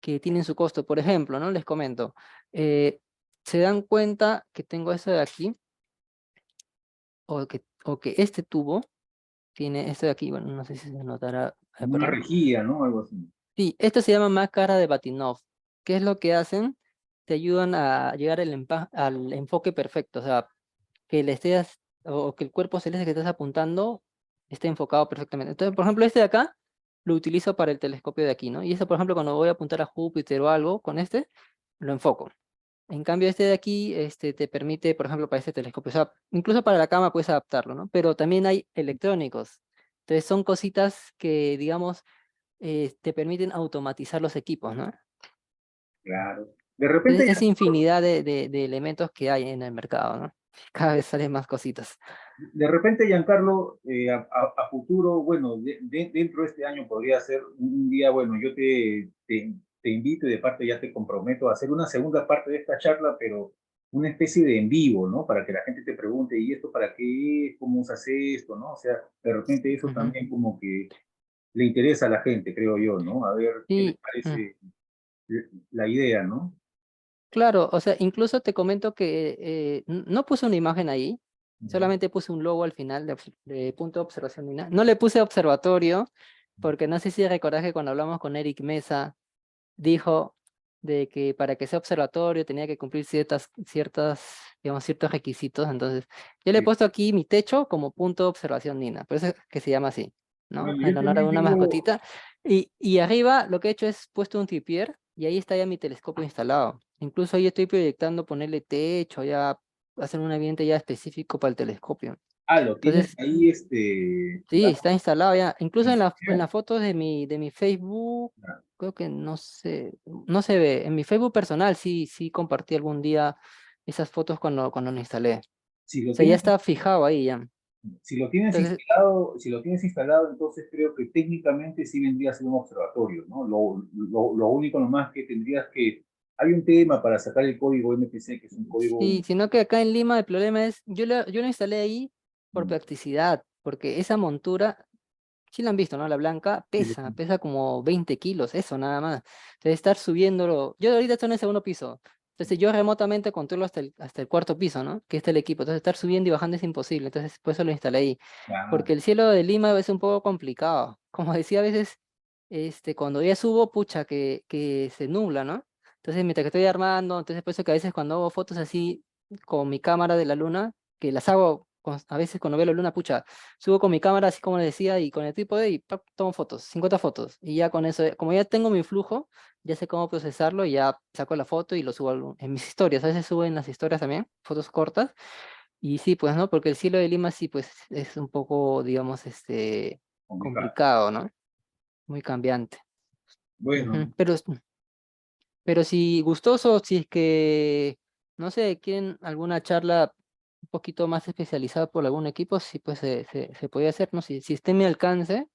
que tienen su costo. Por ejemplo, ¿no? Les comento, eh, se dan cuenta que tengo esto de aquí, o que este tubo tiene esto de aquí, bueno, no sé si se notará, Como una perdón. rejilla, ¿no? Algo así. Sí, esto se llama máscara de Batinov. ¿Qué es lo que hacen? Te ayudan a llegar al enfoque perfecto, o sea, que le estés, o que el cuerpo celeste que estás apuntando esté enfocado perfectamente. Entonces, por ejemplo, este de acá lo utilizo para el telescopio de aquí, ¿no? Y este, por ejemplo, cuando voy a apuntar a Júpiter o algo con este, lo enfoco. En cambio, este de aquí, te permite, por ejemplo, para este telescopio, o sea, incluso para la cama puedes adaptarlo, ¿no? Pero también hay electrónicos. Entonces, son cositas que, digamos, te permiten automatizar los equipos, ¿no? Claro. De repente, Entonces, es infinidad de elementos que hay en el mercado, ¿no? Cada vez salen más cositas. de repente, Giancarlo, a futuro, bueno, dentro de este año podría ser un día, bueno, yo te invito y de parte ya te comprometo a hacer una segunda parte de esta charla, pero una especie de en vivo, ¿no? Para que la gente te pregunte, ¿y esto para qué es? ¿Cómo se hace esto? ¿No? O sea, de repente eso Ujú. también como que le interesa a la gente, creo yo, ¿no? A ver qué les Sí, parece la idea, ¿no? claro, o sea, incluso te comento que no puse una imagen ahí, Ujú. solamente puse un logo al final de punto de observación. Ni nada. No le puse observatorio, porque no sé si recordás que cuando hablamos con Eric Mesa, dijo de que para que sea observatorio tenía que cumplir digamos, ciertos requisitos. Entonces, yo le he Sí. puesto aquí mi techo como punto de observación Nina, por eso es que se llama así, ¿no? Bueno, En yo honor a también una tengo, mascotita. Y arriba lo que he hecho es puesto un tripié y ahí está ya mi telescopio instalado. Incluso ahí estoy proyectando ponerle techo, ya hacer un ambiente ya específico para el telescopio. lo tienes Entonces, ahí, sí, digamos, está instalado ya. Incluso en ya. las fotos de mi Facebook, creo que no se ve. En mi Facebook personal sí compartí algún día esas fotos cuando lo instalé. O Si lo sea, ya tienes, está fijado ahí ya. Entonces, si lo tienes instalado, entonces creo que técnicamente sí vendría a ser un observatorio, ¿no? Lo único nomás que tendrías que, hay un tema para sacar el código MPC, que es un código, sí, sino que acá en Lima el problema es, yo lo instalé ahí por mm, practicidad, porque esa montura, sí la han visto, ¿no? La blanca pesa como 20 kilos, eso nada más. Entonces estar subiéndolo, yo ahorita estoy en el segundo piso, entonces yo remotamente controlo hasta el cuarto piso, ¿no? Que está el equipo, entonces estar subiendo y bajando es imposible, entonces por eso lo instalé ahí, ah, porque el cielo de Lima es un poco complicado, como decía a veces, cuando ya subo, pucha, que se nubla, ¿no? Entonces, mientras que estoy armando, entonces por eso que a veces cuando hago fotos así con mi cámara de la luna, que las hago a veces cuando veo la luna, pucha, subo con mi cámara así como les decía y con el trípode y ¡pac! Tomo fotos, 50 fotos. Y ya con eso, como ya tengo mi flujo, ya sé cómo procesarlo y ya saco la foto y lo subo en mis historias. A veces subo en las historias también, fotos cortas. Y sí, pues, ¿no? Porque el cielo de Lima sí, pues, es un poco, digamos, Complicado. complicado, ¿no? Muy cambiante. Bueno, Ujú. Pero si gustoso, si es que, no sé, quieren alguna charla un poquito más especializada por algún equipo, sí, pues se podía hacer, ¿no? Si esté en mi alcance,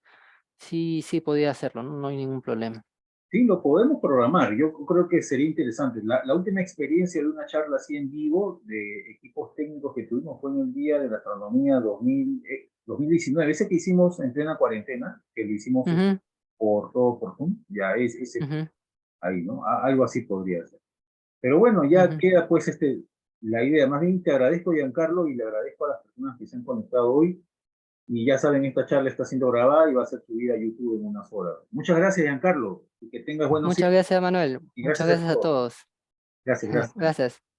sí, sí podía hacerlo, ¿no? No hay ningún problema. sí, lo podemos programar. Yo creo que sería interesante. La última experiencia de una charla así en vivo de equipos técnicos que tuvimos fue en el Día de la Astronomía 2019, ese que hicimos en plena cuarentena, que lo hicimos Ujú, por todo por Zoom. Ya es ese ujú, ahí, ¿no? Algo así podría ser. Pero bueno, ya ujú. queda pues la idea. Más bien te agradezco, Giancarlo, y le agradezco a las personas que se han conectado hoy. Y ya saben, esta charla está siendo grabada y va a ser subida a YouTube en unas horas. Muchas gracias, Giancarlo, y que tengas buenos días. Muchas gracias, Manuel. Y Muchas gracias a gracias a todos. todos. Gracias, gracias. Gracias.